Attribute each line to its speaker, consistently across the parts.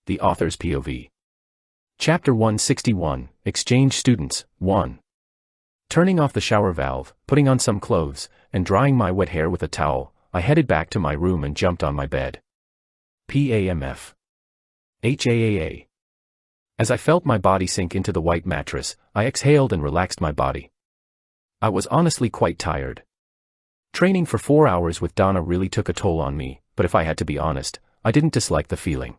Speaker 1: The Author's POV. Chapter 161, Exchange Students, 1. Turning off the shower valve, putting on some clothes, and drying my wet hair with a towel, I headed back to my room and jumped on my bed. PAMF. HAAA. As I felt my body sink into the white mattress, I exhaled and relaxed my body. I was honestly quite tired. Training for 4 hours with Donna really took a toll on me, but if I had to be honest, I didn't dislike the feeling.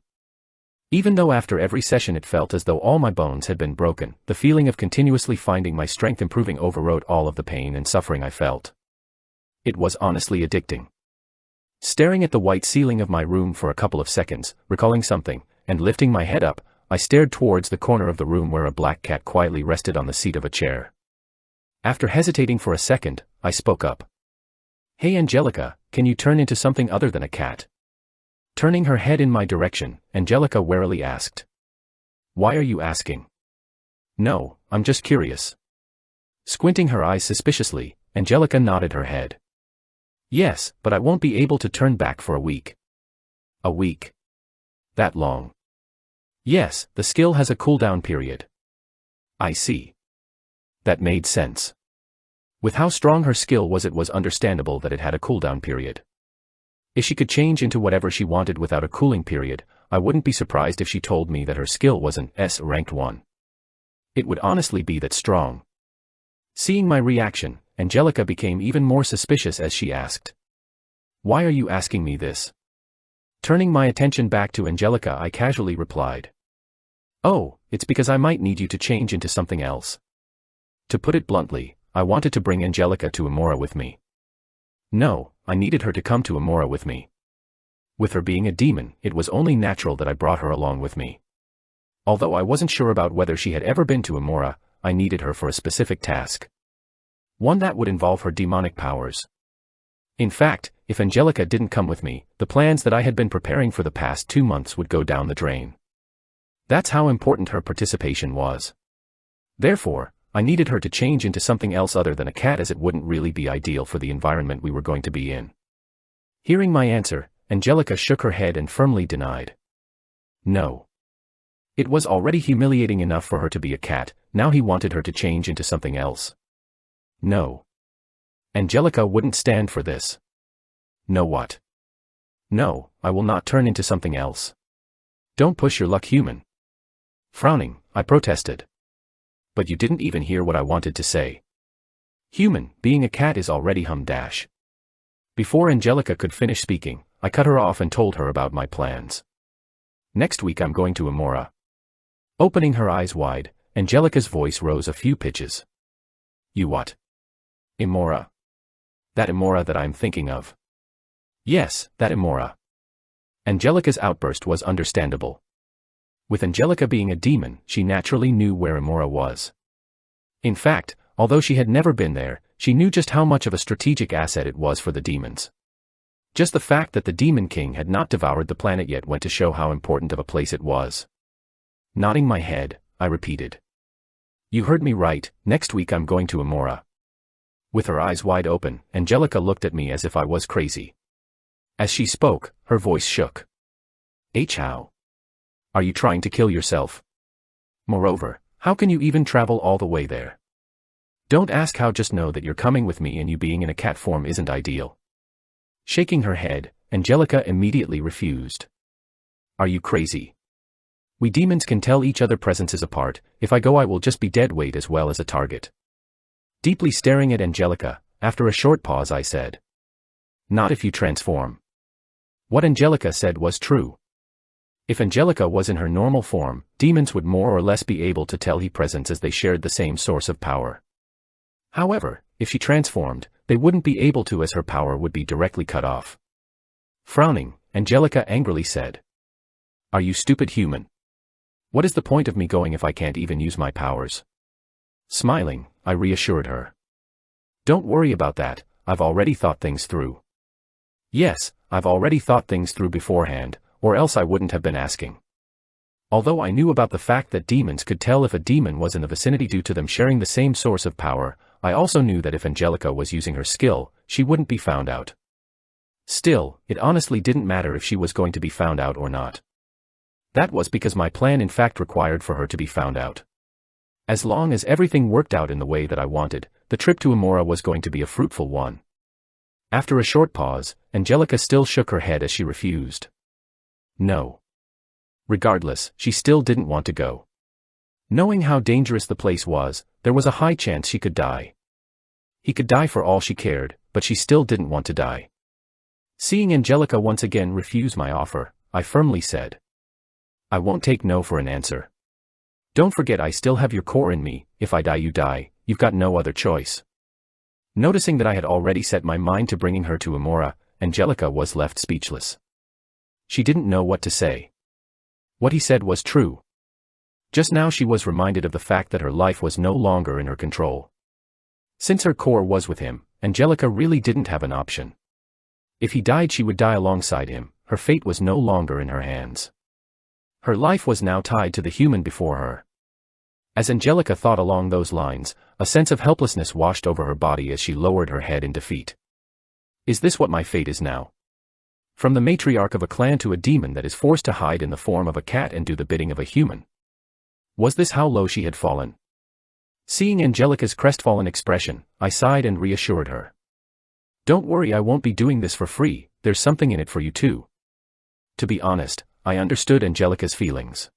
Speaker 1: Even though after every session it felt as though all my bones had been broken, the feeling of continuously finding my strength improving overrode all of the pain and suffering I felt. It was honestly addicting. Staring at the white ceiling of my room for a couple of seconds, recalling something, and lifting my head up, I stared towards the corner of the room where a black cat quietly rested on the seat of a chair. After hesitating for a second, I spoke up. "Hey Angelica, can you turn into something other than a cat?" Turning her head in my direction, Angelica warily asked. "Why are you asking?" "No, I'm just curious." Squinting her eyes suspiciously, Angelica nodded her head. "Yes, but I won't be able to turn back for a week." "A week? That long?" "Yes, the skill has a cooldown period." "I see." That made sense. With how strong her skill was, it was understandable that it had a cooldown period. If she could change into whatever she wanted without a cooling period, I wouldn't be surprised if she told me that her skill was an S-ranked one. It would honestly be that strong. Seeing my reaction, Angelica became even more suspicious as she asked, "Why are you asking me this?" Turning my attention back to Angelica, I casually replied, "Oh, it's because I might need you to change into something else." To put it bluntly, I wanted to bring Angelica to Amora with me. No, I needed her to come to Amora with me. With her being a demon, it was only natural that I brought her along with me. Although I wasn't sure about whether she had ever been to Amora, I needed her for a specific task. One that would involve her demonic powers. In fact, if Angelica didn't come with me, the plans that I had been preparing for the past 2 months would go down the drain. That's how important her participation was. Therefore, I needed her to change into something else other than a cat, as it wouldn't really be ideal for the environment we were going to be in. Hearing my answer, Angelica shook her head and firmly denied. No. It was already humiliating enough for her to be a cat, now he wanted her to change into something else. No. Angelica wouldn't stand for this. No what? No, I will not turn into something else. Don't push your luck, human. Frowning, I protested. But you didn't even hear what I wanted to say. Human, being a cat is already hum-dash. Before Angelica could finish speaking, I cut her off and told her about my plans. Next week I'm going to Amora. Opening her eyes wide, Angelica's voice rose a few pitches. You what? Amora. That Amora that I'm thinking of. Yes, that Amora. Angelica's outburst was understandable. With Angelica being a demon, she naturally knew where Amora was. In fact, although she had never been there, she knew just how much of a strategic asset it was for the demons. Just the fact that the Demon King had not devoured the planet yet went to show how important of a place it was. Nodding my head, I repeated. You heard me right, next week I'm going to Amora. With her eyes wide open, Angelica looked at me as if I was crazy. As she spoke, her voice shook. How? Are you trying to kill yourself? Moreover, how can you even travel all the way there? Don't ask how, just know that you're coming with me, and you being in a cat form isn't ideal. Shaking her head, Angelica immediately refused. Are you crazy? We demons can tell each other presences apart. If I go, I will just be dead weight as well as a target. Deeply staring at Angelica, after a short pause I said. Not if you transform. What Angelica said was true. If Angelica was in her normal form, demons would more or less be able to tell her presence as they shared the same source of power. However, if she transformed, they wouldn't be able to, as her power would be directly cut off. Frowning, Angelica angrily said. Are you stupid, human? What is the point of me going if I can't even use my powers? Smiling, I reassured her. Don't worry about that, I've already thought things through. Yes, I've already thought things through beforehand, or else I wouldn't have been asking. Although I knew about the fact that demons could tell if a demon was in the vicinity due to them sharing the same source of power, I also knew that if Angelica was using her skill, she wouldn't be found out. Still, it honestly didn't matter if she was going to be found out or not. That was because my plan in fact required for her to be found out. As long as everything worked out in the way that I wanted, the trip to Amora was going to be a fruitful one. After a short pause, Angelica still shook her head as she refused. No. Regardless, she still didn't want to go. Knowing how dangerous the place was, there was a high chance she could die. He could die for all she cared, but she still didn't want to die. Seeing Angelica once again refuse my offer, I firmly said, I won't take no for an answer. Don't forget I still have your core in me. If I die you die, you've got no other choice. Noticing that I had already set my mind to bringing her to Amora, Angelica was left speechless. She didn't know what to say. What he said was true. Just now she was reminded of the fact that her life was no longer in her control. Since her core was with him, Angelica really didn't have an option. If he died she would die alongside him. Her fate was no longer in her hands. Her life was now tied to the human before her. As Angelica thought along those lines, a sense of helplessness washed over her body as she lowered her head in defeat. Is this what my fate is now? From the matriarch of a clan to a demon that is forced to hide in the form of a cat and do the bidding of a human? Was this how low she had fallen? Seeing Angelica's crestfallen expression, I sighed and reassured her. Don't worry, I won't be doing this for free, there's something in it for you too. To be honest, I understood Angelica's feelings.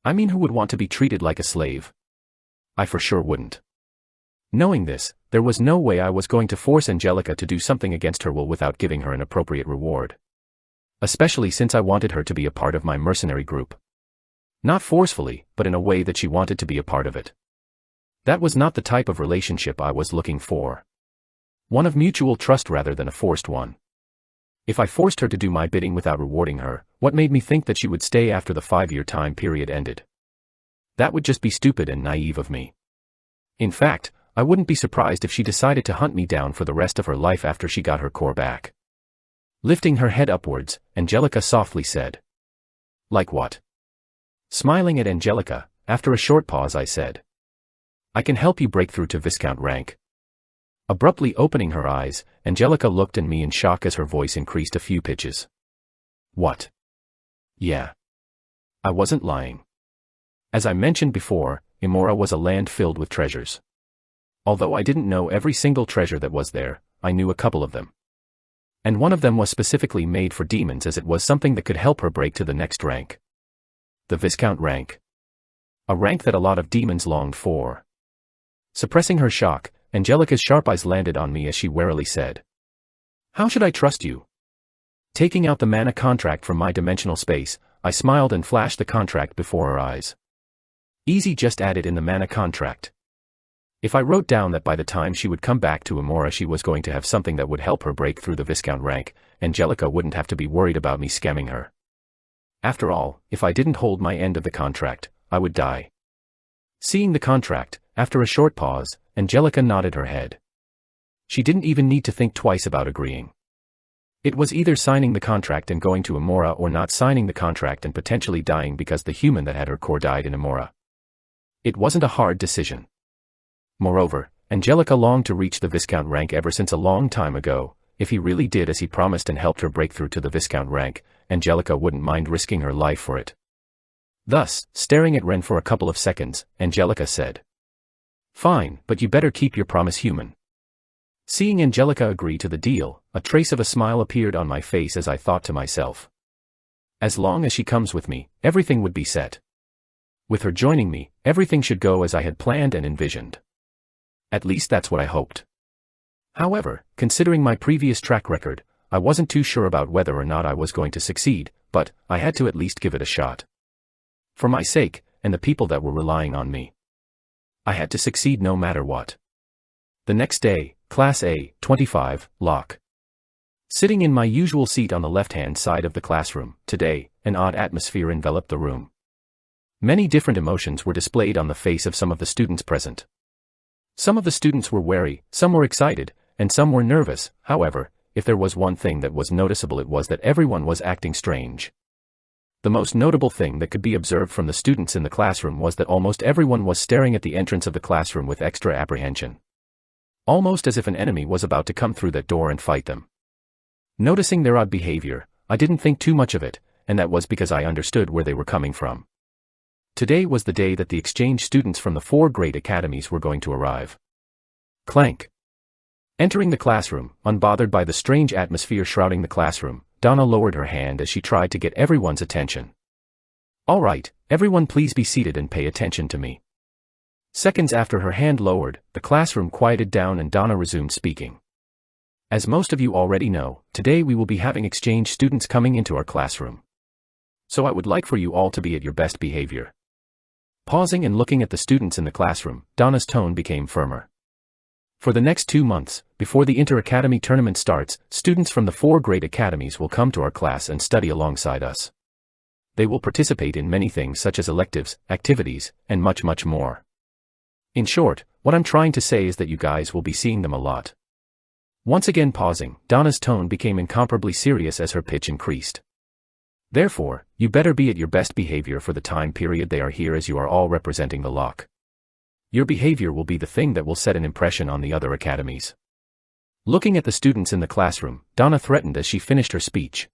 Speaker 1: I mean, who would want to be treated like a slave? I for sure wouldn't. Knowing this, there was no way I was going to force Angelica to do something against her will without giving her an appropriate reward. Especially since I wanted her to be a part of my mercenary group. Not forcefully, but in a way that she wanted to be a part of it. That was not the type of relationship I was looking for. One of mutual trust rather than a forced one. If I forced her to do my bidding without rewarding her, what made me think that she would stay after the 5-year time period ended? That would just be stupid and naive of me. In fact, I wouldn't be surprised if she decided to hunt me down for the rest of her life after she got her core back. Lifting her head upwards, Angelica softly said. Like what? Smiling at Angelica, after a short pause I said. I can help you break through to Viscount rank. Abruptly opening her eyes, Angelica looked at me in shock as her voice increased a few pitches. What? Yeah. I wasn't lying. As I mentioned before, Amora was a land filled with treasures. Although I didn't know every single treasure that was there, I knew a couple of them. And one of them was specifically made for demons as it was something that could help her break to the next rank. The Viscount rank. A rank that a lot of demons longed for. Suppressing her shock, Angelica's sharp eyes landed on me as she warily said. How should I trust you? Taking out the mana contract from my dimensional space, I smiled and flashed the contract before her eyes. Easy, just add it in the mana contract. If I wrote down that by the time she would come back to Amora she was going to have something that would help her break through the Viscount rank, Angelica wouldn't have to be worried about me scamming her. After all, if I didn't hold my end of the contract, I would die. Seeing the contract, after a short pause, Angelica nodded her head. She didn't even need to think twice about agreeing. It was either signing the contract and going to Amora or not signing the contract and potentially dying because the human that had her core died in Amora. It wasn't a hard decision. Moreover, Angelica longed to reach the Viscount rank ever since a long time ago. If he really did as he promised and helped her break through to the Viscount rank, Angelica wouldn't mind risking her life for it. Thus, staring at Ren for a couple of seconds, Angelica said. Fine, but you better keep your promise, human. Seeing Angelica agree to the deal, a trace of a smile appeared on my face as I thought to myself. As long as she comes with me, everything would be set. With her joining me, everything should go as I had planned and envisioned. At least that's what I hoped. However, considering my previous track record, I wasn't too sure about whether or not I was going to succeed, but I had to at least give it a shot. For my sake, and the people that were relying on me. I had to succeed no matter what. The next day, Class A, 25, Lock. Sitting in my usual seat on the left-hand side of the classroom, today, an odd atmosphere enveloped the room. Many different emotions were displayed on the face of some of the students present. Some of the students were wary, some were excited, and some were nervous. However, if there was one thing that was noticeable, it was that everyone was acting strange. The most notable thing that could be observed from the students in the classroom was that almost everyone was staring at the entrance of the classroom with extra apprehension. Almost as if an enemy was about to come through that door and fight them. Noticing their odd behavior, I didn't think too much of it, and that was because I understood where they were coming from. Today was the day that the exchange students from the 4 great academies were going to arrive. Clank. Entering the classroom, unbothered by the strange atmosphere shrouding the classroom, Donna lowered her hand as she tried to get everyone's attention. "All right, everyone please be seated and pay attention to me." Seconds after her hand lowered, the classroom quieted down and Donna resumed speaking. "As most of you already know, today we will be having exchange students coming into our classroom. So I would like for you all to be at your best behavior." Pausing and looking at the students in the classroom, Donna's tone became firmer. "For the next 2 months, before the inter-academy tournament starts, students from the 4 great academies will come to our class and study alongside us. They will participate in many things such as electives, activities, and much, much more. In short, what I'm trying to say is that you guys will be seeing them a lot." Once again pausing, Donna's tone became incomparably serious as her pitch increased. "Therefore, you better be at your best behavior for the time period they are here, as you are all representing the lock. Your behavior will be the thing that will set an impression on the other academies." Looking at the students in the classroom, Donna threatened as she finished her speech.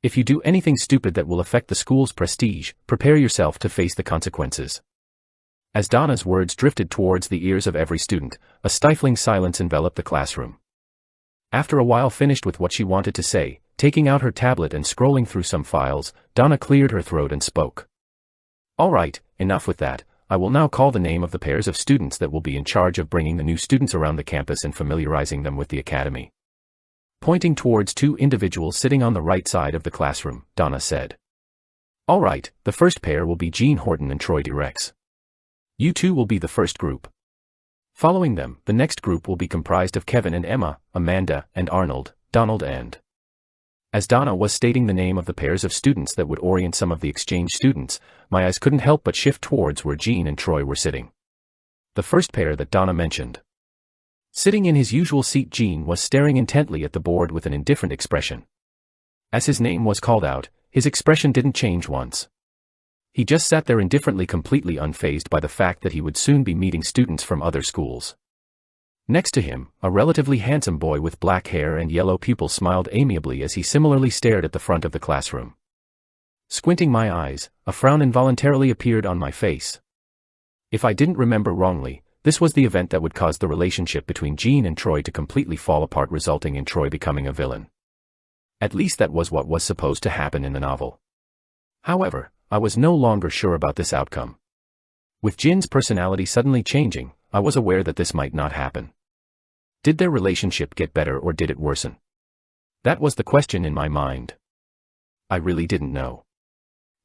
Speaker 1: "If you do anything stupid that will affect the school's prestige, prepare yourself to face the consequences." As Donna's words drifted towards the ears of every student, a stifling silence enveloped the classroom. After a while finished with what she wanted to say, taking out her tablet and scrolling through some files, Donna cleared her throat and spoke. "All right, enough with that. I will now call the name of the pairs of students that will be in charge of bringing the new students around the campus and familiarizing them with the academy." Pointing towards 2 individuals sitting on the right side of the classroom, Donna said. "All right, the first pair will be Jean Horton and Troy Durex. You 2 will be the first group. Following them, the next group will be comprised of Kevin and Emma, Amanda and Arnold, Donald and..." As Donna was stating the name of the pairs of students that would orient some of the exchange students, my eyes couldn't help but shift towards where Jean and Troy were sitting. The first pair that Donna mentioned. Sitting in his usual seat, Jean was staring intently at the board with an indifferent expression. As his name was called out, his expression didn't change once. He just sat there indifferently, completely unfazed by the fact that he would soon be meeting students from other schools. Next to him, a relatively handsome boy with black hair and yellow pupils smiled amiably as he similarly stared at the front of the classroom. Squinting my eyes, a frown involuntarily appeared on my face. If I didn't remember wrongly, this was the event that would cause the relationship between Jean and Troy to completely fall apart, resulting in Troy becoming a villain. At least that was what was supposed to happen in the novel. However, I was no longer sure about this outcome. With Jin's personality suddenly changing, I was aware that this might not happen. Did their relationship get better or did it worsen? That was the question in my mind. I really didn't know.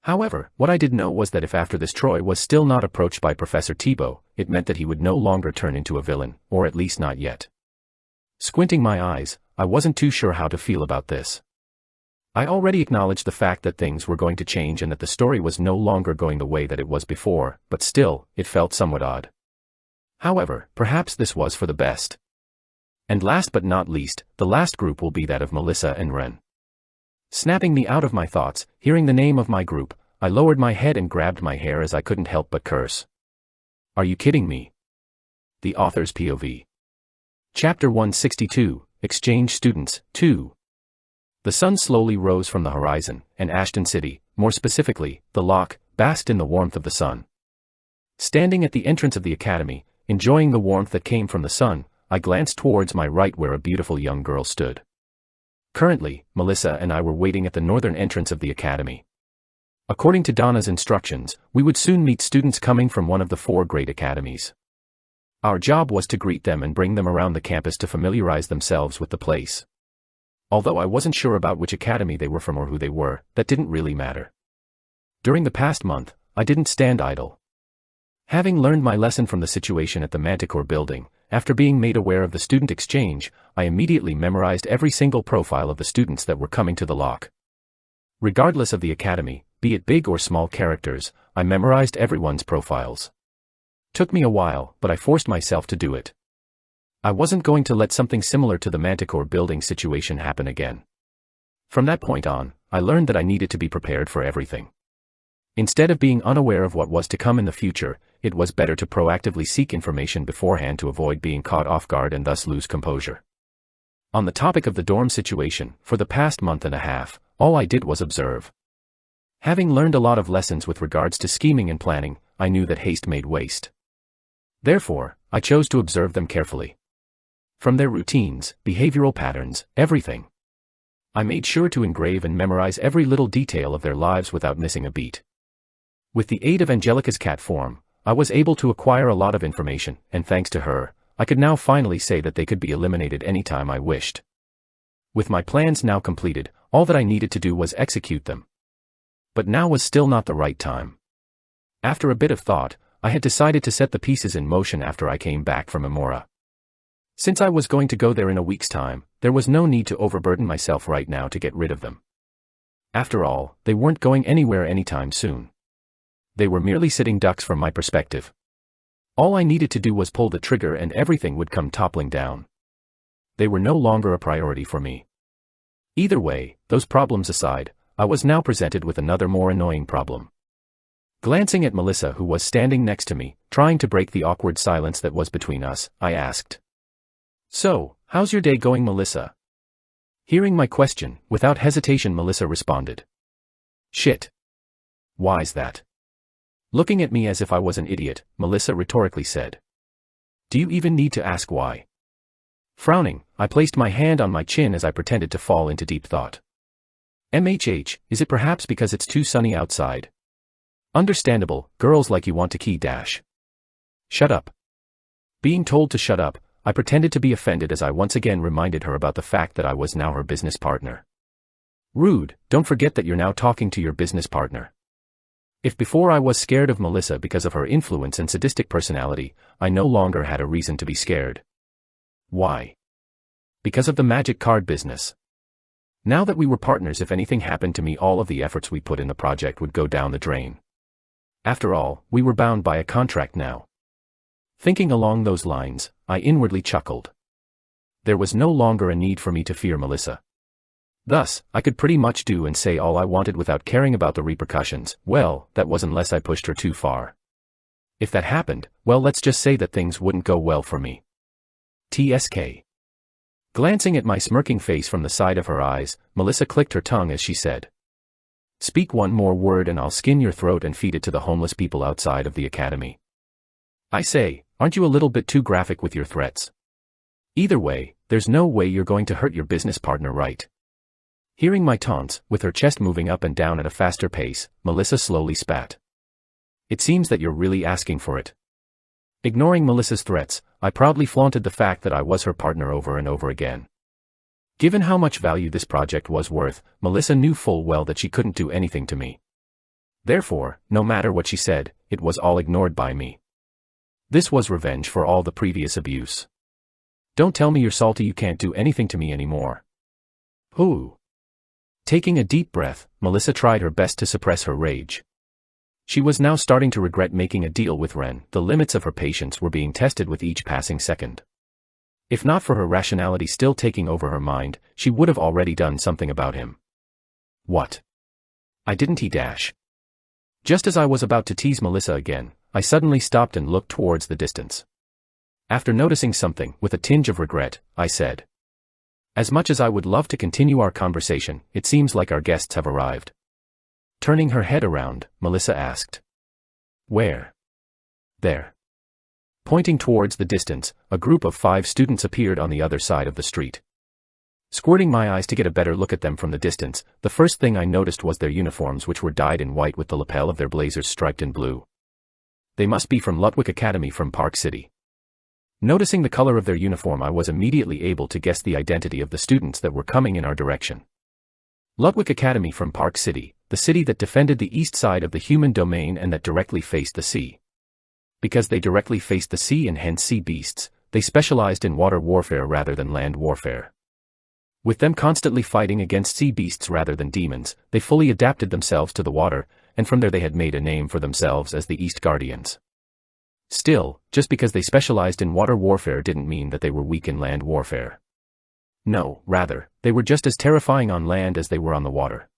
Speaker 1: However, what I did know was that if after this Troy was still not approached by Professor Thibault, it meant that he would no longer turn into a villain, or at least not yet. Squinting my eyes, I wasn't too sure how to feel about this. I already acknowledged the fact that things were going to change and that the story was no longer going the way that it was before, but still, it felt somewhat odd. However, perhaps this was for the best. And last but not least, the last group will be that of Melissa and Ren. Snapping me out of my thoughts, hearing the name of my group, I lowered my head and grabbed my hair as I couldn't help but curse. Are you kidding me? The Author's POV. Chapter 162, Exchange Students, 2. The sun slowly rose from the horizon, and Ashton City, more specifically, the Lock, basked in the warmth of the sun. Standing at the entrance of the academy, enjoying the warmth that came from the sun, I glanced towards my right where a beautiful young girl stood. Currently, Melissa and I were waiting at the northern entrance of the academy. According to Donna's instructions, we would soon meet students coming from one of the 4 great academies. Our job was to greet them and bring them around the campus to familiarize themselves with the place. Although I wasn't sure about which academy they were from or who they were, that didn't really matter. During the past month, I didn't stand idle. Having learned my lesson from the situation at the Manticore building, after being made aware of the student exchange, I immediately memorized every single profile of the students that were coming to the Lock. Regardless of the academy, be it big or small characters, I memorized everyone's profiles. Took me a while, but I forced myself to do it. I wasn't going to let something similar to the Manticore building situation happen again. From that point on, I learned that I needed to be prepared for everything. Instead of being unaware of what was to come in the future, it was better to proactively seek information beforehand to avoid being caught off guard and thus lose composure. On the topic of the dorm situation, for the past month and a half, all I did was observe. Having learned a lot of lessons with regards to scheming and planning, I knew that haste made waste. Therefore, I chose to observe them carefully. From their routines, behavioral patterns, everything. I made sure to engrave and memorize every little detail of their lives without missing a beat. With the aid of Angelica's cat form, I was able to acquire a lot of information, and thanks to her, I could now finally say that they could be eliminated anytime I wished. With my plans now completed, all that I needed to do was execute them. But now was still not the right time. After a bit of thought, I had decided to set the pieces in motion after I came back from Amora. Since I was going to go there in a week's time, there was no need to overburden myself right now to get rid of them. After all, they weren't going anywhere anytime soon. They were merely sitting ducks from my perspective. All I needed to do was pull the trigger and everything would come toppling down. They were no longer a priority for me. Either way, those problems aside, I was now presented with another more annoying problem. Glancing at Melissa, who was standing next to me, trying to break the awkward silence that was between us, I asked, "So, how's your day going, Melissa?" Hearing my question, without hesitation Melissa responded, "Shit." "Why's that?" Looking at me as if I was an idiot, Melissa rhetorically said, "Do you even need to ask why?" Frowning, I placed my hand on my chin as I pretended to fall into deep thought. "MHH, is it perhaps because it's too sunny outside?" "Understandable, girls like you want to key dash." "Shut up." Being told to shut up, I pretended to be offended as I once again reminded her about the fact that I was now her business partner. "Rude, don't forget that you're now talking to your business partner." If before I was scared of Melissa because of her influence and sadistic personality, I no longer had a reason to be scared. Why? Because of the magic card business. Now that we were partners, if anything happened to me, all of the efforts we put in the project would go down the drain. After all, we were bound by a contract now. Thinking along those lines, I inwardly chuckled. There was no longer a need for me to fear Melissa. Thus, I could pretty much do and say all I wanted without caring about the repercussions. Well, that was unless I pushed her too far. If that happened, well, let's just say that things wouldn't go well for me. TSK. Glancing at my smirking face from the side of her eyes, Melissa clicked her tongue as she said, "Speak one more word and I'll skin your throat and feed it to the homeless people outside of the academy." I say, aren't you a little bit too graphic with your threats? Either way, there's no way you're going to hurt your business partner, right? Hearing my taunts, with her chest moving up and down at a faster pace, Melissa slowly spat. "It seems that you're really asking for it." Ignoring Melissa's threats, I proudly flaunted the fact that I was her partner over and over again. Given how much value this project was worth, Melissa knew full well that she couldn't do anything to me. Therefore, no matter what she said, it was all ignored by me. This was revenge for all the previous abuse. Don't tell me you're salty you can't do anything to me anymore. Ooh. Taking a deep breath, Melissa tried her best to suppress her rage. She was now starting to regret making a deal with Ren. The limits of her patience were being tested with each passing second. If not for her rationality still taking over her mind, she would have already done something about him. What? I didn't he dash. Just as I was about to tease Melissa again, I suddenly stopped and looked towards the distance. After noticing something, with a tinge of regret, I said, "As much as I would love to continue our conversation, it seems like our guests have arrived." Turning her head around, Melissa asked, "Where?" "There." Pointing towards the distance, a group of 5 students appeared on the other side of the street. Squirting my eyes to get a better look at them from the distance, the first thing I noticed was their uniforms, which were dyed in white with the lapel of their blazers striped in blue. They must be from Lutwick Academy from Park City. Noticing the color of their uniform, I was immediately able to guess the identity of the students that were coming in our direction. Lutwick Academy from Park City, the city that defended the east side of the human domain and that directly faced the sea. Because they directly faced the sea and hence sea beasts, they specialized in water warfare rather than land warfare. With them constantly fighting against sea beasts rather than demons, they fully adapted themselves to the water, and from there they had made a name for themselves as the East Guardians. Still, just because they specialized in water warfare didn't mean that they were weak in land warfare. No, rather, they were just as terrifying on land as they were on the water.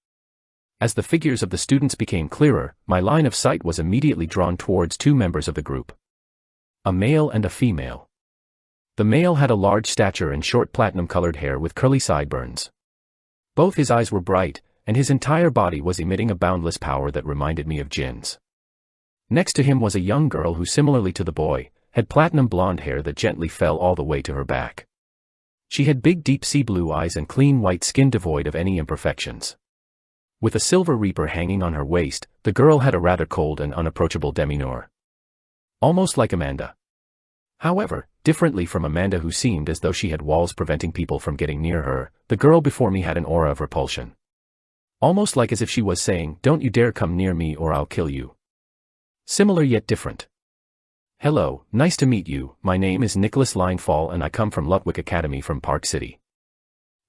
Speaker 1: As the figures of the students became clearer, my line of sight was immediately drawn towards 2 members of the group. A male and a female. The male had a large stature and short platinum-colored hair with curly sideburns. Both his eyes were bright, and his entire body was emitting a boundless power that reminded me of Jin's. Next to him was a young girl who, similarly to the boy, had platinum blonde hair that gently fell all the way to her back. She had big deep sea blue eyes and clean white skin devoid of any imperfections. With a silver reaper hanging on her waist, the girl had a rather cold and unapproachable demeanor. Almost like Amanda. However, differently from Amanda, who seemed as though she had walls preventing people from getting near her, the girl before me had an aura of repulsion. Almost like as if she was saying, "Don't you dare come near me or I'll kill you." Similar yet different. "Hello, nice to meet you, my name is Nicholas Linefall and I come from Lutwick Academy from Park City."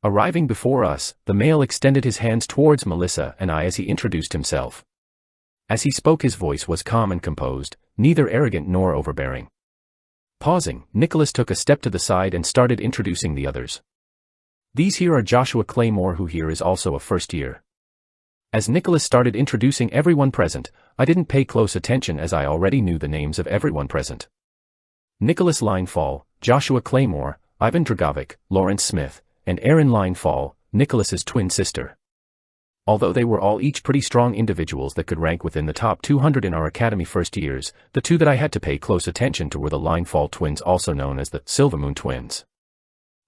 Speaker 1: Arriving before us, the male extended his hands towards Melissa and I as he introduced himself. As he spoke, his voice was calm and composed, neither arrogant nor overbearing. Pausing, Nicholas took a step to the side and started introducing the others. "These here are Joshua Claymore, who here is also a first year." As Nicholas started introducing everyone present, I didn't pay close attention as I already knew the names of everyone present. Nicholas Linefall, Joshua Claymore, Ivan Dragovic, Lawrence Smith, and Erin Linefall, Nicholas's twin sister. Although they were all each pretty strong individuals that could rank within the top 200 in our academy first years, the two that I had to pay close attention to were the Linefall twins, also known as the Silvermoon twins.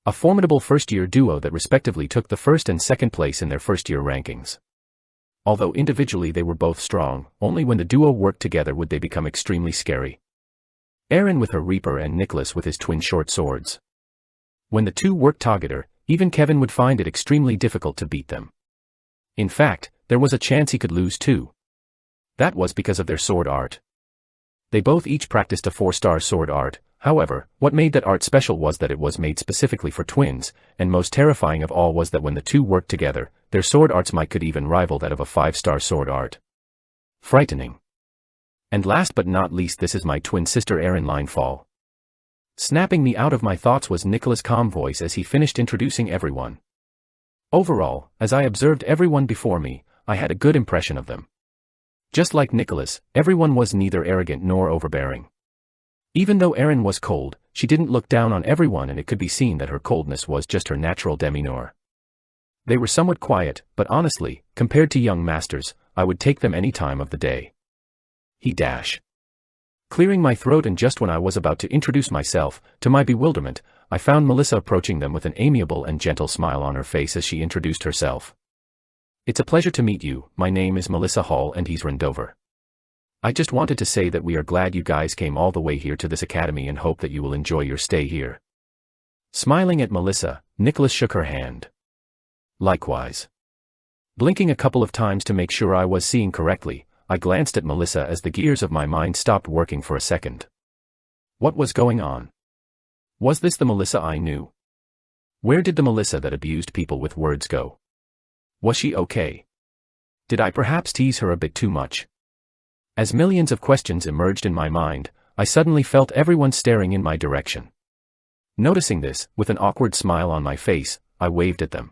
Speaker 1: A formidable first-year duo that respectively took the first and second place in their first-year rankings. Although individually they were both strong, only when the duo worked together would they become extremely scary. Erin with her reaper and Nicholas with his twin short swords. When the two worked together, even Kevin would find it extremely difficult to beat them. In fact, there was a chance he could lose too. That was because of their sword art. They both each practiced a 4-star sword art. However, what made that art special was that it was made specifically for twins, and most terrifying of all was that when the two worked together, their sword arts might could even rival that of a 5-star sword art. Frightening. And last but not least, this is my twin sister Erin Linefall. Snapping me out of my thoughts was Nicholas' calm voice as he finished introducing everyone. Overall, as I observed everyone before me, I had a good impression of them. Just like Nicholas, everyone was neither arrogant nor overbearing. Even though Erin was cold, she didn't look down on everyone, and it could be seen that her coldness was just her natural demeanor. They were somewhat quiet, but honestly, compared to young masters, I would take them any time of the day. Clearing my throat, and just when I was about to introduce myself, to my bewilderment, I found Melissa approaching them with an amiable and gentle smile on her face as she introduced herself. "It's a pleasure to meet you, my name is Melissa Hall and he's Rendover. I just wanted to say that we are glad you guys came all the way here to this academy and hope that you will enjoy your stay here." Smiling at Melissa, Nicholas shook her hand. Likewise. Blinking a couple of times to make sure I was seeing correctly, I glanced at Melissa as the gears of my mind stopped working for a second. What was going on? Was this the Melissa I knew? Where did the Melissa that abused people with words go? Was she okay? Did I perhaps tease her a bit too much? As millions of questions emerged in my mind, I suddenly felt everyone staring in my direction. Noticing this, with an awkward smile on my face, I waved at them.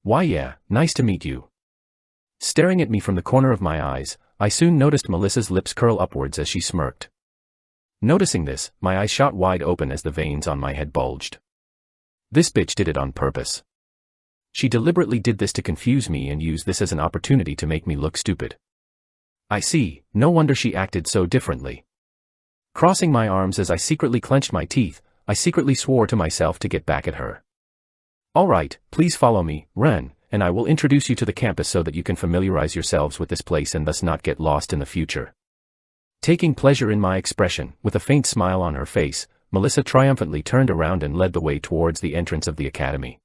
Speaker 1: "Why yeah, nice to meet you." Staring at me from the corner of my eyes, I soon noticed Melissa's lips curl upwards as she smirked. Noticing this, my eyes shot wide open as the veins on my head bulged. This bitch did it on purpose. She deliberately did this to confuse me and use this as an opportunity to make me look stupid. I see, no wonder she acted so differently. Crossing my arms as I secretly clenched my teeth, I secretly swore to myself to get back at her. "Alright, please follow me, Ren, and I will introduce you to the campus so that you can familiarize yourselves with this place and thus not get lost in the future." Taking pleasure in my expression, with a faint smile on her face, Melissa triumphantly turned around and led the way towards the entrance of the academy.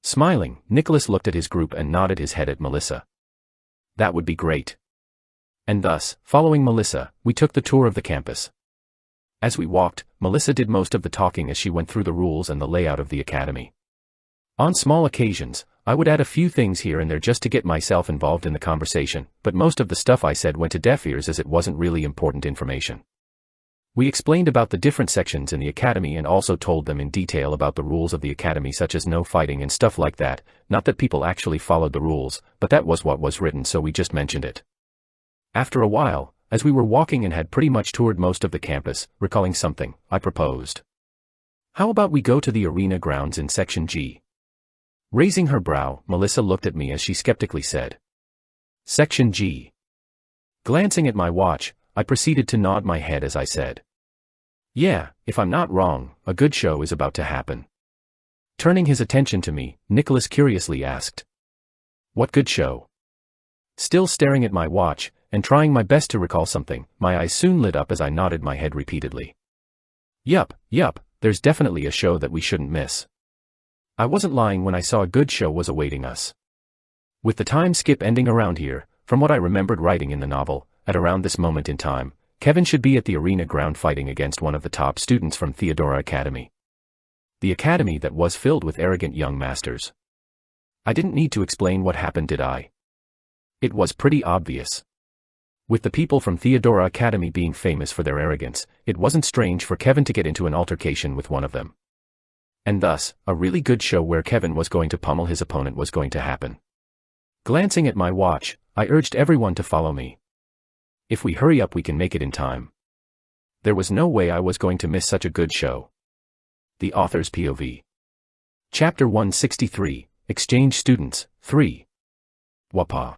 Speaker 1: Smiling, Nicholas looked at his group and nodded his head at Melissa. That would be great. And thus, following Melissa, we took the tour of the campus. As we walked, Melissa did most of the talking as she went through the rules and the layout of the academy. On small occasions, I would add a few things here and there just to get myself involved in the conversation, but most of the stuff I said went to deaf ears as it wasn't really important information. We explained about the different sections in the academy and also told them in detail about the rules of the academy, such as no fighting and stuff like that. Not that people actually followed the rules, but that was what was written, so we just mentioned it. After a while, as we were walking and had pretty much toured most of the campus, recalling something, I proposed. "How about we go to the arena grounds in Section G?" Raising her brow, Melissa looked at me as she skeptically said. Section G. Glancing at my watch, I proceeded to nod my head as I said. Yeah, if I'm not wrong, a good show is about to happen. Turning his attention to me, Nicholas curiously asked. What good show? Still staring at my watch, and trying my best to recall something, my eyes soon lit up as I nodded my head repeatedly. Yup, there's definitely a show that we shouldn't miss. I wasn't lying when I saw a good show was awaiting us. With the time skip ending around here, from what I remembered writing in the novel, at around this moment in time, Kevin should be at the arena ground fighting against one of the top students from Theodora Academy. The academy that was filled with arrogant young masters. I didn't need to explain what happened, did I? It was pretty obvious. With the people from Theodora Academy being famous for their arrogance, it wasn't strange for Kevin to get into an altercation with one of them. And thus, a really good show where Kevin was going to pummel his opponent was going to happen. Glancing at my watch, I urged everyone to follow me. If we hurry up we can make it in time. There was no way I was going to miss such a good show. The Author's POV. Chapter 163, Exchange Students, 3. Wapa.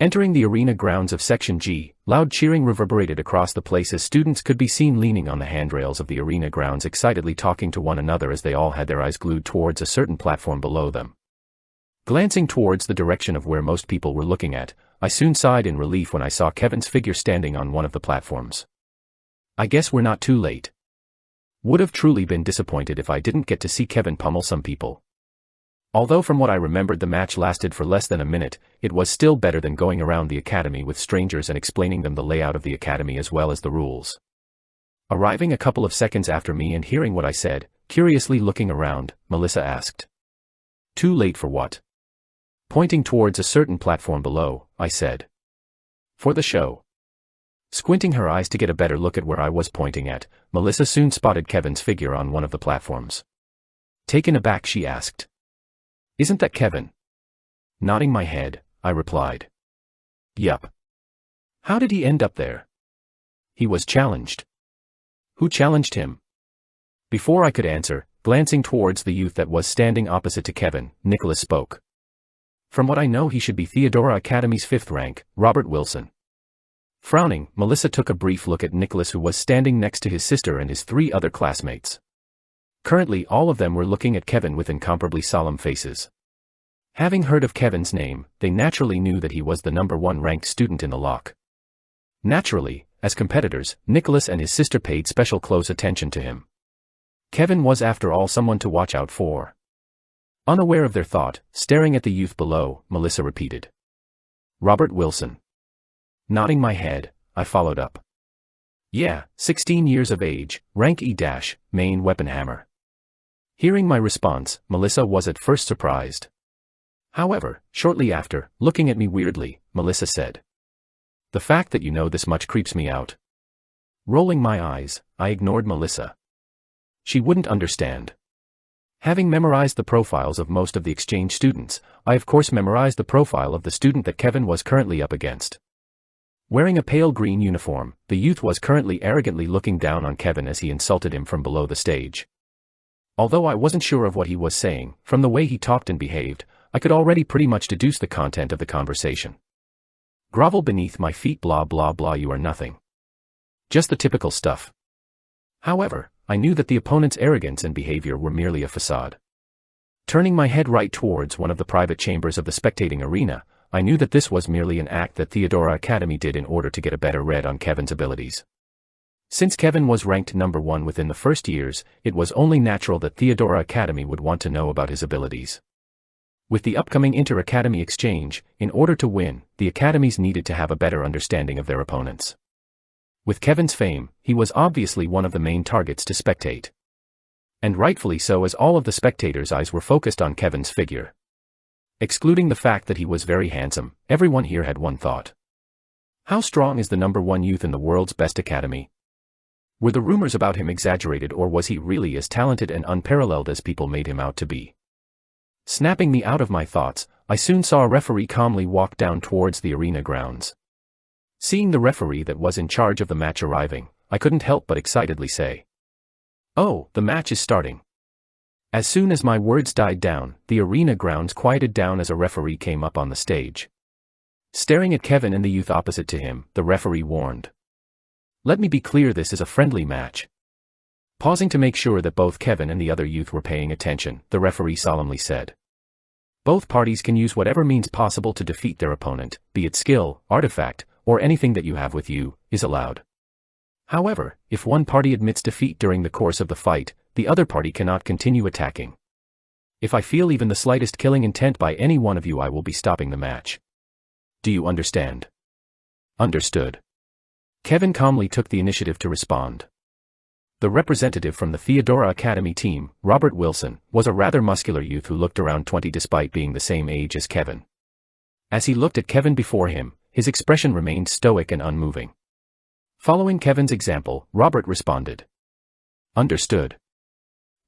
Speaker 1: Entering the arena grounds of Section G, loud cheering reverberated across the place as students could be seen leaning on the handrails of the arena grounds excitedly talking to one another as they all had their eyes glued towards a certain platform below them. Glancing towards the direction of where most people were looking at, I soon sighed in relief when I saw Kevin's figure standing on one of the platforms. I guess we're not too late. Would have truly been disappointed if I didn't get to see Kevin pummel some people. Although from what I remembered the match lasted for less than a minute, it was still better than going around the academy with strangers and explaining them the layout of the academy as well as the rules. Arriving a couple of seconds after me and hearing what I said, curiously looking around, Melissa asked. Too late for what? Pointing towards a certain platform below, I said. For the show. Squinting her eyes to get a better look at where I was pointing at, Melissa soon spotted Kevin's figure on one of the platforms. Taken aback, she asked. Isn't that Kevin? Nodding my head, I replied. Yup. How did he end up there? He was challenged. Who challenged him? Before I could answer, glancing towards the youth that was standing opposite to Kevin, Nicholas spoke. From what I know he should be Theodora Academy's 5th rank, Robert Wilson. Frowning, Melissa took a brief look at Nicholas who was standing next to his sister and his 3 other classmates. Currently all of them were looking at Kevin with incomparably solemn faces. Having heard of Kevin's name, they naturally knew that he was the number 1 ranked student in the lock. Naturally, as competitors, Nicholas and his sister paid special close attention to him. Kevin was after all someone to watch out for. Unaware of their thought, staring at the youth below, Melissa repeated. Robert Wilson. Nodding my head, I followed up. Yeah, 16 years of age, rank E-, main weapon hammer. Hearing my response, Melissa was at first surprised. However, shortly after, looking at me weirdly, Melissa said. The fact that you know this much creeps me out. Rolling my eyes, I ignored Melissa. She wouldn't understand. Having memorized the profiles of most of the exchange students, I of course memorized the profile of the student that Kevin was currently up against. Wearing a pale green uniform, the youth was currently arrogantly looking down on Kevin as he insulted him from below the stage. Although I wasn't sure of what he was saying, from the way he talked and behaved, I could already pretty much deduce the content of the conversation. Grovel beneath my feet, blah blah blah, you are nothing. Just the typical stuff. However, I knew that the opponent's arrogance and behavior were merely a facade. Turning my head right towards one of the private chambers of the spectating arena, I knew that this was merely an act that Theodora Academy did in order to get a better read on Kevin's abilities. Since Kevin was ranked number 1 within the first years, it was only natural that Theodora Academy would want to know about his abilities. With the upcoming inter-academy exchange, in order to win, the academies needed to have a better understanding of their opponents. With Kevin's fame, he was obviously one of the main targets to spectate. And rightfully so, as all of the spectators' eyes were focused on Kevin's figure. Excluding the fact that he was very handsome, everyone here had one thought. How strong is the number 1 youth in the world's best academy? Were the rumors about him exaggerated, or was he really as talented and unparalleled as people made him out to be? Snapping me out of my thoughts, I soon saw a referee calmly walk down towards the arena grounds. Seeing the referee that was in charge of the match arriving, I couldn't help but excitedly say, "Oh, the match is starting." As soon as my words died down, the arena grounds quieted down as a referee came up on the stage. Staring at Kevin and the youth opposite to him, the referee warned. "Let me be clear, this is a friendly match." Pausing to make sure that both Kevin and the other youth were paying attention, the referee solemnly said. "Both parties can use whatever means possible to defeat their opponent, be it skill, artifact, or anything that you have with you, is allowed. However, if one party admits defeat during the course of the fight, the other party cannot continue attacking. If I feel even the slightest killing intent by any one of you, I will be stopping the match. Do you understand?" "Understood." Kevin calmly took the initiative to respond. The representative from the Theodora Academy team, Robert Wilson, was a rather muscular youth who looked around 20 despite being the same age as Kevin. As he looked at Kevin before him, his expression remained stoic and unmoving. Following Kevin's example, Robert responded. "Understood."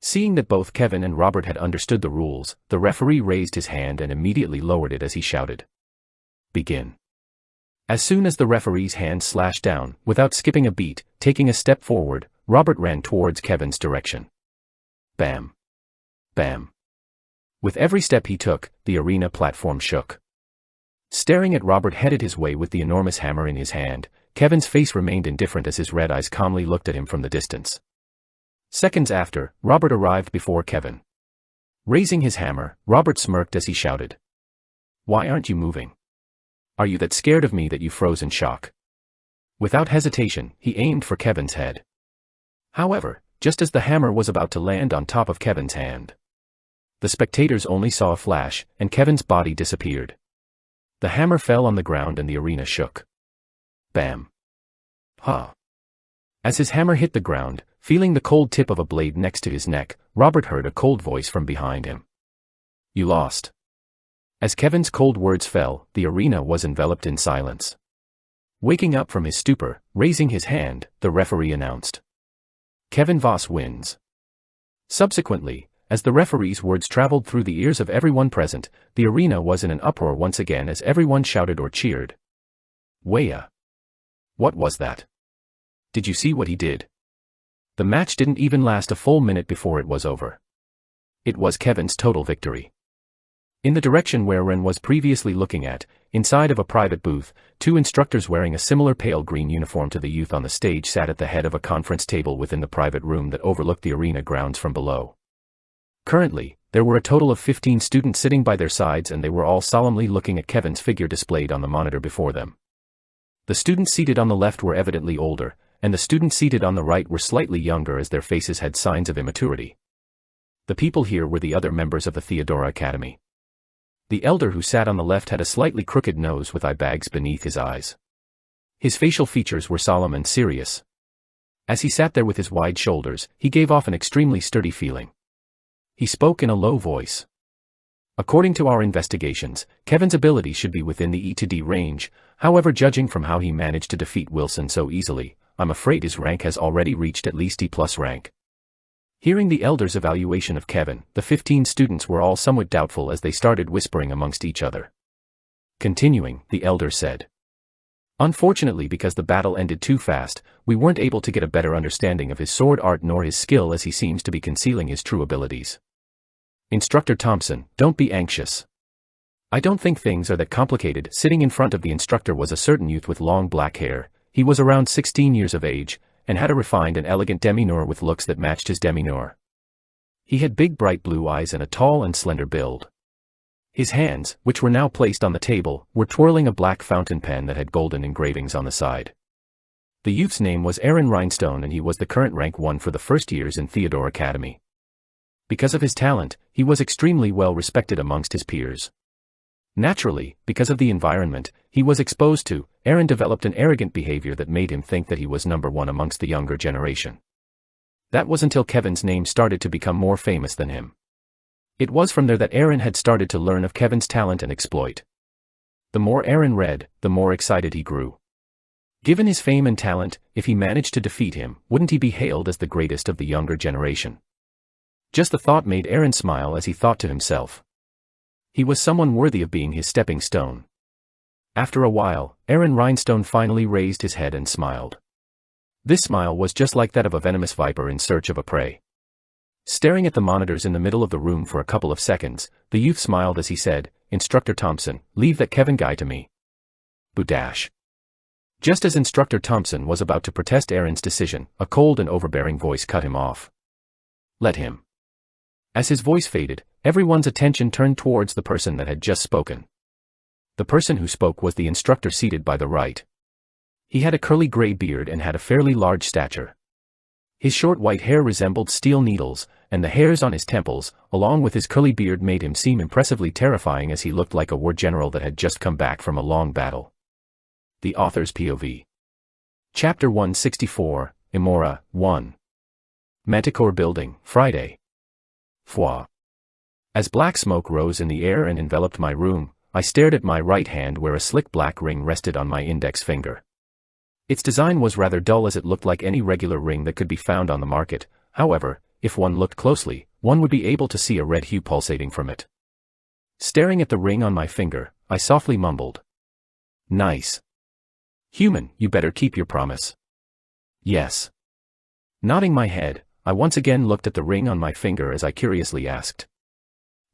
Speaker 1: Seeing that both Kevin and Robert had understood the rules, the referee raised his hand and immediately lowered it as he shouted, "Begin." As soon as the referee's hand slashed down, without skipping a beat, taking a step forward, Robert ran towards Kevin's direction. Bam. Bam. With every step he took, the arena platform shook. Staring at Robert headed his way with the enormous hammer in his hand, Kevin's face remained indifferent as his red eyes calmly looked at him from the distance. Seconds after, Robert arrived before Kevin. Raising his hammer, Robert smirked as he shouted, "Why aren't you moving? Are you that scared of me that you froze in shock?" Without hesitation, he aimed for Kevin's head. However, just as the hammer was about to land on top of Kevin's hand, the spectators only saw a flash, and Kevin's body disappeared. The hammer fell on the ground and the arena shook. Bam. Ha. As his hammer hit the ground, feeling the cold tip of a blade next to his neck, Robert heard a cold voice from behind him. "You lost." As Kevin's cold words fell, the arena was enveloped in silence. Waking up from his stupor, raising his hand, the referee announced, "Kevin Voss wins." Subsequently, as the referee's words traveled through the ears of everyone present, the arena was in an uproar once again as everyone shouted or cheered. "Waya! What was that? Did you see what he did?" The match didn't even last a full minute before it was over. It was Kevin's total victory. In the direction where Ren was previously looking at, inside of a private booth, two instructors wearing a similar pale green uniform to the youth on the stage sat at the head of a conference table within the private room that overlooked the arena grounds from below. Currently, there were a total of 15 students sitting by their sides and they were all solemnly looking at Kevin's figure displayed on the monitor before them. The students seated on the left were evidently older, and the students seated on the right were slightly younger as their faces had signs of immaturity. The people here were the other members of the Theodora Academy. The elder who sat on the left had a slightly crooked nose with eye bags beneath his eyes. His facial features were solemn and serious. As he sat there with his wide shoulders, he gave off an extremely sturdy feeling. He spoke in a low voice. "According to our investigations, Kevin's ability should be within the E to D range, however judging from how he managed to defeat Wilson so easily, I'm afraid his rank has already reached at least E+ rank." Hearing the elder's evaluation of Kevin, the 15 students were all somewhat doubtful as they started whispering amongst each other. Continuing, the elder said, "Unfortunately, because the battle ended too fast, we weren't able to get a better understanding of his sword art nor his skill as he seems to be concealing his true abilities. Instructor Thompson, don't be anxious. I don't think things are that complicated." Sitting in front of the instructor was a certain youth with long black hair. He was around 16 years of age, and had a refined and elegant demeanor with looks that matched his demeanor. He had big bright blue eyes and a tall and slender build. His hands, which were now placed on the table, were twirling a black fountain pen that had golden engravings on the side. The youth's name was Aaron Rhinestone and he was the current rank 1 for the first years in Theodora Academy. Because of his talent, he was extremely well respected amongst his peers. Naturally, because of the environment he was exposed to, Aaron developed an arrogant behavior that made him think that he was number one amongst the younger generation. That was until Kevin's name started to become more famous than him. It was from there that Aaron had started to learn of Kevin's talent and exploit. The more Aaron read, the more excited he grew. Given his fame and talent, if he managed to defeat him, wouldn't he be hailed as the greatest of the younger generation? Just the thought made Aaron smile as he thought to himself. He was someone worthy of being his stepping stone. After a while, Aaron Rhinestone finally raised his head and smiled. This smile was just like that of a venomous viper in search of a prey. Staring at the monitors in the middle of the room for a couple of seconds, the youth smiled as he said, "Instructor Thompson, leave that Kevin guy to me." Boo-dash. Just as Instructor Thompson was about to protest Aaron's decision, a cold and overbearing voice cut him off. "Let him." As his voice faded, everyone's attention turned towards the person that had just spoken. The person who spoke was the instructor seated by the right. He had a curly gray beard and had a fairly large stature. His short white hair resembled steel needles, and the hairs on his temples, along with his curly beard, made him seem impressively terrifying as he looked like a war general that had just come back from a long battle. The Author's POV. Chapter 164, Imora, 1. Manticore Building, Friday. Fwa. As black smoke rose in the air and enveloped my room, I stared at my right hand where a slick black ring rested on my index finger. Its design was rather dull as it looked like any regular ring that could be found on the market. However, if one looked closely, one would be able to see a red hue pulsating from it. Staring at the ring on my finger, I softly mumbled, "Nice. Human, you better keep your promise." "Yes." Nodding my head, I once again looked at the ring on my finger as I curiously asked,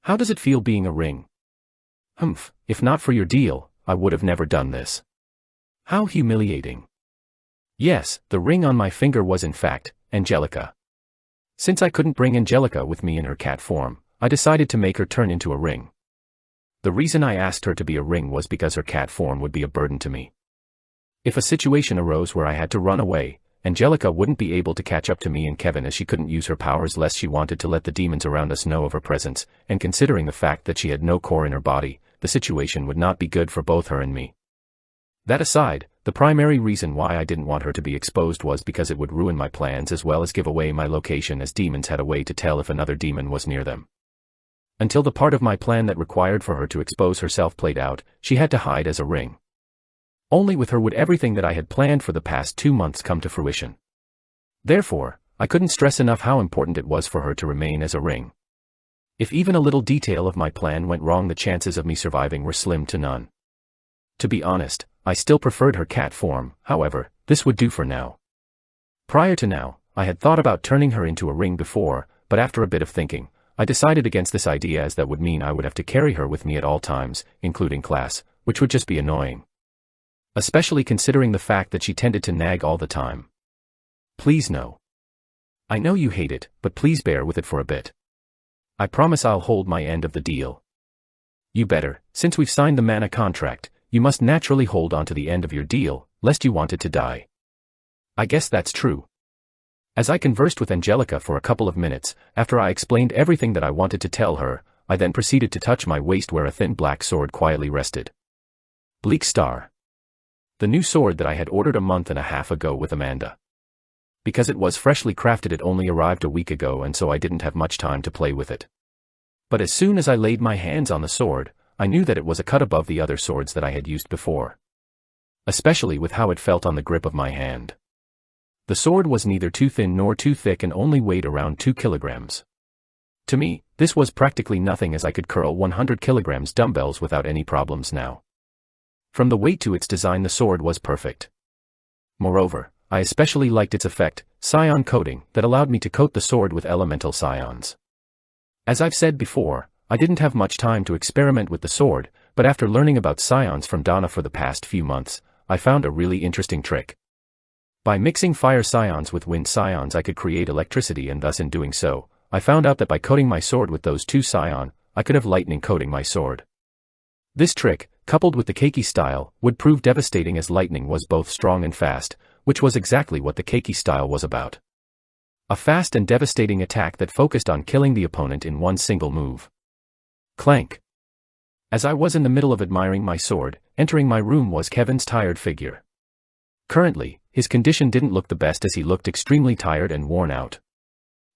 Speaker 1: "How does it feel being a ring?" "Humph, if not for your deal, I would have never done this." "How humiliating." Yes, the ring on my finger was in fact Angelica. Since I couldn't bring Angelica with me in her cat form, I decided to make her turn into a ring. The reason I asked her to be a ring was because her cat form would be a burden to me. If a situation arose where I had to run away, Angelica wouldn't be able to catch up to me and Kevin as she couldn't use her powers lest she wanted to let the demons around us know of her presence, and considering the fact that she had no core in her body, the situation would not be good for both her and me. That aside, the primary reason why I didn't want her to be exposed was because it would ruin my plans as well as give away my location, as demons had a way to tell if another demon was near them. Until the part of my plan that required for her to expose herself played out, she had to hide as a ring. Only with her would everything that I had planned for the past 2 months come to fruition. Therefore, I couldn't stress enough how important it was for her to remain as a ring. If even a little detail of my plan went wrong, the chances of me surviving were slim to none. To be honest, I still preferred her cat form, however, this would do for now. Prior to now, I had thought about turning her into a ring before, but after a bit of thinking, I decided against this idea, as that would mean I would have to carry her with me at all times, including class, which would just be annoying. Especially considering the fact that she tended to nag all the time. "Please no. I know you hate it, but please bear with it for a bit. I promise I'll hold my end of the deal." "You better, since we've signed the mana contract. You must naturally hold on to the end of your deal, lest you want it to die." "I guess that's true." As I conversed with Angelica for a couple of minutes, after I explained everything that I wanted to tell her, I then proceeded to touch my waist where a thin black sword quietly rested. Bleak Star. The new sword that I had ordered a month and a half ago with Amanda. Because it was freshly crafted, it only arrived a week ago, and so I didn't have much time to play with it. But as soon as I laid my hands on the sword, I knew that it was a cut above the other swords that I had used before. Especially with how it felt on the grip of my hand. The sword was neither too thin nor too thick and only weighed around 2 kilograms. To me, this was practically nothing, as I could curl 100 kilograms dumbbells without any problems now. From the weight to its design, the sword was perfect. Moreover, I especially liked its effect, scion coating, that allowed me to coat the sword with elemental scions. As I've said before, I didn't have much time to experiment with the sword, but after learning about scions from Donna for the past few months, I found a really interesting trick. By mixing fire scions with wind scions, I could create electricity, and thus in doing so, I found out that by coating my sword with those 2 scion, I could have lightning coating my sword. This trick, coupled with the Keiki style, would prove devastating, as lightning was both strong and fast, which was exactly what the Keiki style was about. A fast and devastating attack that focused on killing the opponent in one single move. Clank. As I was in the middle of admiring my sword, entering my room was Kevin's tired figure. Currently, his condition didn't look the best, as he looked extremely tired and worn out.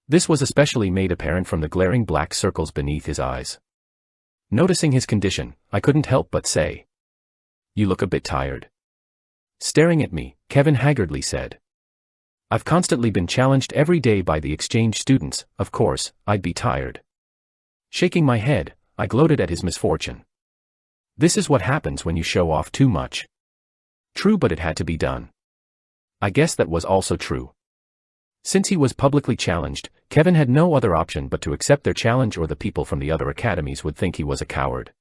Speaker 1: This was especially made apparent from the glaring black circles beneath his eyes. Noticing his condition, I couldn't help but say, "You look a bit tired." Staring at me, Kevin haggardly said, "I've constantly been challenged every day by the exchange students, of course, I'd be tired." Shaking my head, I gloated at his misfortune. This is what happens when you show off too much. True, but it had to be done. I guess that was also true. Since he was publicly challenged, Kevin had no other option but to accept their challenge, or the people from the other academies would think he was a coward.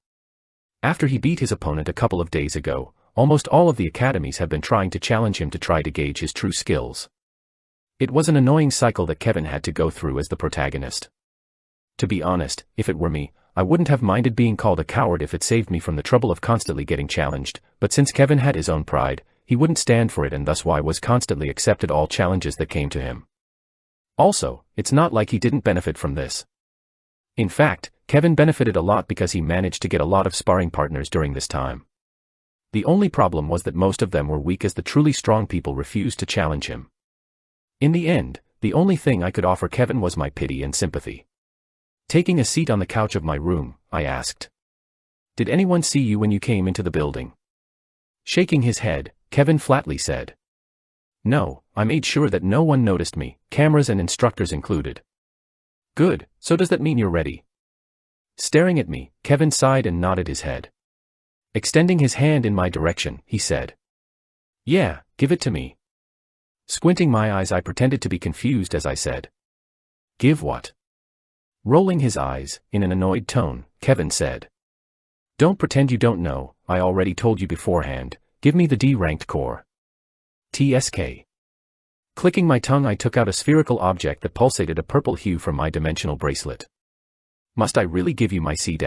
Speaker 1: After he beat his opponent a couple of days ago, almost all of the academies have been trying to challenge him to try to gauge his true skills. It was an annoying cycle that Kevin had to go through as the protagonist. To be honest, if it were me, I wouldn't have minded being called a coward if it saved me from the trouble of constantly getting challenged, but since Kevin had his own pride, he wouldn't stand for it, and thus why was constantly accepted all challenges that came to him. Also, it's not like he didn't benefit from this. In fact, Kevin benefited a lot because he managed to get a lot of sparring partners during this time. The only problem was that most of them were weak, as the truly strong people refused to challenge him. In the end, the only thing I could offer Kevin was my pity and sympathy. Taking a seat on the couch of my room, I asked, "Did anyone see you when you came into the building?" Shaking his head, Kevin flatly said, "No, I made sure that no one noticed me, cameras and instructors included." "Good, so does that mean you're ready?" Staring at me, Kevin sighed and nodded his head. Extending his hand in my direction, he said, "Yeah, give it to me." Squinting my eyes, I pretended to be confused as I said, "Give what?" Rolling his eyes, in an annoyed tone, Kevin said, "Don't pretend you don't know, I already told you beforehand, give me the D-ranked core." TSK. Clicking my tongue, I took out a spherical object that pulsated a purple hue from my dimensional bracelet. "Must I really give you my C-?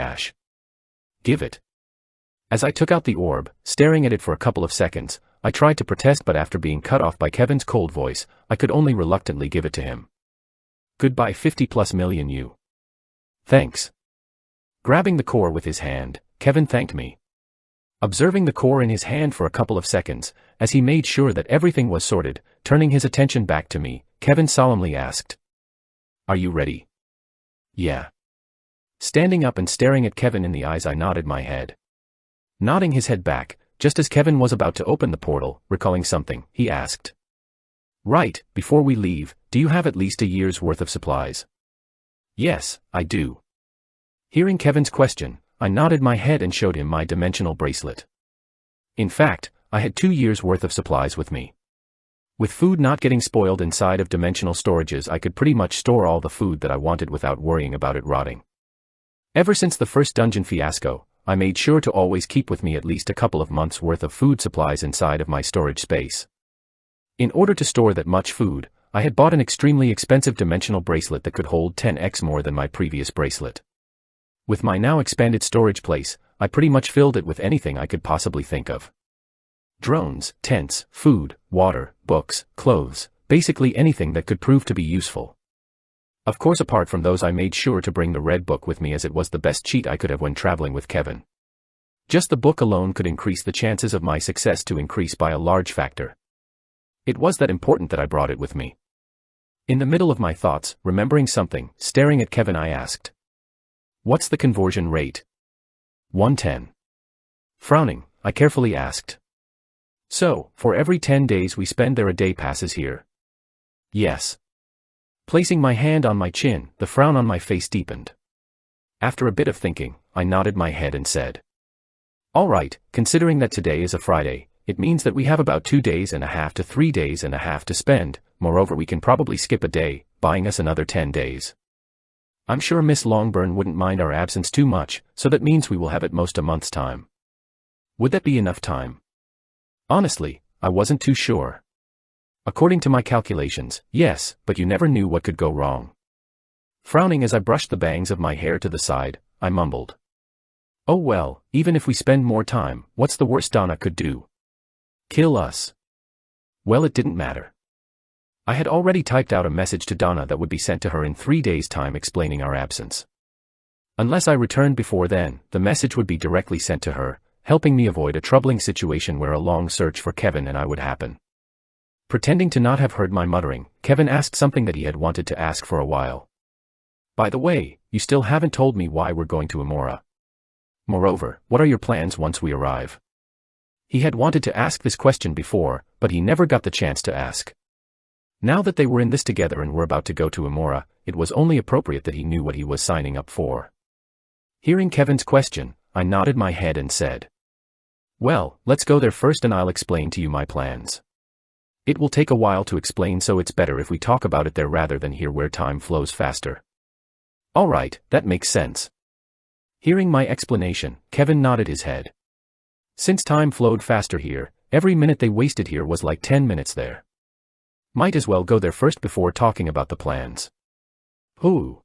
Speaker 1: Give it." As I took out the orb, staring at it for a couple of seconds, I tried to protest, but after being cut off by Kevin's cold voice, I could only reluctantly give it to him. "Goodbye 50+ million you." "Thanks." Grabbing the core with his hand, Kevin thanked me. Observing the core in his hand for a couple of seconds, as he made sure that everything was sorted, turning his attention back to me, Kevin solemnly asked, "Are you ready?" "Yeah." Standing up and staring at Kevin in the eyes, I nodded my head. Nodding his head back, just as Kevin was about to open the portal, recalling something, he asked, "Right, before we leave, do you have at least a year's worth of supplies?" "Yes, I do." Hearing Kevin's question, I nodded my head and showed him my dimensional bracelet. In fact, I had 2 years' worth of supplies with me. With food not getting spoiled inside of dimensional storages, I could pretty much store all the food that I wanted without worrying about it rotting. Ever since the first dungeon fiasco, I made sure to always keep with me at least a couple of months' worth of food supplies inside of my storage space. In order to store that much food, I had bought an extremely expensive dimensional bracelet that could hold 10x more than my previous bracelet. With my now expanded storage place, I pretty much filled it with anything I could possibly think of. Drones, tents, food, water, books, clothes, basically anything that could prove to be useful. Of course, apart from those, I made sure to bring the red book with me, as it was the best cheat I could have when traveling with Kevin. Just the book alone could increase the chances of my success to increase by a large factor. It was that important that I brought it with me. In the middle of my thoughts, remembering something, staring at Kevin, I asked, "What's the conversion rate?" 110. Frowning, I carefully asked, "So, for every 10 days we spend there, a day passes here?" "Yes." Placing my hand on my chin, the frown on my face deepened. After a bit of thinking, I nodded my head and said, "All right, considering that today is a Friday, it means that we have about 2.5 to 3 days to spend. Moreover, we can probably skip a day, buying us another 10 days. I'm sure Miss Longburn wouldn't mind our absence too much, so that means we will have at most a month's time. Would that be enough time?" Honestly, I wasn't too sure. According to my calculations, yes, but you never knew what could go wrong. Frowning as I brushed the bangs of my hair to the side, I mumbled, "Oh well, even if we spend more time, what's the worst Donna could do? Kill us." Well, it didn't matter. I had already typed out a message to Donna that would be sent to her in 3 days' time explaining our absence. Unless I returned before then, the message would be directly sent to her, helping me avoid a troubling situation where a long search for Kevin and I would happen. Pretending to not have heard my muttering, Kevin asked something that he had wanted to ask for a while. "By the way, you still haven't told me why we're going to Amora. Moreover, what are your plans once we arrive?" He had wanted to ask this question before, but he never got the chance to ask. Now that they were in this together and were about to go to Amora, it was only appropriate that he knew what he was signing up for. Hearing Kevin's question, I nodded my head and said, "Well, let's go there first and I'll explain to you my plans." It will take a while to explain, so it's better if we talk about it there rather than here where time flows faster. Alright, that makes sense. Hearing my explanation, Kevin nodded his head. Since time flowed faster here, every minute they wasted here was like 10 minutes there. Might as well go there first before talking about the plans. Ooh.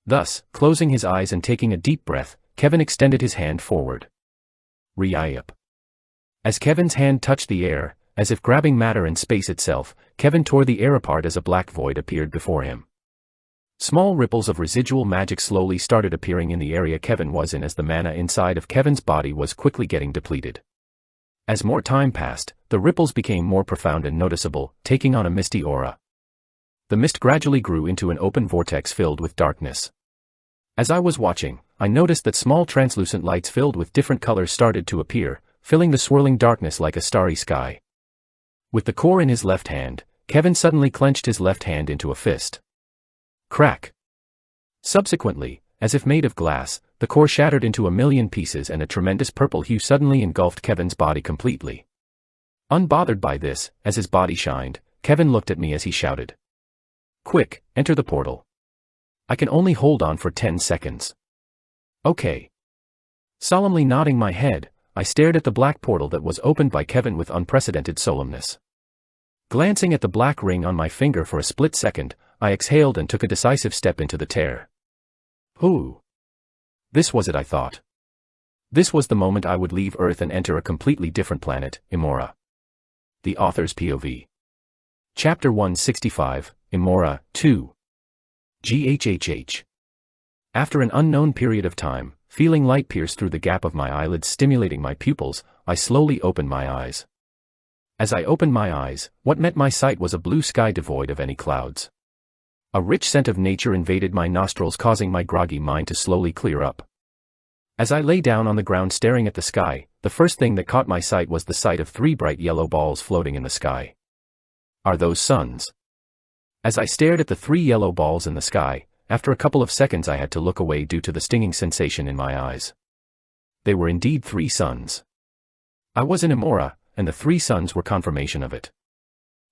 Speaker 1: Thus, closing his eyes and taking a deep breath, Kevin extended his hand forward. Re-up. As Kevin's hand touched the air, as if grabbing matter and space itself, Kevin tore the air apart as a black void appeared before him. Small ripples of residual magic slowly started appearing in the area Kevin was in as the mana inside of Kevin's body was quickly getting depleted. As more time passed, the ripples became more profound and noticeable, taking on a misty aura. The mist gradually grew into an open vortex filled with darkness. As I was watching, I noticed that small translucent lights filled with different colors started to appear, filling the swirling darkness like a starry sky. With the core in his left hand, Kevin suddenly clenched his left hand into a fist. Crack! Subsequently, as if made of glass, the core shattered into a million pieces and a tremendous purple hue suddenly engulfed Kevin's body completely. Unbothered by this, as his body shined, Kevin looked at me as he shouted. Quick, enter the portal. I can only hold on for 10 seconds. Okay. Solemnly nodding my head, I stared at the black portal that was opened by Kevin with unprecedented solemnness. Glancing at the black ring on my finger for a split second, I exhaled and took a decisive step into the tear. Ooh. This was it, I thought. This was the moment I would leave Earth and enter a completely different planet, Imora. The Author's POV. Chapter 165, Imora, 2. GHHH. After an unknown period of time, feeling light pierce through the gap of my eyelids stimulating my pupils, I slowly opened my eyes. As I opened my eyes, what met my sight was a blue sky devoid of any clouds. A rich scent of nature invaded my nostrils, causing my groggy mind to slowly clear up. As I lay down on the ground staring at the sky, the first thing that caught my sight was the sight of 3 bright yellow balls floating in the sky. Are those suns? As I stared at the 3 yellow balls in the sky, after a couple of seconds I had to look away due to the stinging sensation in my eyes. They were indeed 3 suns. I was in Imora, and the 3 suns were confirmation of it.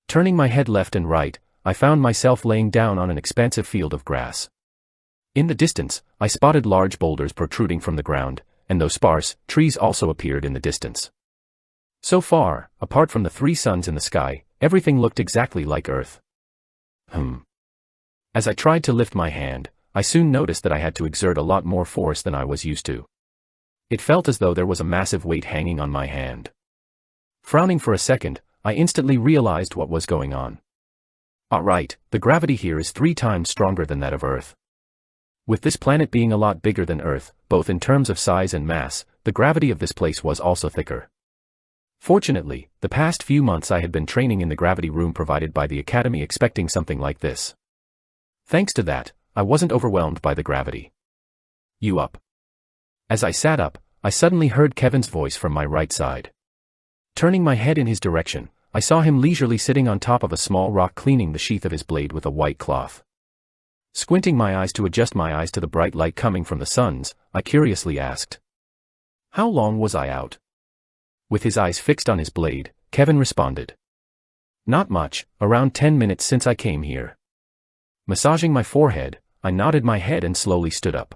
Speaker 1: Turning my head left and right, I found myself laying down on an expansive field of grass. In the distance, I spotted large boulders protruding from the ground, and though sparse, trees also appeared in the distance. So far, apart from the 3 suns in the sky, everything looked exactly like Earth. As I tried to lift my hand, I soon noticed that I had to exert a lot more force than I was used to. It felt as though there was a massive weight hanging on my hand. Frowning for a second, I instantly realized what was going on. Alright, the gravity here is 3 times stronger than that of Earth. With this planet being a lot bigger than Earth, both in terms of size and mass, the gravity of this place was also thicker. Fortunately, the past few months I had been training in the gravity room provided by the Academy, expecting something like this. Thanks to that, I wasn't overwhelmed by the gravity. You up? As I sat up, I suddenly heard Kevin's voice from my right side. Turning my head in his direction, I saw him leisurely sitting on top of a small rock cleaning the sheath of his blade with a white cloth. Squinting my eyes to adjust my eyes to the bright light coming from the suns, I curiously asked. How long was I out? With his eyes fixed on his blade, Kevin responded. Not much, around 10 minutes since I came here. Massaging my forehead, I nodded my head and slowly stood up.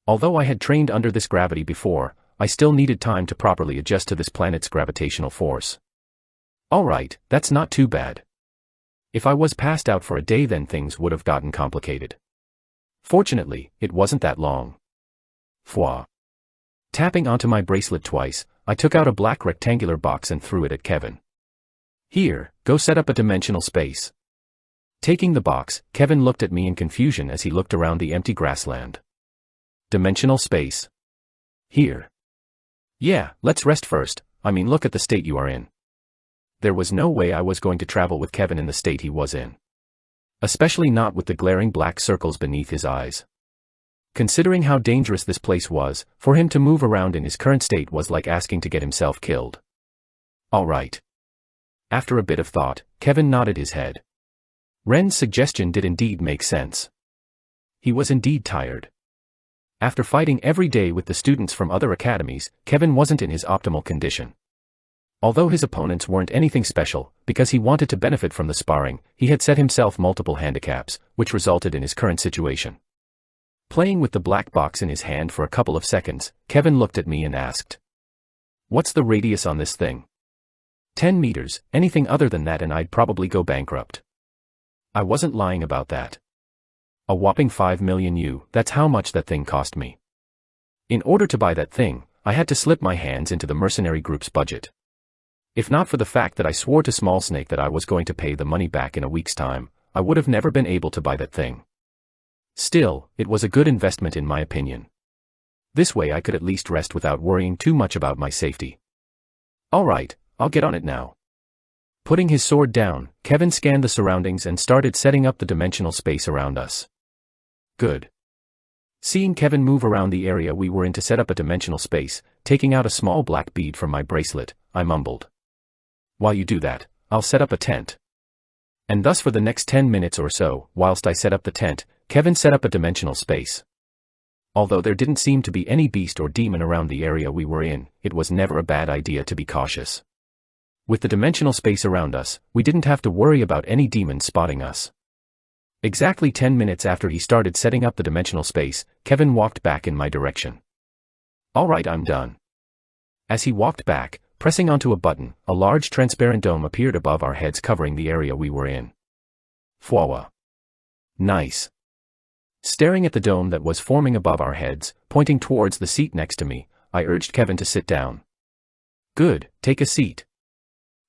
Speaker 1: Although I had trained under this gravity before, I still needed time to properly adjust to this planet's gravitational force. Alright, that's not too bad. If I was passed out for a day, then things would have gotten complicated. Fortunately, it wasn't that long. Fwa. Tapping onto my bracelet twice, I took out a black rectangular box and threw it at Kevin. Here, go set up a dimensional space. Taking the box, Kevin looked at me in confusion as he looked around the empty grassland. Dimensional space? Here. Yeah, let's rest first, look at the state you are in. There was no way I was going to travel with Kevin in the state he was in. Especially not with the glaring black circles beneath his eyes. Considering how dangerous this place was, for him to move around in his current state was like asking to get himself killed. Alright. After a bit of thought, Kevin nodded his head. Ren's suggestion did indeed make sense. He was indeed tired. After fighting every day with the students from other academies, Kevin wasn't in his optimal condition. Although his opponents weren't anything special, because he wanted to benefit from the sparring, he had set himself multiple handicaps, which resulted in his current situation. Playing with the black box in his hand for a couple of seconds, Kevin looked at me and asked, "What's the radius on this thing?" 10 meters, anything other than that and I'd probably go bankrupt. I wasn't lying about that. A whopping 5 million U, that's how much that thing cost me. In order to buy that thing, I had to slip my hands into the mercenary group's budget. If not for the fact that I swore to Small Snake that I was going to pay the money back in a week's time, I would have never been able to buy that thing. Still, it was a good investment in my opinion. This way I could at least rest without worrying too much about my safety. Alright, I'll get on it now. Putting his sword down, Kevin scanned the surroundings and started setting up the dimensional space around us. Good. Seeing Kevin move around the area we were in to set up a dimensional space, taking out a small black bead from my bracelet, I mumbled, "While you do that, I'll set up a tent." And thus for the next 10 minutes or so, whilst I set up the tent, Kevin set up a dimensional space. Although there didn't seem to be any beast or demon around the area we were in, it was never a bad idea to be cautious. With the dimensional space around us, we didn't have to worry about any demons spotting us. Exactly 10 minutes after he started setting up the dimensional space, Kevin walked back in my direction. "Alright, I'm done." As he walked back, pressing onto a button, a large transparent dome appeared above our heads covering the area we were in. Fwawa. Nice. Staring at the dome that was forming above our heads, pointing towards the seat next to me, I urged Kevin to sit down. "Good, take a seat."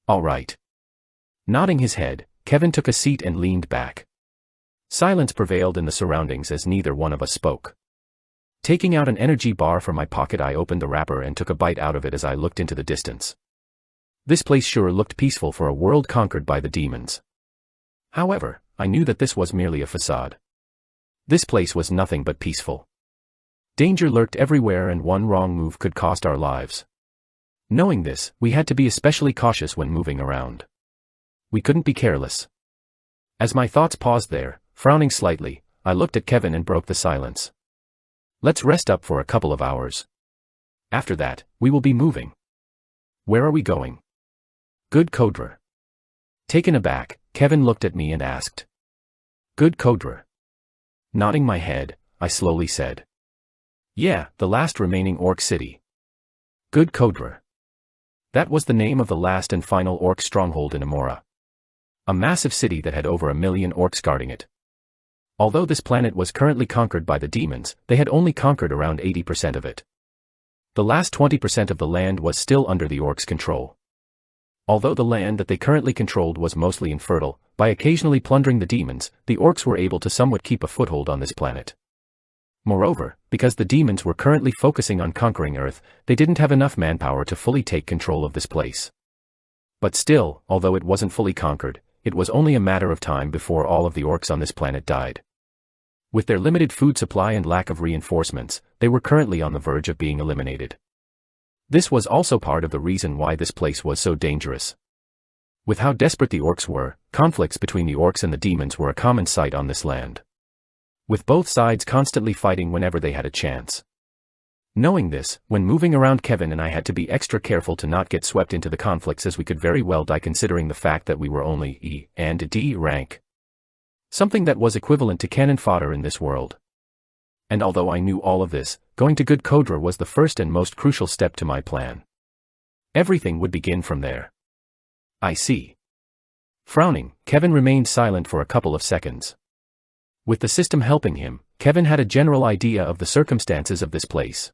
Speaker 1: "Alright." Nodding his head, Kevin took a seat and leaned back. Silence prevailed in the surroundings as neither one of us spoke. Taking out an energy bar from my pocket, I opened the wrapper and took a bite out of it as I looked into the distance. This place sure looked peaceful for a world conquered by the demons. However, I knew that this was merely a facade. This place was nothing but peaceful. Danger lurked everywhere and one wrong move could cost our lives. Knowing this, we had to be especially cautious when moving around. We couldn't be careless. As my thoughts paused there, frowning slightly, I looked at Kevin and broke the silence. "Let's rest up for a couple of hours. After that, we will be moving." "Where are we going?" "Good Kodra." Taken aback, Kevin looked at me and asked, "Good Kodra?" Nodding my head, I slowly said, "Yeah, the last remaining orc city." Good Kodra. That was the name of the last and final orc stronghold in Amora. A massive city that had over 1 million orcs guarding it. Although this planet was currently conquered by the demons, they had only conquered around 80% of it. The last 20% of the land was still under the orcs' control. Although the land that they currently controlled was mostly infertile, by occasionally plundering the demons, the orcs were able to somewhat keep a foothold on this planet. Moreover, because the demons were currently focusing on conquering Earth, they didn't have enough manpower to fully take control of this place. But still, although it wasn't fully conquered, it was only a matter of time before all of the orcs on this planet died. With their limited food supply and lack of reinforcements, they were currently on the verge of being eliminated. This was also part of the reason why this place was so dangerous. With how desperate the orcs were, conflicts between the orcs and the demons were a common sight on this land. With both sides constantly fighting whenever they had a chance. Knowing this, when moving around, Kevin and I had to be extra careful to not get swept into the conflicts, as we could very well die considering the fact that we were only E and D rank. Something that was equivalent to cannon fodder in this world. And although I knew all of this, going to Good Kodra was the first and most crucial step to my plan. Everything would begin from there. I see. Frowning, Kevin remained silent for a couple of seconds. With the system helping him, Kevin had a general idea of the circumstances of this place.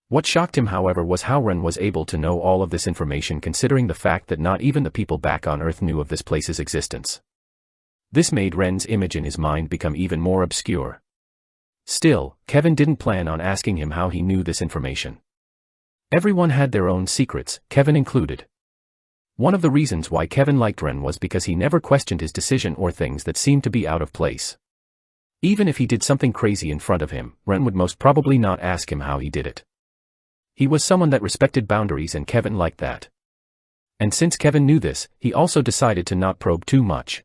Speaker 1: What shocked him, however, was how Ren was able to know all of this information, considering the fact that not even the people back on Earth knew of this place's existence. This made Ren's image in his mind become even more obscure. Still, Kevin didn't plan on asking him how he knew this information. Everyone had their own secrets, Kevin included. One of the reasons why Kevin liked Ren was because he never questioned his decision or things that seemed to be out of place. Even if he did something crazy in front of him, Ren would most probably not ask him how he did it. He was someone that respected boundaries, and Kevin liked that. And since Kevin knew this, he also decided to not probe too much.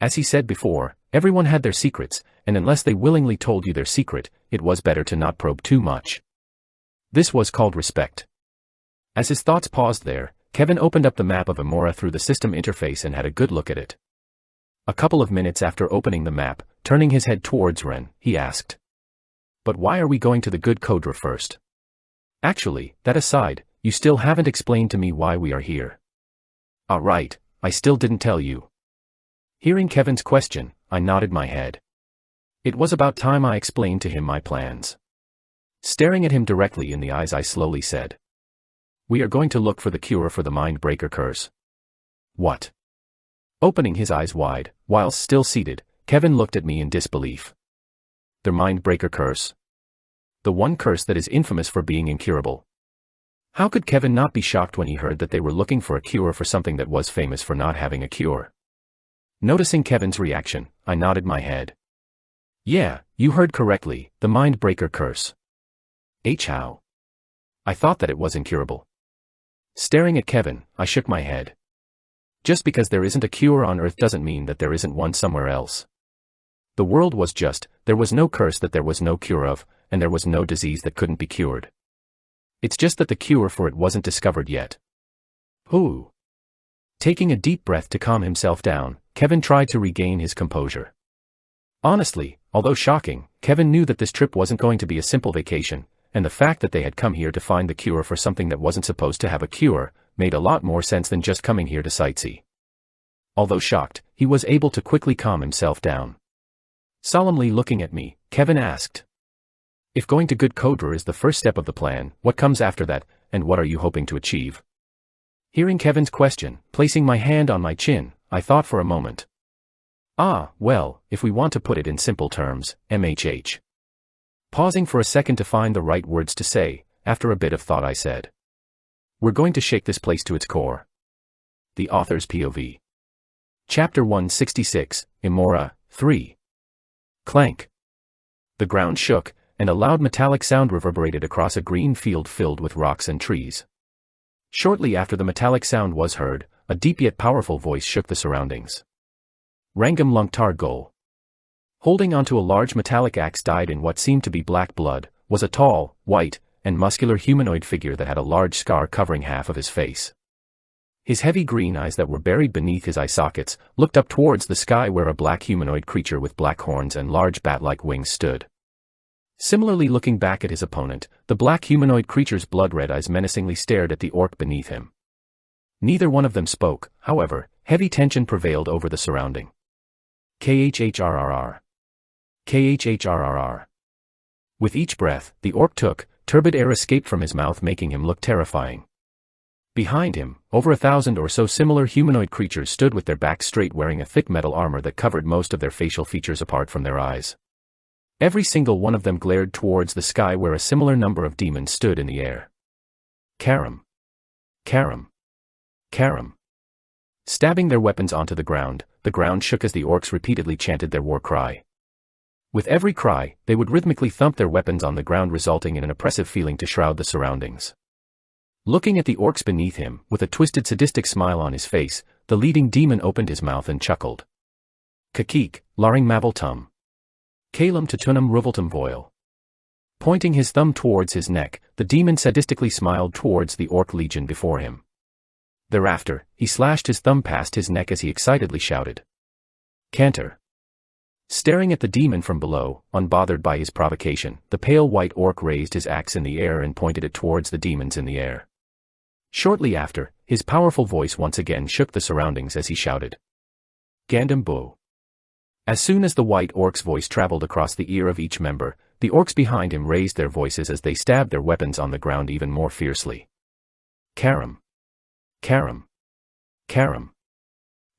Speaker 1: As he said before, everyone had their secrets, and unless they willingly told you their secret, it was better to not probe too much. This was called respect. As his thoughts paused there, Kevin opened up the map of Amora through the system interface and had a good look at it. A couple of minutes after opening the map, turning his head towards Ren, he asked, "But why are we going to the good Kodra first? Actually, that aside, you still haven't explained to me why we are here." "Ah, right, I still didn't tell you." Hearing Kevin's question, I nodded my head. It was about time I explained to him my plans. Staring at him directly in the eyes, I slowly said, "We are going to look for the cure for the Mindbreaker curse." "What?" Opening his eyes wide, whilst still seated, Kevin looked at me in disbelief. "The Mindbreaker curse? The one curse that is infamous for being incurable." How could Kevin not be shocked when he heard that they were looking for a cure for something that was famous for not having a cure? Noticing Kevin's reaction, I nodded my head. "Yeah, you heard correctly, the Mindbreaker curse." How? I thought that it was incurable. Staring at Kevin, I shook my head. Just because there isn't a cure on Earth doesn't mean that there isn't one somewhere else. The world was just, there was no curse that there was no cure of, and there was no disease that couldn't be cured. It's just that the cure for it wasn't discovered yet. Ooh. Taking a deep breath to calm himself down, Kevin tried to regain his composure. Honestly, although shocking, Kevin knew that this trip wasn't going to be a simple vacation, and the fact that they had come here to find the cure for something that wasn't supposed to have a cure made a lot more sense than just coming here to sightsee. Although shocked, he was able to quickly calm himself down. Solemnly looking at me, Kevin asked, "If going to Good Kodra is the first step of the plan, what comes after that, and what are you hoping to achieve?" Hearing Kevin's question, placing my hand on my chin, I thought for a moment. "Ah, well, if we want to put it in simple terms, MHH. Pausing for a second to find the right words to say, after a bit of thought I said, "We're going to shake this place to its core." The Author's POV. Chapter 166, Amora, 3. Clank. The ground shook, and a loud metallic sound reverberated across a green field filled with rocks and trees. Shortly after the metallic sound was heard, a deep yet powerful voice shook the surroundings. Rangam Lungtar Gol. Holding onto a large metallic axe dyed in what seemed to be black blood, was a tall, white, and muscular humanoid figure that had a large scar covering half of his face. His heavy green eyes that were buried beneath his eye sockets looked up towards the sky where a black humanoid creature with black horns and large bat-like wings stood. Similarly looking back at his opponent, the black humanoid creature's blood-red eyes menacingly stared at the orc beneath him. Neither one of them spoke, however, heavy tension prevailed over the surrounding. KHHRRR. KHHRRR. With each breath, the orc took, turbid air escaped from his mouth making him look terrifying. Behind him, over 1,000 or so similar humanoid creatures stood with their backs straight wearing a thick metal armor that covered most of their facial features apart from their eyes. Every single one of them glared towards the sky where a similar number of demons stood in the air. Karam. Karam. Karam. Stabbing their weapons onto the ground shook as the orcs repeatedly chanted their war cry. With every cry, they would rhythmically thump their weapons on the ground resulting in an oppressive feeling to shroud the surroundings. Looking at the orcs beneath him, with a twisted sadistic smile on his face, the leading demon opened his mouth and chuckled. Kakik, Laring Maveltum. Kalum Tutunum Ruveltum Voil. Pointing his thumb towards his neck, the demon sadistically smiled towards the orc legion before him. Thereafter, he slashed his thumb past his neck as he excitedly shouted. Cantor. Staring at the demon from below, unbothered by his provocation, the pale white orc raised his axe in the air and pointed it towards the demons in the air. Shortly after, his powerful voice once again shook the surroundings as he shouted. Gandam Bu. As soon as the white orc's voice traveled across the ear of each member, the orcs behind him raised their voices as they stabbed their weapons on the ground even more fiercely. Karam. Karam. Karam.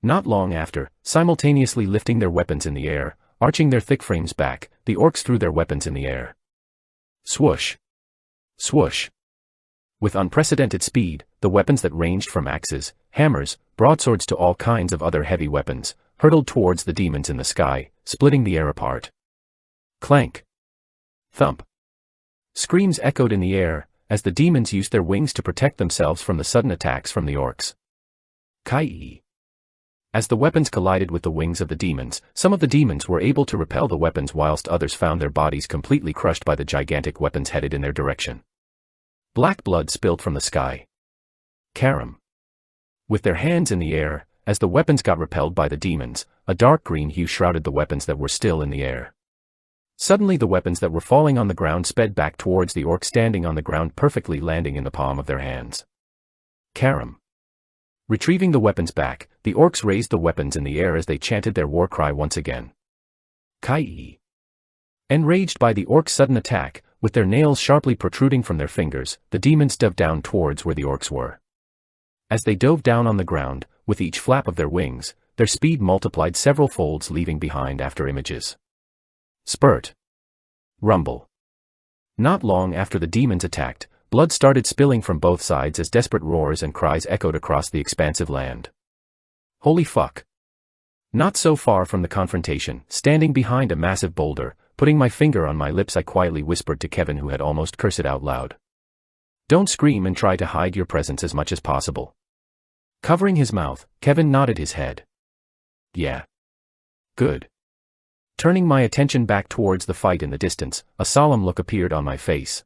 Speaker 1: Not long after, simultaneously lifting their weapons in the air, arching their thick frames back, the orcs threw their weapons in the air. Swoosh. Swoosh. With unprecedented speed, the weapons that ranged from axes, hammers, broadswords to all kinds of other heavy weapons, hurtled towards the demons in the sky, splitting the air apart. Clank. Thump. Screams echoed in the air, as the demons used their wings to protect themselves from the sudden attacks from the orcs. Kai. As the weapons collided with the wings of the demons, some of the demons were able to repel the weapons whilst others found their bodies completely crushed by the gigantic weapons headed in their direction. Black blood spilled from the sky. Karam. With their hands in the air, as the weapons got repelled by the demons, a dark green hue shrouded the weapons that were still in the air. Suddenly the weapons that were falling on the ground sped back towards the orcs standing on the ground, perfectly landing in the palm of their hands. Karam. Retrieving the weapons back, the orcs raised the weapons in the air as they chanted their war cry once again. Kai. Enraged by the orcs' sudden attack, with their nails sharply protruding from their fingers, the demons dove down towards where the orcs were. As they dove down on the ground, with each flap of their wings, their speed multiplied several folds, leaving behind after images. Spurt. Rumble. Not long after the demons attacked, blood started spilling from both sides as desperate roars and cries echoed across the expansive land. Holy fuck. Not so far from the confrontation, standing behind a massive boulder, putting my finger on my lips, I quietly whispered to Kevin, who had almost cursed it out loud. Don't scream and try to hide your presence as much as possible. Covering his mouth, Kevin nodded his head. Yeah. Good. Turning my attention back towards the fight in the distance, a solemn look appeared on my face.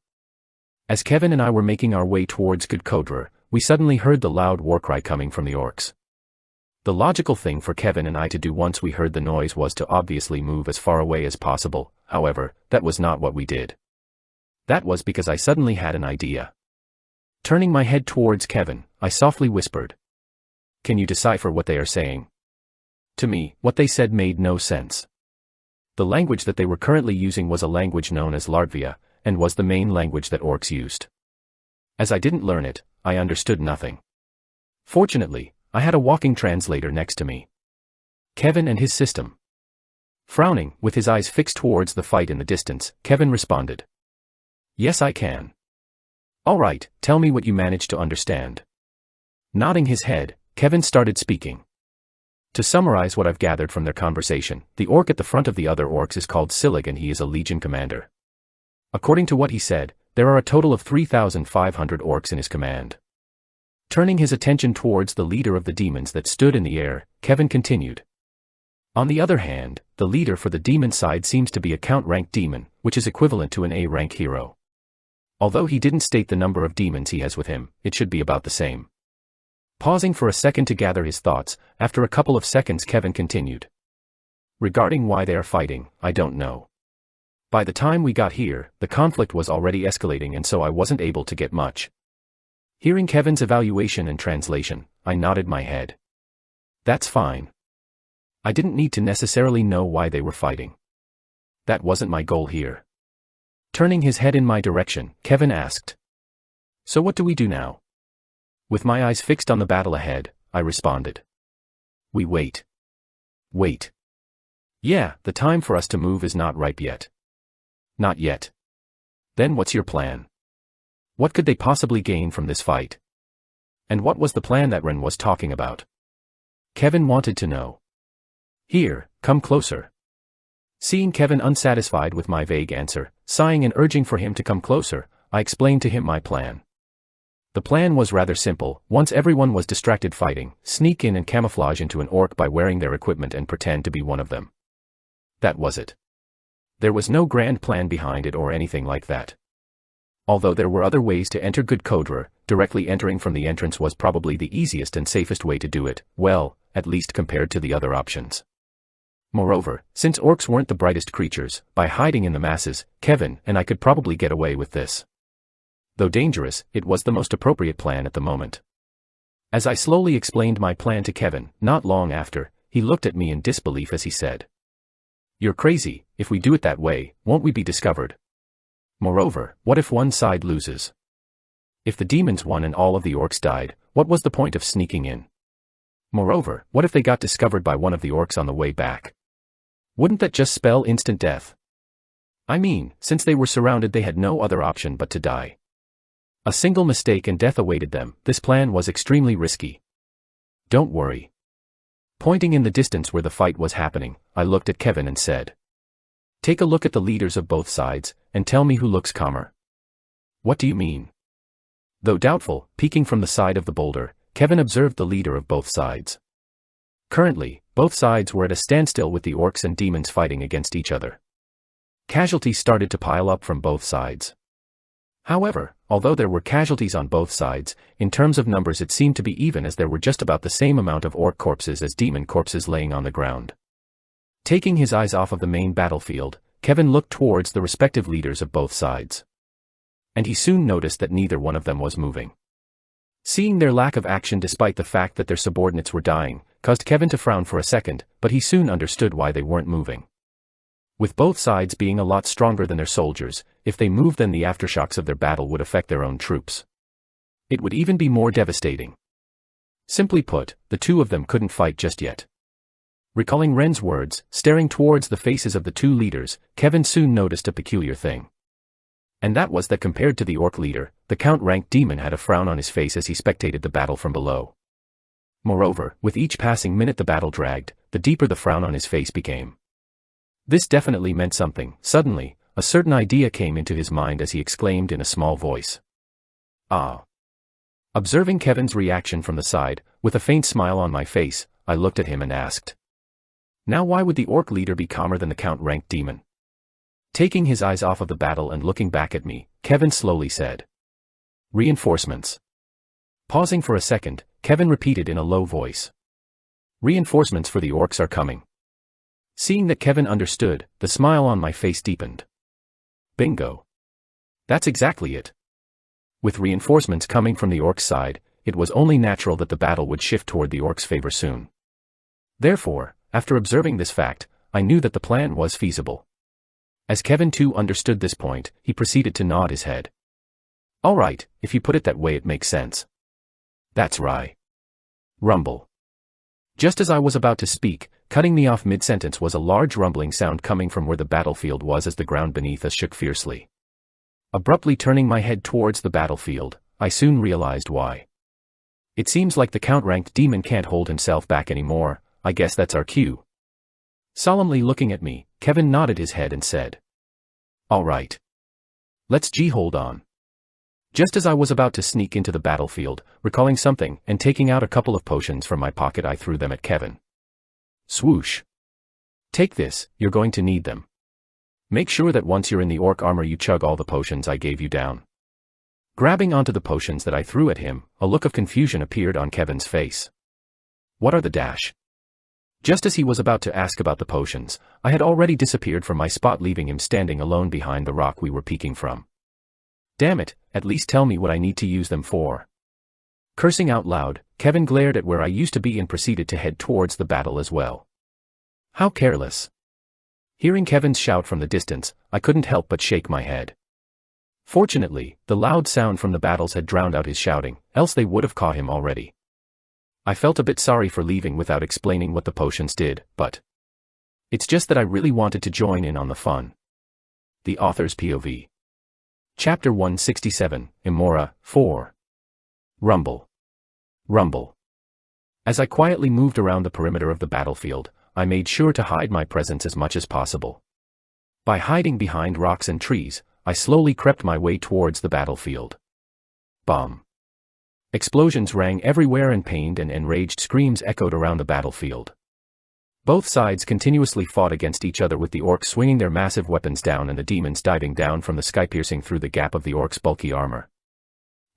Speaker 1: As Kevin and I were making our way towards Gudkodra, we suddenly heard the loud war cry coming from the orcs. The logical thing for Kevin and I to do once we heard the noise was to obviously move as far away as possible. However, that was not what we did. That was because I suddenly had an idea. Turning my head towards Kevin, I softly whispered. Can you decipher what they are saying? To me, what they said made no sense. The language that they were currently using was a language known as Lardvia, and was the main language that orcs used. As I didn't learn it, I understood nothing. Fortunately, I had a walking translator next to me. Kevin and his system. Frowning, with his eyes fixed towards the fight in the distance, Kevin responded. Yes, I can. All right, tell me what you managed to understand. Nodding his head, Kevin started speaking. To summarize what I've gathered from their conversation, the orc at the front of the other orcs is called Silig, and he is a legion commander. According to what he said, there are a total of 3,500 orcs in his command. Turning his attention towards the leader of the demons that stood in the air, Kevin continued. On the other hand, the leader for the demon side seems to be a count-rank demon, which is equivalent to an A-rank hero. Although he didn't state the number of demons he has with him, it should be about the same. Pausing for a second to gather his thoughts, after a couple of seconds Kevin continued. Regarding why they are fighting, I don't know. By the time we got here, the conflict was already escalating, and so I wasn't able to get much. Hearing Kevin's evaluation and translation, I nodded my head. That's fine. I didn't need to necessarily know why they were fighting. That wasn't my goal here. Turning his head in my direction, Kevin asked. So what do we do now? With my eyes fixed on the battle ahead, I responded. We wait. Wait. Yeah, the time for us to move is not ripe yet. Not yet. Then what's your plan? What could they possibly gain from this fight? And what was the plan that Ren was talking about? Kevin wanted to know. Here, come closer. Seeing Kevin unsatisfied with my vague answer, sighing and urging for him to come closer, I explained to him my plan. The plan was rather simple. Once everyone was distracted fighting, sneak in and camouflage into an orc by wearing their equipment and pretend to be one of them. That was it. There was no grand plan behind it or anything like that. Although there were other ways to enter Gudkodra, directly entering from the entrance was probably the easiest and safest way to do it, well, at least compared to the other options. Moreover, since orcs weren't the brightest creatures, by hiding in the masses, Kevin and I could probably get away with this. Though dangerous, it was the most appropriate plan at the moment. As I slowly explained my plan to Kevin, not long after, he looked at me in disbelief as he said. You're crazy. If we do it that way, won't we be discovered? Moreover, what if one side loses? If the demons won and all of the orcs died, what was the point of sneaking in? Moreover, what if they got discovered by one of the orcs on the way back? Wouldn't that just spell instant death? I mean, since they were surrounded, they had no other option but to die. A single mistake and death awaited them. This plan was extremely risky. Don't worry. Pointing in the distance where the fight was happening, I looked at Kevin and said. Take a look at the leaders of both sides, and tell me who looks calmer. What do you mean? Though doubtful, peeking from the side of the boulder, Kevin observed the leader of both sides. Currently, both sides were at a standstill with the orcs and demons fighting against each other. Casualties started to pile up from both sides. However, although there were casualties on both sides, in terms of numbers it seemed to be even, as there were just about the same amount of orc corpses as demon corpses laying on the ground. Taking his eyes off of the main battlefield, Kevin looked towards the respective leaders of both sides. And he soon noticed that neither one of them was moving. Seeing their lack of action despite the fact that their subordinates were dying, caused Kevin to frown for a second, but he soon understood why they weren't moving. With both sides being a lot stronger than their soldiers, if they moved then the aftershocks of their battle would affect their own troops. It would even be more devastating. Simply put, the two of them couldn't fight just yet. Recalling Ren's words, staring towards the faces of the two leaders, Kevin soon noticed a peculiar thing. And that was that compared to the orc leader, the Count-ranked demon had a frown on his face as he spectated the battle from below. Moreover, with each passing minute the battle dragged, the deeper the frown on his face became. This definitely meant something. Suddenly, a certain idea came into his mind as he exclaimed in a small voice. "Ah." Observing Kevin's reaction from the side, with a faint smile on my face, I looked at him and asked, "Now why would the orc leader be calmer than the Count-ranked demon?" Taking his eyes off of the battle and looking back at me, Kevin slowly said, "Reinforcements." Pausing for a second, Kevin repeated in a low voice, "Reinforcements for the orcs are coming." Seeing that Kevin understood, the smile on my face deepened. Bingo. That's exactly it. With reinforcements coming from the orcs' side, it was only natural that the battle would shift toward the orcs' favor soon. Therefore, after observing this fact, I knew that the plan was feasible. As Kevin too understood this point, he proceeded to nod his head. "All right, if you put it that way it makes sense. That's right." Rumble. Just as I was about to speak, cutting me off mid-sentence was a large rumbling sound coming from where the battlefield was as the ground beneath us shook fiercely. Abruptly turning my head towards the battlefield, I soon realized why. It seems like the Count-ranked demon can't hold himself back anymore. I guess that's our cue. Solemnly looking at me, Kevin nodded his head and said, "All right. Let's hold on." Just as I was about to sneak into the battlefield, recalling something and taking out a couple of potions from my pocket, I threw them at Kevin. Swoosh. "Take this, you're going to need them. Make sure that once you're in the orc armor you chug all the potions I gave you down." Grabbing onto the potions that I threw at him, a look of confusion appeared on Kevin's face. "What are the dash?" Just as he was about to ask about the potions, I had already disappeared from my spot, leaving him standing alone behind the rock we were peeking from. "Damn it, at least tell me what I need to use them for." Cursing out loud, Kevin glared at where I used to be and proceeded to head towards the battle as well. How careless. Hearing Kevin's shout from the distance, I couldn't help but shake my head. Fortunately, the loud sound from the battles had drowned out his shouting, else they would have caught him already. I felt a bit sorry for leaving without explaining what the potions did, but it's just that I really wanted to join in on the fun. The Author's POV. Chapter 167, Imora, 4. Rumble. Rumble. As I quietly moved around the perimeter of the battlefield, I made sure to hide my presence as much as possible. By hiding behind rocks and trees, I slowly crept my way towards the battlefield. Bomb. Explosions rang everywhere and pained and enraged screams echoed around the battlefield. Both sides continuously fought against each other, with the orcs swinging their massive weapons down and the demons diving down from the sky, piercing through the gap of the orcs' bulky armor.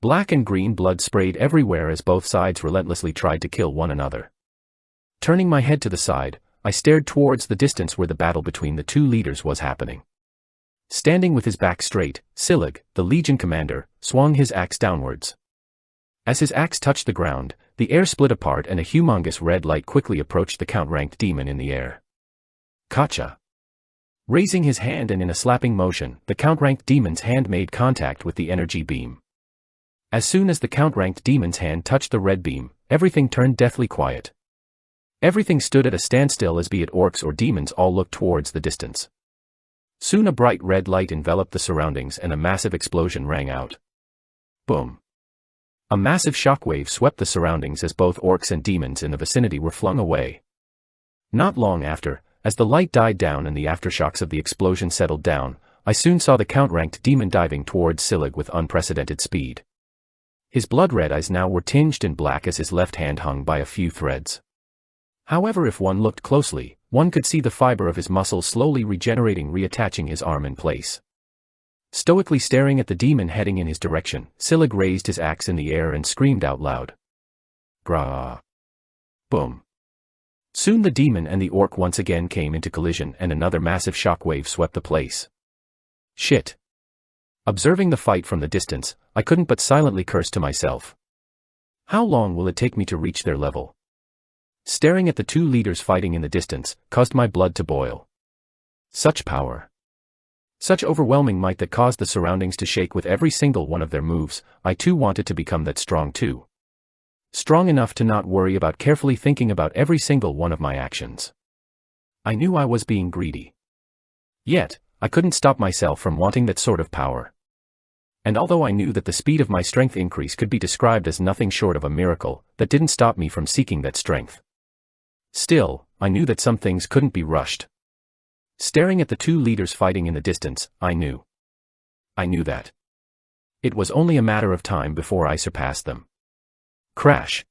Speaker 1: Black and green blood sprayed everywhere as both sides relentlessly tried to kill one another. Turning my head to the side, I stared towards the distance where the battle between the two leaders was happening. Standing with his back straight, Silig, the Legion commander, swung his axe downwards. As his axe touched the ground, the air split apart and a humongous red light quickly approached the Count-ranked demon in the air. Gotcha. Raising his hand and in a slapping motion, the Count-ranked demon's hand made contact with the energy beam. As soon as the Count-ranked demon's hand touched the red beam, everything turned deathly quiet. Everything stood at a standstill as be it orcs or demons all looked towards the distance. Soon a bright red light enveloped the surroundings and a massive explosion rang out. Boom. A massive shockwave swept the surroundings as both orcs and demons in the vicinity were flung away. Not long after, as the light died down and the aftershocks of the explosion settled down, I soon saw the Count-ranked demon diving towards Silig with unprecedented speed. His blood-red eyes now were tinged in black as his left hand hung by a few threads. However, if one looked closely, one could see the fiber of his muscles slowly regenerating, reattaching his arm in place. Stoically staring at the demon heading in his direction, Silig raised his axe in the air and screamed out loud. Grah. Boom. Soon the demon and the orc once again came into collision and another massive shockwave swept the place. Shit. Observing the fight from the distance, I couldn't but silently curse to myself. How long will it take me to reach their level? Staring at the two leaders fighting in the distance caused my blood to boil. Such power. Such overwhelming might that caused the surroundings to shake with every single one of their moves. I too wanted to become that strong too. Strong enough to not worry about carefully thinking about every single one of my actions. I knew I was being greedy. Yet, I couldn't stop myself from wanting that sort of power. And although I knew that the speed of my strength increase could be described as nothing short of a miracle, that didn't stop me from seeking that strength. Still, I knew that some things couldn't be rushed. Staring at the two leaders fighting in the distance, I knew that it was only a matter of time before I surpassed them. Crash.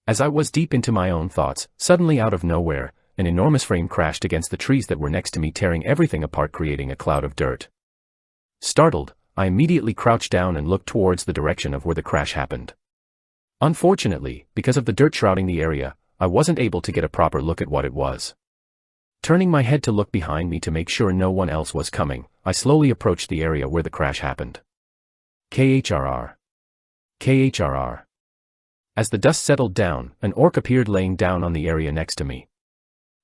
Speaker 1: As I was deep into my own thoughts, suddenly out of nowhere, an enormous frame crashed against the trees that were next to me, tearing everything apart, creating a cloud of dirt. Startled, I immediately crouched down and looked towards the direction of where the crash happened. Unfortunately, because of the dirt shrouding the area, I wasn't able to get a proper look at what it was. Turning my head to look behind me to make sure no one else was coming, I slowly approached the area where the crash happened. KHRR. KHRR. As the dust settled down, an orc appeared laying down on the area next to me.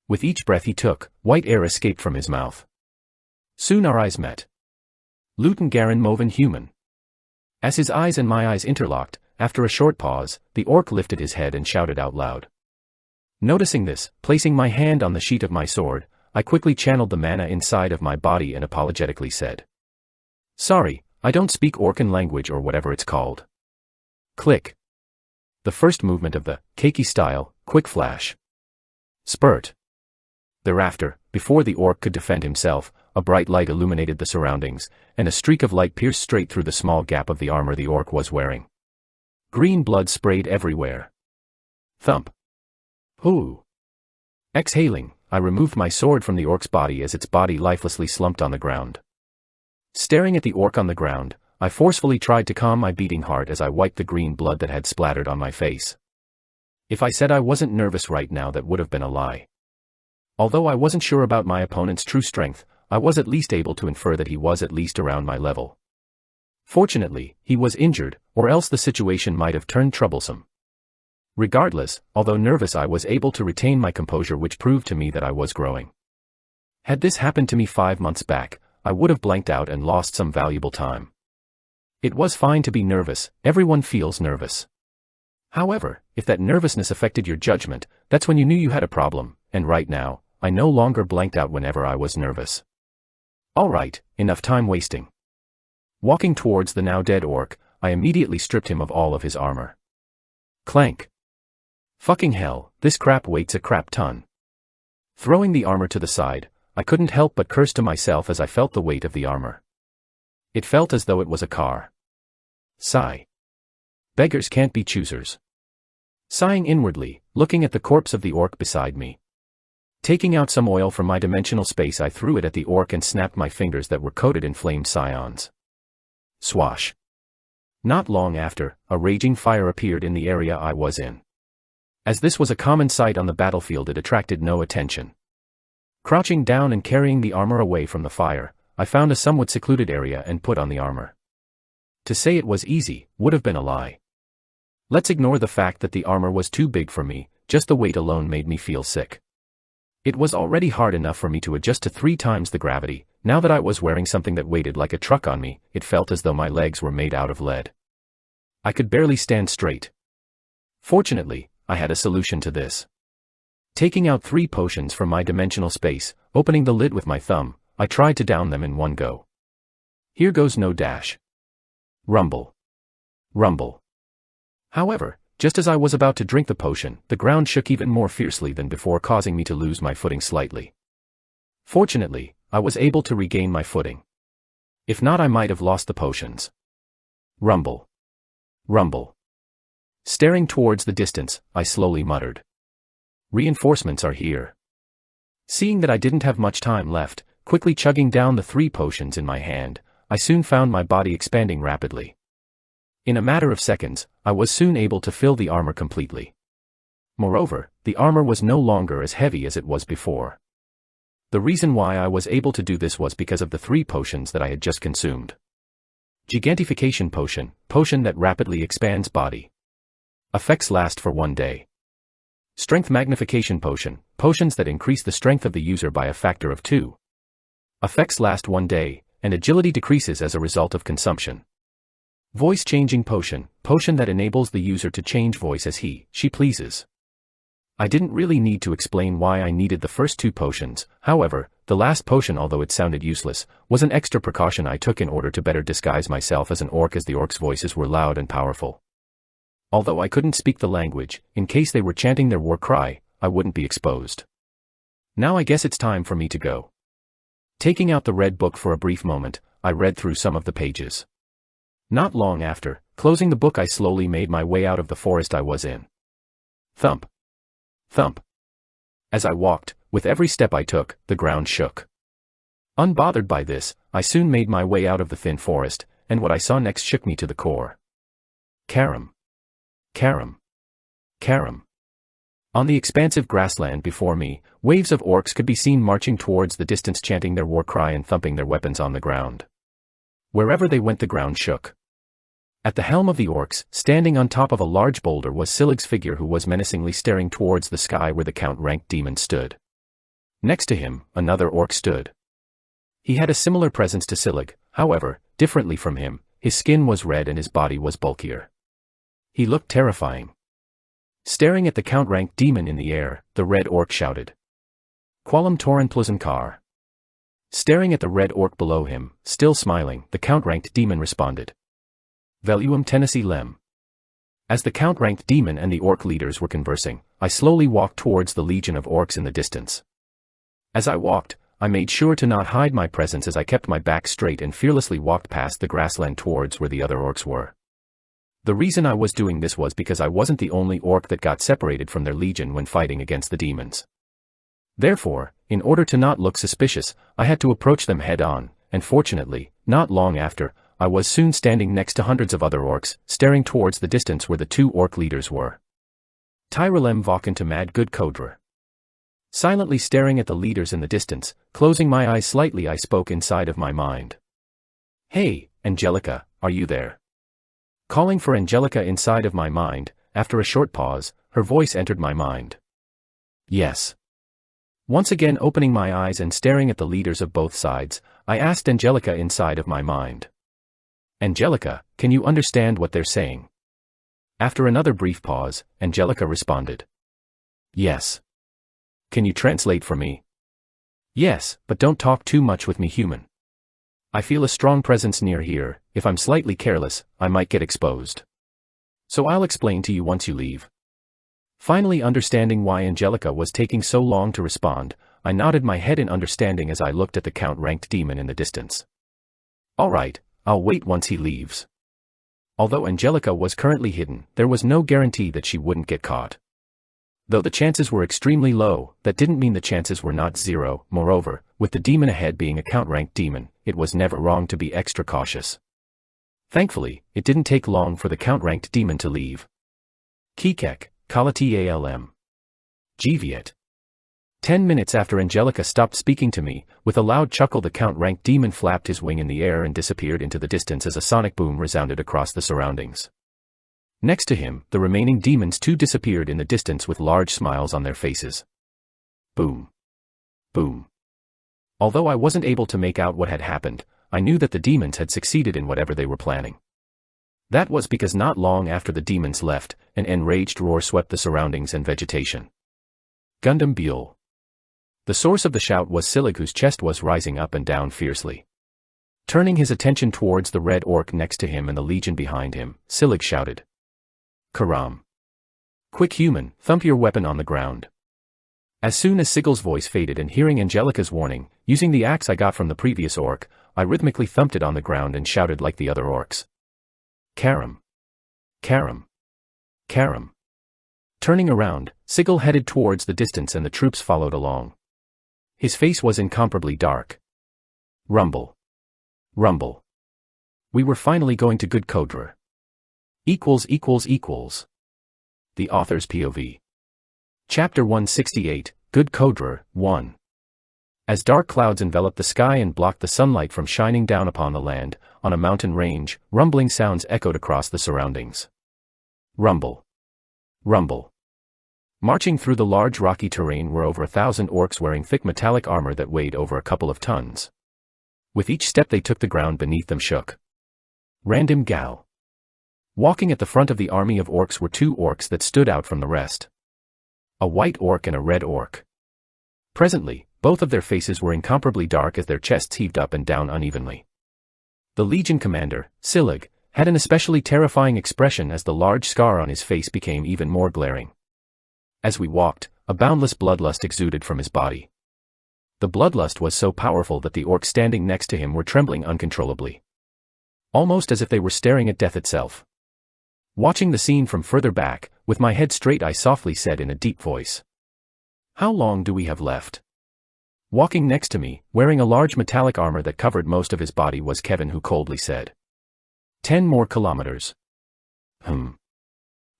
Speaker 1: With each breath he took, white air escaped from his mouth. Soon our eyes met. Luton Garen Moven human. As his eyes and my eyes interlocked, after a short pause, the orc lifted his head and shouted out loud. Noticing this, placing my hand on the sheath of my sword, I quickly channeled the mana inside of my body and apologetically said. Sorry, I don't speak Orcan language or whatever it's called. Click. The first movement of the Keiki style, quick flash. Spurt. Thereafter, before the orc could defend himself, a bright light illuminated the surroundings, and a streak of light pierced straight through the small gap of the armor the orc was wearing. Green blood sprayed everywhere. Thump. Ooh. Exhaling, I removed my sword from the orc's body as its body lifelessly slumped on the ground. Staring at the orc on the ground, I forcefully tried to calm my beating heart as I wiped the green blood that had splattered on my face. If I said I wasn't nervous right now, that would have been a lie. Although I wasn't sure about my opponent's true strength, I was at least able to infer that he was at least around my level. Fortunately, he was injured, or else the situation might have turned troublesome. Regardless, although nervous, I was able to retain my composure, which proved to me that I was growing. Had this happened to me 5 months back, I would have blanked out and lost some valuable time. It was fine to be nervous, everyone feels nervous. However, if that nervousness affected your judgment, that's when you knew you had a problem, and right now, I no longer blanked out whenever I was nervous. Alright, enough time wasting. Walking towards the now dead orc, I immediately stripped him of all of his armor. Clank. Fucking hell, this crap weighs a crap ton. Throwing the armor to the side, I couldn't help but curse to myself as I felt the weight of the armor. It felt as though it was a car. Sigh. Beggars can't be choosers. Sighing inwardly, looking at the corpse of the orc beside me. Taking out some oil from my dimensional space, I threw it at the orc and snapped my fingers that were coated in flamed scions. Swash. Not long after, a raging fire appeared in the area I was in. As this was a common sight on the battlefield, it attracted no attention. Crouching down and carrying the armor away from the fire, I found a somewhat secluded area and put on the armor. To say it was easy would have been a lie. Let's ignore the fact that the armor was too big for me, just the weight alone made me feel sick. It was already hard enough for me to adjust to 3 times the gravity. Now that I was wearing something that weighted like a truck on me, it felt as though my legs were made out of lead. I could barely stand straight. Fortunately, I had a solution to this. Taking out 3 potions from my dimensional space, opening the lid with my thumb, I tried to down them in one go. Here goes no dash. Rumble. Rumble. However, just as I was about to drink the potion, the ground shook even more fiercely than before, causing me to lose my footing slightly. Fortunately, I was able to regain my footing. If not, I might have lost the potions. Rumble. Rumble. Staring towards the distance, I slowly muttered. Reinforcements are here. Seeing that I didn't have much time left, quickly chugging down the 3 potions in my hand, I soon found my body expanding rapidly. In a matter of seconds, I was soon able to fill the armor completely. Moreover, the armor was no longer as heavy as it was before. The reason why I was able to do this was because of the 3 potions that I had just consumed. Gigantification potion, potion that rapidly expands body. Effects last for 1 day. Strength magnification potion, potions that increase the strength of the user by a factor of 2. Effects last 1 day, and agility decreases as a result of consumption. Voice changing potion, potion that enables the user to change voice as she pleases. I didn't really need to explain why I needed the first 2 potions, however, the last potion, although it sounded useless, was an extra precaution I took in order to better disguise myself as an orc, as the orcs' voices were loud and powerful. Although I couldn't speak the language, in case they were chanting their war cry, I wouldn't be exposed. Now I guess it's time for me to go. Taking out the red book for a brief moment, I read through some of the pages. Not long after, closing the book, I slowly made my way out of the forest I was in. Thump. Thump. As I walked, with every step I took, the ground shook. Unbothered by this, I soon made my way out of the thin forest, and what I saw next shook me to the core. Karam. Karam. Karam. On the expansive grassland before me, waves of orcs could be seen marching towards the distance, chanting their war cry and thumping their weapons on the ground. Wherever they went, the ground shook. At the helm of the orcs, standing on top of a large boulder, was Silig's figure, who was menacingly staring towards the sky where the count-ranked demon stood. Next to him, another orc stood. He had a similar presence to Silig, however, differently from him. His skin was red and his body was bulkier. He looked terrifying. Staring at the count-ranked demon in the air, the red orc shouted, "Qualam Toran Pluzankar." Staring at the red orc below him, still smiling, the count-ranked demon responded, "Veluum Tennessee Lem." As the count-ranked demon and the orc leaders were conversing, I slowly walked towards the legion of orcs in the distance. As I walked, I made sure to not hide my presence as I kept my back straight and fearlessly walked past the grassland towards where the other orcs were. The reason I was doing this was because I wasn't the only orc that got separated from their legion when fighting against the demons. Therefore, in order to not look suspicious, I had to approach them head-on, and fortunately, not long after, I was soon standing next to hundreds of other orcs, staring towards the distance where the 2 orc leaders were. Tyralem Vokan to Mad Good Kodra. Silently staring at the leaders in the distance, closing my eyes slightly, I spoke inside of my mind. "Hey, Angelica, are you there?" Calling for Angelica inside of my mind, after a short pause, her voice entered my mind. "Yes." Once again opening my eyes and staring at the leaders of both sides, I asked Angelica inside of my mind. "Angelica, can you understand what they're saying?" After another brief pause, Angelica responded, "Yes." "Can you translate for me?" "Yes, but don't talk too much with me, human. I feel a strong presence near here. If I'm slightly careless, I might get exposed. So I'll explain to you once you leave." Finally understanding why Angelica was taking so long to respond, I nodded my head in understanding as I looked at the count-ranked demon in the distance. "All right, I'll wait once he leaves." Although Angelica was currently hidden, there was no guarantee that she wouldn't get caught. Though the chances were extremely low, that didn't mean the chances were not zero. Moreover, with the demon ahead being a count-ranked demon, it was never wrong to be extra cautious. Thankfully, it didn't take long for the count-ranked demon to leave. Kikek, Kalati Alm. Gviet. 10 minutes after Angelica stopped speaking to me, with a loud chuckle the count-ranked demon flapped his wing in the air and disappeared into the distance as a sonic boom resounded across the surroundings. Next to him, the remaining demons too disappeared in the distance with large smiles on their faces. Boom. Boom. Although I wasn't able to make out what had happened, I knew that the demons had succeeded in whatever they were planning. That was because not long after the demons left, an enraged roar swept the surroundings and vegetation. Gundam Buell. The source of the shout was Silig, whose chest was rising up and down fiercely. Turning his attention towards the red orc next to him and the legion behind him, Silig shouted, "Karam. Quick human, thump your weapon on the ground." As soon as Sigel's voice faded and hearing Angelica's warning, using the axe I got from the previous orc, I rhythmically thumped it on the ground and shouted like the other orcs. "Karam. Karam. Karam." Turning around, Sigil headed towards the distance and the troops followed along. His face was incomparably dark. Rumble. Rumble. We were finally going to good Kodra. The author's POV. Chapter 168, Good Kodra, 1. As dark clouds enveloped the sky and blocked the sunlight from shining down upon the land, on a mountain range, rumbling sounds echoed across the surroundings. Rumble. Rumble. Marching through the large rocky terrain were over 1,000 orcs wearing thick metallic armor that weighed over a couple of tons. With each step they took, the ground beneath them shook. Random gal. Walking at the front of the army of orcs were 2 orcs that stood out from the rest. A white orc and a red orc. Presently, both of their faces were incomparably dark as their chests heaved up and down unevenly. The Legion commander, Silig, had an especially terrifying expression as the large scar on his face became even more glaring. As we walked, a boundless bloodlust exuded from his body. The bloodlust was so powerful that the orcs standing next to him were trembling uncontrollably. Almost as if they were staring at death itself. Watching the scene from further back, with my head straight, I softly said in a deep voice, "How long do we have left?" Walking next to me, wearing a large metallic armor that covered most of his body, was Kevin, who coldly said, 10 more kilometers.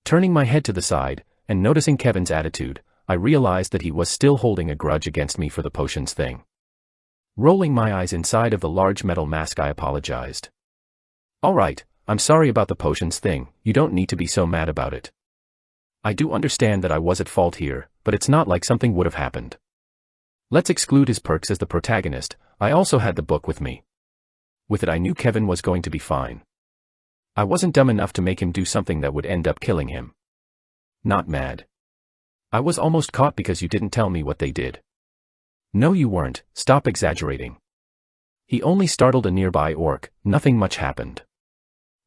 Speaker 1: Turning my head to the side, and noticing Kevin's attitude, I realized that he was still holding a grudge against me for the potions thing. Rolling my eyes inside of the large metal mask, I apologized. "Alright, I'm sorry about the potions thing, you don't need to be so mad about it. I do understand that I was at fault here, but it's not like something would have happened. Let's exclude his perks as the protagonist, I also had the book with me. With it I knew Kevin was going to be fine. I wasn't dumb enough to make him do something that would end up killing him. Not mad. I was almost caught because you didn't tell me what they did." "No you weren't, stop exaggerating. He only startled a nearby orc, nothing much happened."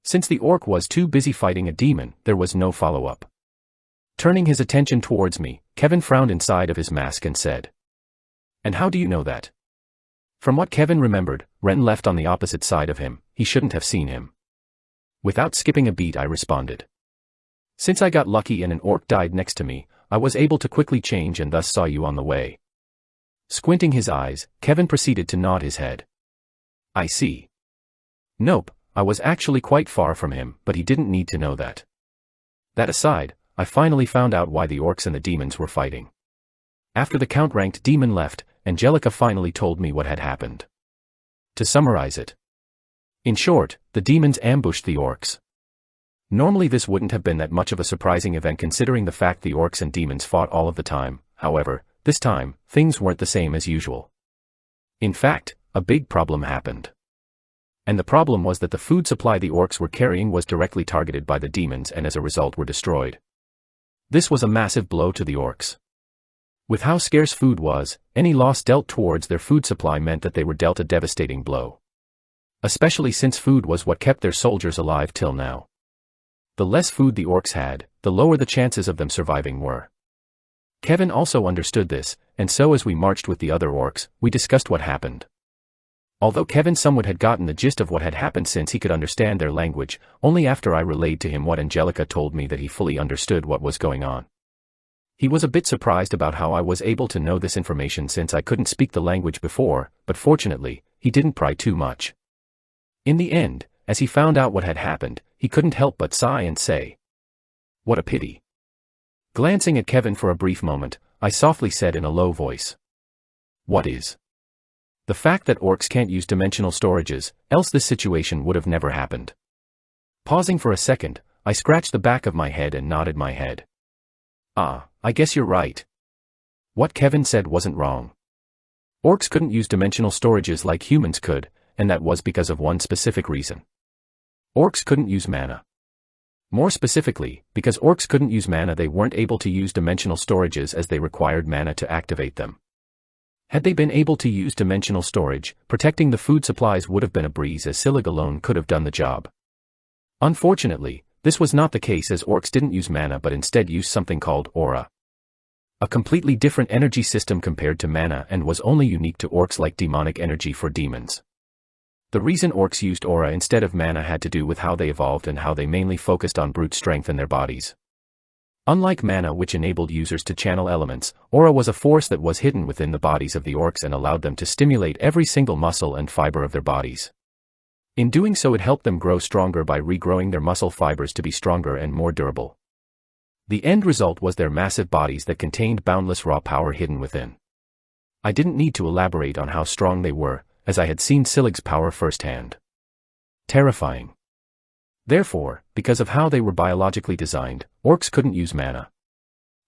Speaker 1: Since the orc was too busy fighting a demon, there was no follow-up. Turning his attention towards me, Kevin frowned inside of his mask and said, "And how do you know that?" From what Kevin remembered, Ren left on the opposite side of him, he shouldn't have seen him. Without skipping a beat I responded. "Since I got lucky and an orc died next to me, I was able to quickly change and thus saw you on the way." Squinting his eyes, Kevin proceeded to nod his head. "I see. Nope, I was actually quite far from him, but he didn't need to know that. That aside, I finally found out why the orcs and the demons were fighting. After the count-ranked demon left, Angelica finally told me what had happened. To summarize it. In short, the demons ambushed the orcs. Normally this wouldn't have been that much of a surprising event considering the fact the orcs and demons fought all of the time, however, this time, things weren't the same as usual. In fact, a big problem happened. And the problem was that the food supply the orcs were carrying was directly targeted by the demons and as a result were destroyed. This was a massive blow to the orcs. With how scarce food was, any loss dealt towards their food supply meant that they were dealt a devastating blow. Especially since food was what kept their soldiers alive till now. The less food the orcs had, the lower the chances of them surviving were. Kevin also understood this, and so as we marched with the other orcs, we discussed what happened. Although Kevin somewhat had gotten the gist of what had happened since he could understand their language, only after I relayed to him what Angelica told me that he fully understood what was going on. He was a bit surprised about how I was able to know this information since I couldn't speak the language before, but fortunately, he didn't pry too much. In the end, as he found out what had happened, he couldn't help but sigh and say, "What a pity." Glancing at Kevin for a brief moment, I softly said in a low voice, "What is?" "The fact that orcs can't use dimensional storages, else this situation would have never happened." Pausing for a second, I scratched the back of my head and nodded my head. "Ah, I guess you're right." What Kevin said wasn't wrong. Orcs couldn't use dimensional storages like humans could, and that was because of one specific reason. Orcs couldn't use mana. More specifically, because orcs couldn't use mana, they weren't able to use dimensional storages as they required mana to activate them. Had they been able to use dimensional storage, protecting the food supplies would have been a breeze as Silig alone could have done the job. Unfortunately, this was not the case as orcs didn't use mana but instead used something called aura. A completely different energy system compared to mana and was only unique to orcs like demonic energy for demons. The reason orcs used aura instead of mana had to do with how they evolved and how they mainly focused on brute strength in their bodies. Unlike mana, which enabled users to channel elements, aura was a force that was hidden within the bodies of the orcs and allowed them to stimulate every single muscle and fiber of their bodies. In doing so, it helped them grow stronger by regrowing their muscle fibers to be stronger and more durable. The end result was their massive bodies that contained boundless raw power hidden within. I didn't need to elaborate on how strong they were, as I had seen Silig's power firsthand. Terrifying. Therefore, because of how they were biologically designed, orcs couldn't use mana.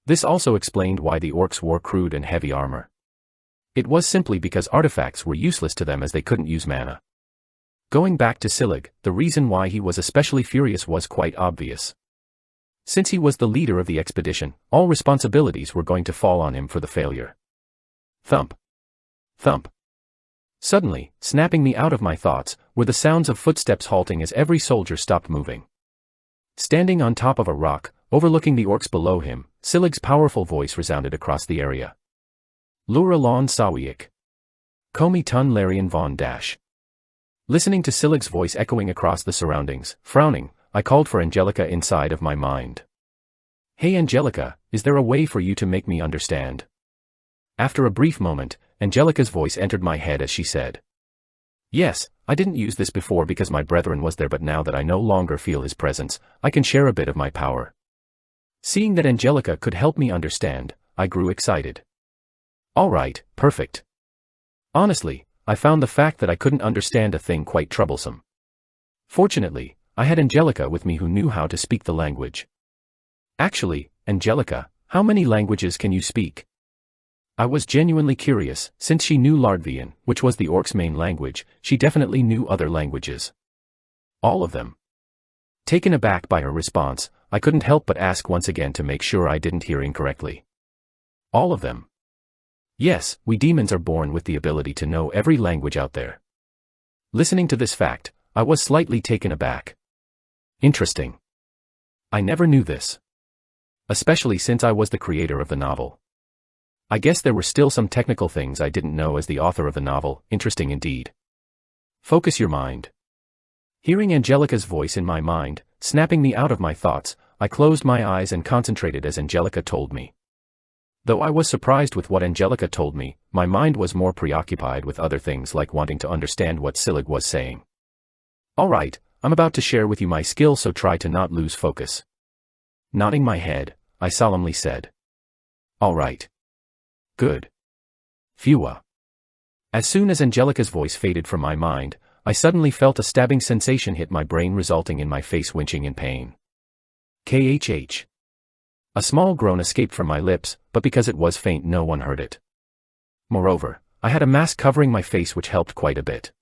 Speaker 1: This also explained why the orcs wore crude and heavy armor. It was simply because artifacts were useless to them as they couldn't use mana. Going back to Silig, the reason why he was especially furious was quite obvious. Since he was the leader of the expedition, all responsibilities were going to fall on him for the failure. Thump. Thump. Suddenly, snapping me out of my thoughts, were the sounds of footsteps halting as every soldier stopped moving. Standing on top of a rock, overlooking the orcs below him, Silig's powerful voice resounded across the area. Lura Lon Sawiak. Komi Tun Larian Von Dash. Listening to Silig's voice echoing across the surroundings, frowning, I called for Angelica inside of my mind. Hey Angelica, is there a way for you to make me understand? After a brief moment, Angelica's voice entered my head as she said. Yes, I didn't use this before because my brethren was there, but now that I no longer feel his presence, I can share a bit of my power. Seeing that Angelica could help me understand, I grew excited. Alright, perfect. Honestly, I found the fact that I couldn't understand a thing quite troublesome. Fortunately, I had Angelica with me who knew how to speak the language. Actually, Angelica, how many languages can you speak? I was genuinely curious, since she knew Lardvian, which was the orcs' main language, she definitely knew other languages. All of them. Taken aback by her response, I couldn't help but ask once again to make sure I didn't hear incorrectly. All of them. Yes, we demons are born with the ability to know every language out there. Listening to this fact, I was slightly taken aback. Interesting. I never knew this. Especially since I was the creator of the novel. I guess there were still some technical things I didn't know as the author of the novel. Interesting indeed. Focus your mind. Hearing Angelica's voice in my mind, snapping me out of my thoughts, I closed my eyes and concentrated as Angelica told me. Though I was surprised with what Angelica told me, my mind was more preoccupied with other things like wanting to understand what Silig was saying. Alright, I'm about to share with you my skill, so try to not lose focus. Nodding my head, I solemnly said. Alright. Good. Phew. As soon as Angelica's voice faded from my mind, I suddenly felt a stabbing sensation hit my brain, resulting in my face winching in pain. KHH. A small groan escaped from my lips, but because it was faint no one heard it. Moreover, I had a mask covering my face which helped quite a bit.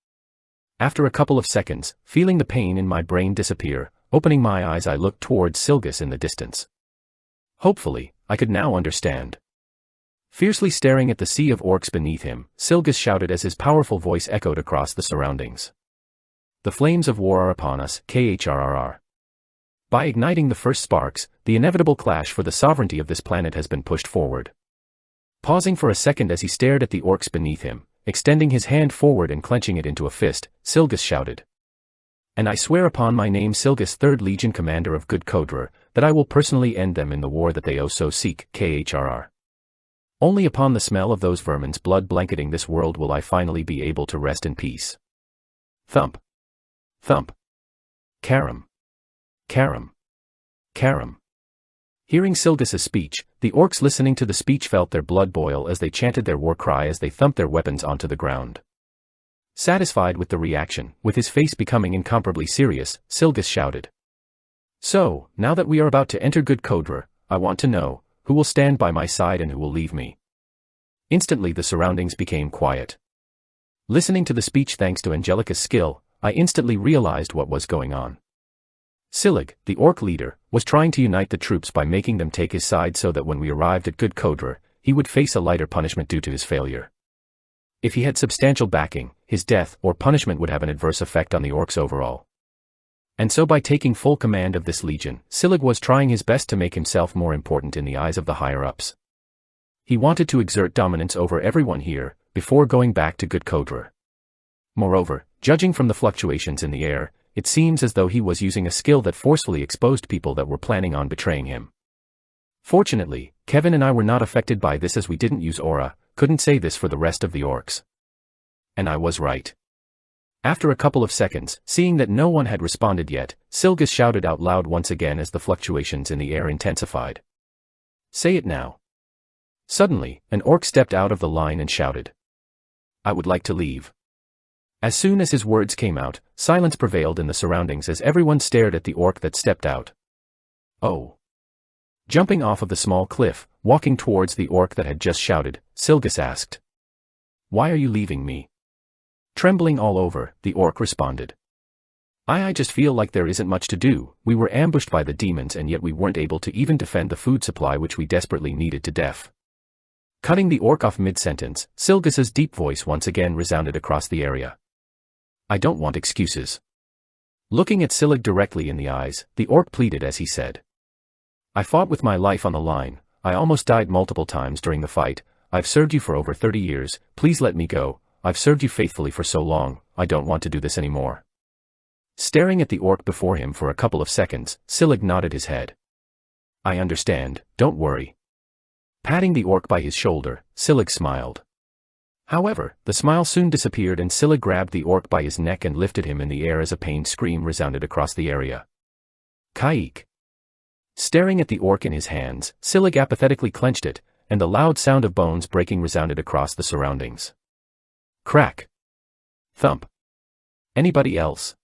Speaker 1: After a couple of seconds, feeling the pain in my brain disappear, opening my eyes I looked towards Silgus in the distance. Hopefully, I could now understand. Fiercely staring at the sea of orcs beneath him, Silgus shouted as his powerful voice echoed across the surroundings. The flames of war are upon us, KHRRR. By igniting the first sparks, the inevitable clash for the sovereignty of this planet has been pushed forward. Pausing for a second as he stared at the orcs beneath him, extending his hand forward and clenching it into a fist, Silgus shouted. And I swear upon my name, Silgus, 3rd Legion Commander of Good Kodra, that I will personally end them in the war that they so seek, KHRR. Only upon the smell of those vermin's blood blanketing this world will I finally be able to rest in peace. Thump. Thump. Karam. Karam. Karam. Hearing Silgus's speech, the orcs listening to the speech felt their blood boil as they chanted their war cry as they thumped their weapons onto the ground. Satisfied with the reaction, with his face becoming incomparably serious, Silgus shouted. So, now that we are about to enter Good Kodra, I want to know, who will stand by my side and who will leave me? Instantly the surroundings became quiet. Listening to the speech thanks to Angelica's skill, I instantly realized what was going on. Silig, the orc leader, was trying to unite the troops by making them take his side so that when we arrived at Good Kodra, he would face a lighter punishment due to his failure. If he had substantial backing, his death or punishment would have an adverse effect on the orcs overall. And so by taking full command of this legion, Silig was trying his best to make himself more important in the eyes of the higher-ups. He wanted to exert dominance over everyone here, before going back to Good Kodra. Moreover, judging from the fluctuations in the air, it seems as though he was using a skill that forcefully exposed people that were planning on betraying him. Fortunately, Kevin and I were not affected by this as we didn't use aura, couldn't say this for the rest of the orcs. And I was right. After a couple of seconds, seeing that no one had responded yet, Silgus shouted out loud once again as the fluctuations in the air intensified. "Say it now." Suddenly, an orc stepped out of the line and shouted, "I would like to leave." As soon as his words came out, silence prevailed in the surroundings as everyone stared at the orc that stepped out. "Oh." Jumping off of the small cliff, walking towards the orc that had just shouted, Silgus asked, "Why are you leaving me?" Trembling all over, the orc responded, I just feel like there isn't much to do. We were ambushed by the demons and yet we weren't able to even defend the food supply which we desperately needed to death." Cutting the orc off mid-sentence, Silgus's deep voice once again resounded across the area. "I don't want excuses." Looking at Silig directly in the eyes, the orc pleaded as he said, "I fought with my life on the line. I almost died multiple times during the fight. I've served you for over 30 years, please let me go. I've served you faithfully for so long, I don't want to do this anymore." Staring at the orc before him for a couple of seconds, Silig nodded his head. "I understand, don't worry." Patting the orc by his shoulder, Silig smiled. However, the smile soon disappeared and Silig grabbed the orc by his neck and lifted him in the air as a pained scream resounded across the area. "Kaik." Staring at the orc in his hands, Silig apathetically clenched it, and the loud sound of bones breaking resounded across the surroundings. Crack. Thump. Anybody else?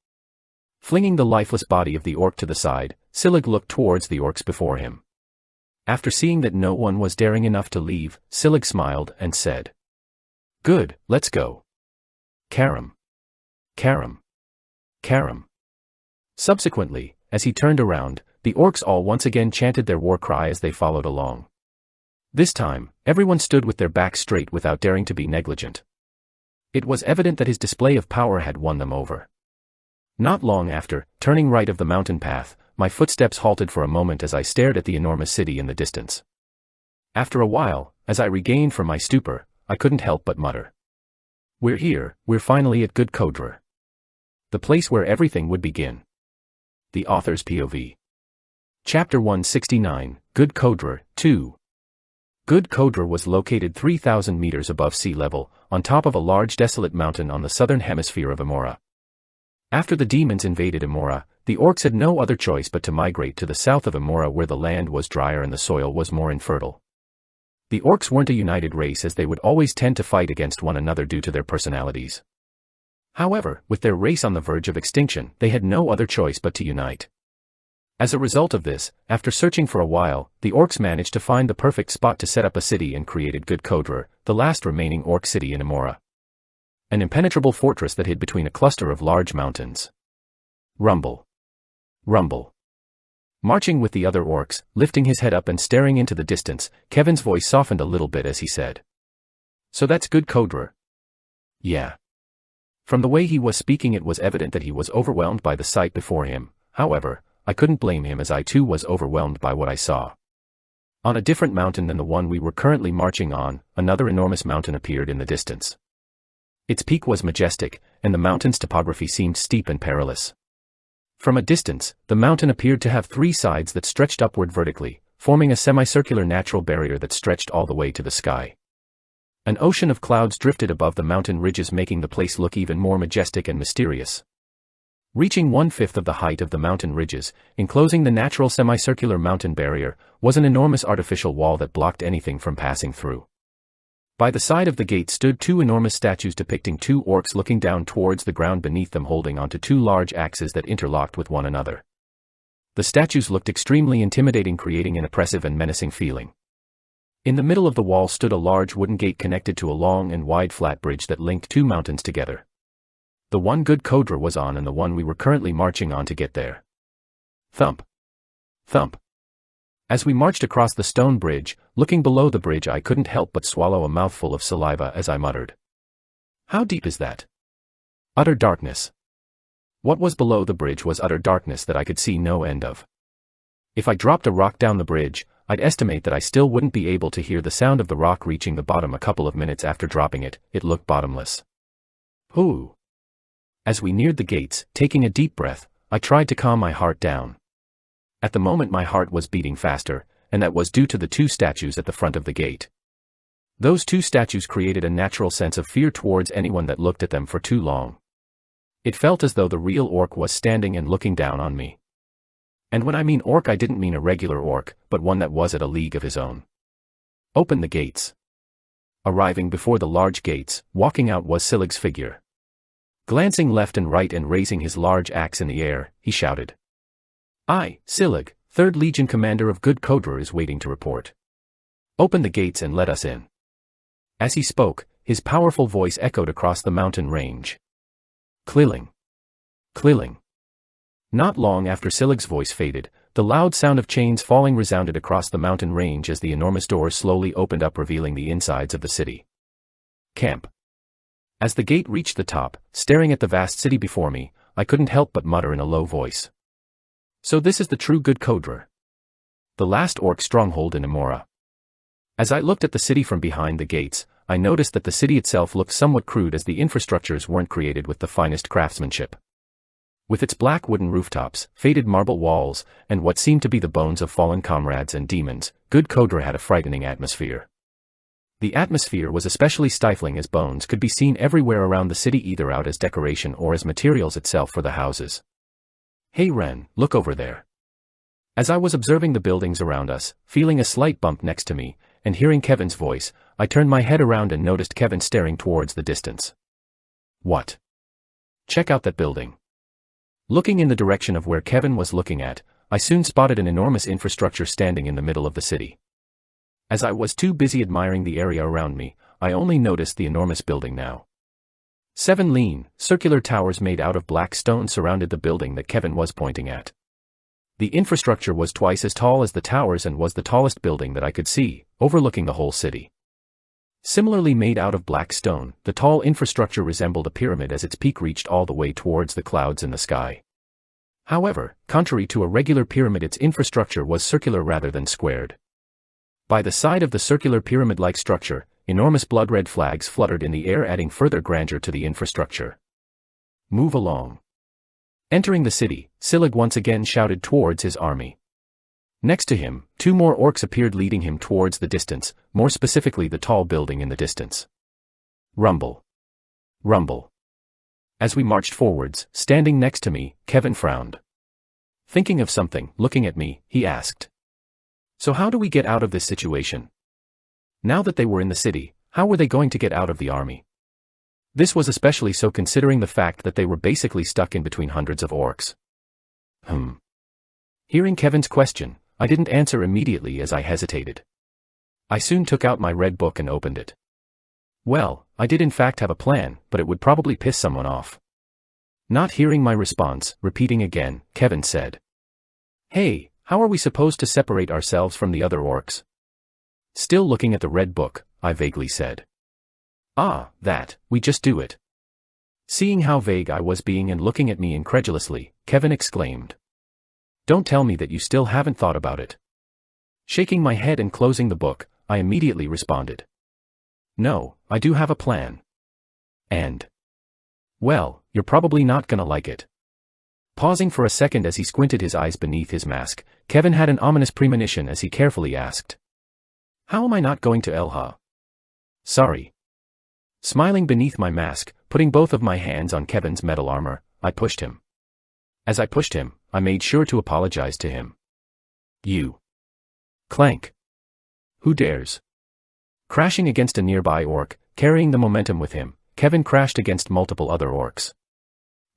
Speaker 1: Flinging the lifeless body of the orc to the side, Silig looked towards the orcs before him. After seeing that no one was daring enough to leave, Silig smiled and said, "Good, let's go. Karam. Karam. Karam." Subsequently, as he turned around, the orcs all once again chanted their war cry as they followed along. This time, everyone stood with their backs straight without daring to be negligent. It was evident that his display of power had won them over. Not long after, turning right of the mountain path, my footsteps halted for a moment as I stared at the enormous city in the distance. After a while, as I regained from my stupor, I couldn't help but mutter, "We're here, we're finally at Good Kodra. The place where everything would begin." The author's POV. Chapter 169, Good Kodra, 2. Good Kodra was located 3,000 meters above sea level, on top of a large desolate mountain on the southern hemisphere of Amora. After the demons invaded Amora, the orcs had no other choice but to migrate to the south of Amora where the land was drier and the soil was more infertile. The orcs weren't a united race as they would always tend to fight against one another due to their personalities. However, with their race on the verge of extinction, they had no other choice but to unite. As a result of this, after searching for a while, the orcs managed to find the perfect spot to set up a city and created Good Kodra, the last remaining orc city in Amora. An impenetrable fortress that hid between a cluster of large mountains. Rumble. Rumble. Marching with the other orcs, lifting his head up and staring into the distance, Kevin's voice softened a little bit as he said, "So that's Good Kodra?" "Yeah." From the way he was speaking it was evident that he was overwhelmed by the sight before him. However, I couldn't blame him as I too was overwhelmed by what I saw. On a different mountain than the one we were currently marching on, another enormous mountain appeared in the distance. Its peak was majestic, and the mountain's topography seemed steep and perilous. From a distance, the mountain appeared to have 3 sides that stretched upward vertically, forming a semicircular natural barrier that stretched all the way to the sky. An ocean of clouds drifted above the mountain ridges making the place look even more majestic and mysterious. Reaching 1/5 of the height of the mountain ridges, enclosing the natural semicircular mountain barrier, was an enormous artificial wall that blocked anything from passing through. By the side of the gate stood 2 enormous statues depicting 2 orcs looking down towards the ground beneath them holding onto 2 large axes that interlocked with one another. The statues looked extremely intimidating, creating an oppressive and menacing feeling. In the middle of the wall stood a large wooden gate connected to a long and wide flat bridge that linked 2 mountains together. The one Good Kodra was on and the one we were currently marching on to get there. Thump. Thump. As we marched across the stone bridge, looking below the bridge I couldn't help but swallow a mouthful of saliva as I muttered, "How deep is that?" Utter darkness. What was below the bridge was utter darkness that I could see no end of. If I dropped a rock down the bridge, I'd estimate that I still wouldn't be able to hear the sound of the rock reaching the bottom a couple of minutes after dropping it. It looked bottomless. Ooh. As we neared the gates, taking a deep breath, I tried to calm my heart down. At the moment my heart was beating faster, and that was due to the 2 statues at the front of the gate. Those 2 statues created a natural sense of fear towards anyone that looked at them for too long. It felt as though the real orc was standing and looking down on me. And when I mean orc, I didn't mean a regular orc, but one that was at a league of his own. Open the gates. Arriving before the large gates, walking out was Silig's figure. Glancing left and right and raising his large axe in the air, he shouted. I, Silig, 3rd Legion Commander of Good Kodra, is waiting to report. Open the gates and let us in. As he spoke, his powerful voice echoed across the mountain range. Clilling. Clilling. Not long after Silig's voice faded, the loud sound of chains falling resounded across the mountain range as the enormous doors slowly opened up, revealing the insides of the city. Camp. As the gate reached the top, staring at the vast city before me, I couldn't help but mutter in a low voice. So this is the true Good Kodra. The last orc stronghold in Amora. As I looked at the city from behind the gates, I noticed that the city itself looked somewhat crude, as the infrastructures weren't created with the finest craftsmanship. With its black wooden rooftops, faded marble walls, and what seemed to be the bones of fallen comrades and demons, Good Kodra had a frightening atmosphere. The atmosphere was especially stifling, as bones could be seen everywhere around the city, either out as decoration or as materials itself for the houses. Hey Ren, look over there. As I was observing the buildings around us, feeling a slight bump next to me, and hearing Kevin's voice, I turned my head around and noticed Kevin staring towards the distance. What? Check out that building. Looking in the direction of where Kevin was looking at, I soon spotted an enormous infrastructure standing in the middle of the city. As I was too busy admiring the area around me, I only noticed the enormous building now. 7 lean, circular towers made out of black stone surrounded the building that Kevin was pointing at. The infrastructure was twice as tall as the towers and was the tallest building that I could see, overlooking the whole city. Similarly made out of black stone, the tall infrastructure resembled a pyramid as its peak reached all the way towards the clouds in the sky. However, contrary to a regular pyramid, its infrastructure was circular rather than squared. By the side of the circular pyramid-like structure, enormous blood-red flags fluttered in the air, adding further grandeur to the infrastructure. Move along. Entering the city, Silig once again shouted towards his army. Next to him, 2 more orcs appeared, leading him towards the distance, more specifically the tall building in the distance. Rumble. Rumble. As we marched forwards, standing next to me, Kevin frowned. Thinking of something, looking at me, he asked. So how do we get out of this situation? Now that they were in the city, how were they going to get out of the army? This was especially so considering the fact that they were basically stuck in between hundreds of orcs. Hearing Kevin's question, I didn't answer immediately as I hesitated. I soon took out my red book and opened it. Well, I did in fact have a plan, but it would probably piss someone off. Not hearing my response, repeating again, Kevin said. Hey, how are we supposed to separate ourselves from the other orcs? Still looking at the red book, I vaguely said. We just do it. Seeing how vague I was being and looking at me incredulously, Kevin exclaimed. Don't tell me that you still haven't thought about it. Shaking my head and closing the book, I immediately responded. No, I do have a plan. And? Well, you're probably not gonna like it. Pausing for a second as he squinted his eyes beneath his mask, Kevin had an ominous premonition as he carefully asked. How am I not going to Elha? Sorry. Smiling beneath my mask, putting both of my hands on Kevin's metal armor, I pushed him. As I pushed him, I made sure to apologize to him. You. Clank. Who dares? Crashing against a nearby orc, carrying the momentum with him, Kevin crashed against multiple other orcs.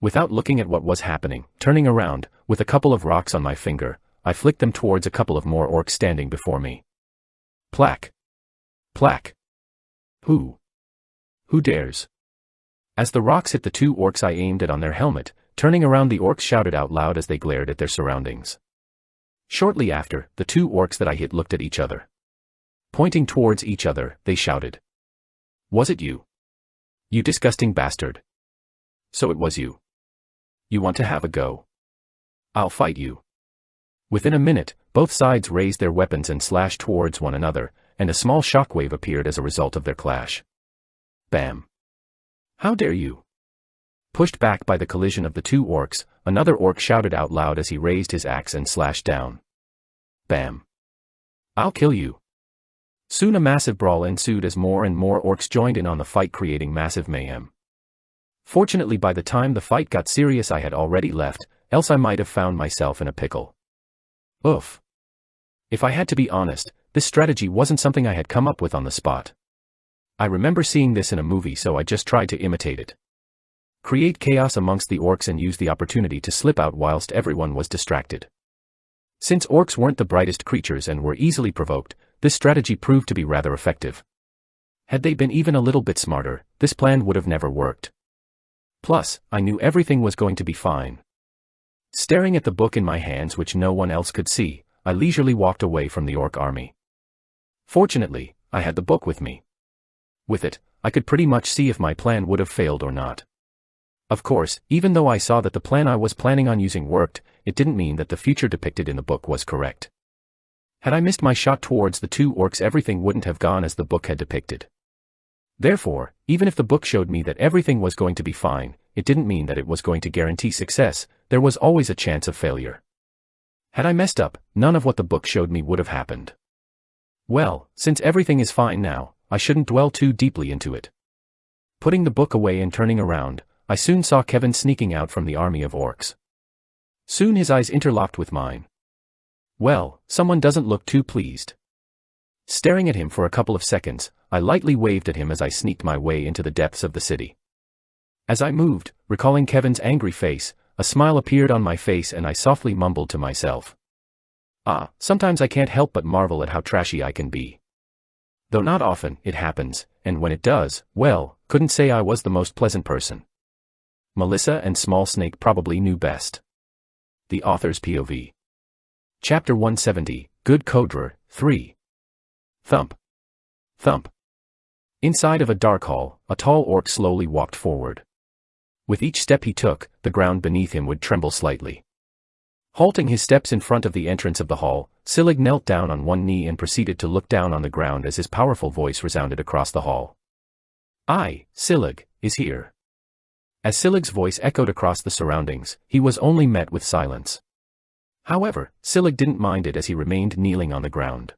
Speaker 1: Without looking at what was happening, turning around, with a couple of rocks on my finger, I flicked them towards a couple of more orcs standing before me. Plack. Plack. Who dares? As the rocks hit the 2 orcs I aimed at on their helmet, turning around, the orcs shouted out loud as they glared at their surroundings. Shortly after, the 2 orcs that I hit looked at each other. Pointing towards each other, they shouted. Was it you? You disgusting bastard. So it was you. You want to have a go? I'll fight you. Within a minute, both sides raised their weapons and slashed towards one another, and a small shockwave appeared as a result of their clash. Bam. How dare you? Pushed back by the collision of the 2 orcs, another orc shouted out loud as he raised his axe and slashed down. Bam. I'll kill you. Soon a massive brawl ensued as more and more orcs joined in on the fight, creating massive mayhem. Fortunately, by the time the fight got serious I had already left, else I might have found myself in a pickle. Oof. If I had to be honest, this strategy wasn't something I had come up with on the spot. I remember seeing this in a movie, so I just tried to imitate it. Create chaos amongst the orcs and use the opportunity to slip out whilst everyone was distracted. Since orcs weren't the brightest creatures and were easily provoked, this strategy proved to be rather effective. Had they been even a little bit smarter, this plan would have never worked. Plus, I knew everything was going to be fine. Staring at the book in my hands, which no one else could see, I leisurely walked away from the orc army. Fortunately, I had the book with me. With it, I could pretty much see if my plan would have failed or not. Of course, even though I saw that the plan I was planning on using worked, it didn't mean that the future depicted in the book was correct. Had I missed my shot towards the two orcs, everything wouldn't have gone as the book had depicted. Therefore, even if the book showed me that everything was going to be fine, it didn't mean that it was going to guarantee success. There was always a chance of failure. Had I messed up, none of what the book showed me would have happened. Well, since everything is fine now, I shouldn't dwell too deeply into it. Putting the book away and turning around, I soon saw Kevin sneaking out from the army of orcs. Soon his eyes interlocked with mine. Well, someone doesn't look too pleased. Staring at him for a couple of seconds, I lightly waved at him as I sneaked my way into the depths of the city. As I moved, recalling Kevin's angry face, a smile appeared on my face and I softly mumbled to myself. Sometimes I can't help but marvel at how trashy I can be. Though not often, it happens, and when it does, well, couldn't say I was the most pleasant person. Melissa and Small Snake probably knew best. The Author's POV. Chapter 170, Good Coder, 3. Thump. Thump. Inside of a dark hall, a tall orc slowly walked forward. With each step he took, the ground beneath him would tremble slightly. Halting his steps in front of the entrance of the hall, Silig knelt down on one knee and proceeded to look down on the ground as his powerful voice resounded across the hall. I, Silig, is here. As Silig's voice echoed across the surroundings, he was only met with silence. However, Silig didn't mind it as he remained kneeling on the ground.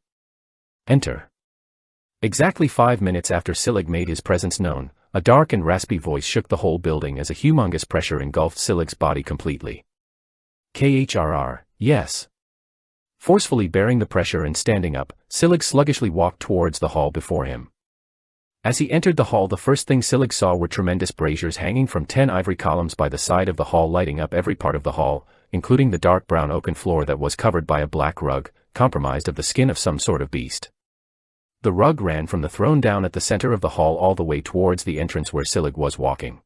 Speaker 1: Enter. Exactly 5 minutes after Silig made his presence known, a dark and raspy voice shook the whole building as a humongous pressure engulfed Silig's body completely. KHRR, yes. Forcefully bearing the pressure and standing up, Silig sluggishly walked towards the hall before him. As he entered the hall, the first thing Silig saw were tremendous braziers hanging from 10 ivory columns by the side of the hall, lighting up every part of the hall, including the dark brown oaken floor that was covered by a black rug, comprised of the skin of some sort of beast. The rug ran from the throne down at the center of the hall all the way towards the entrance where Silig was walking.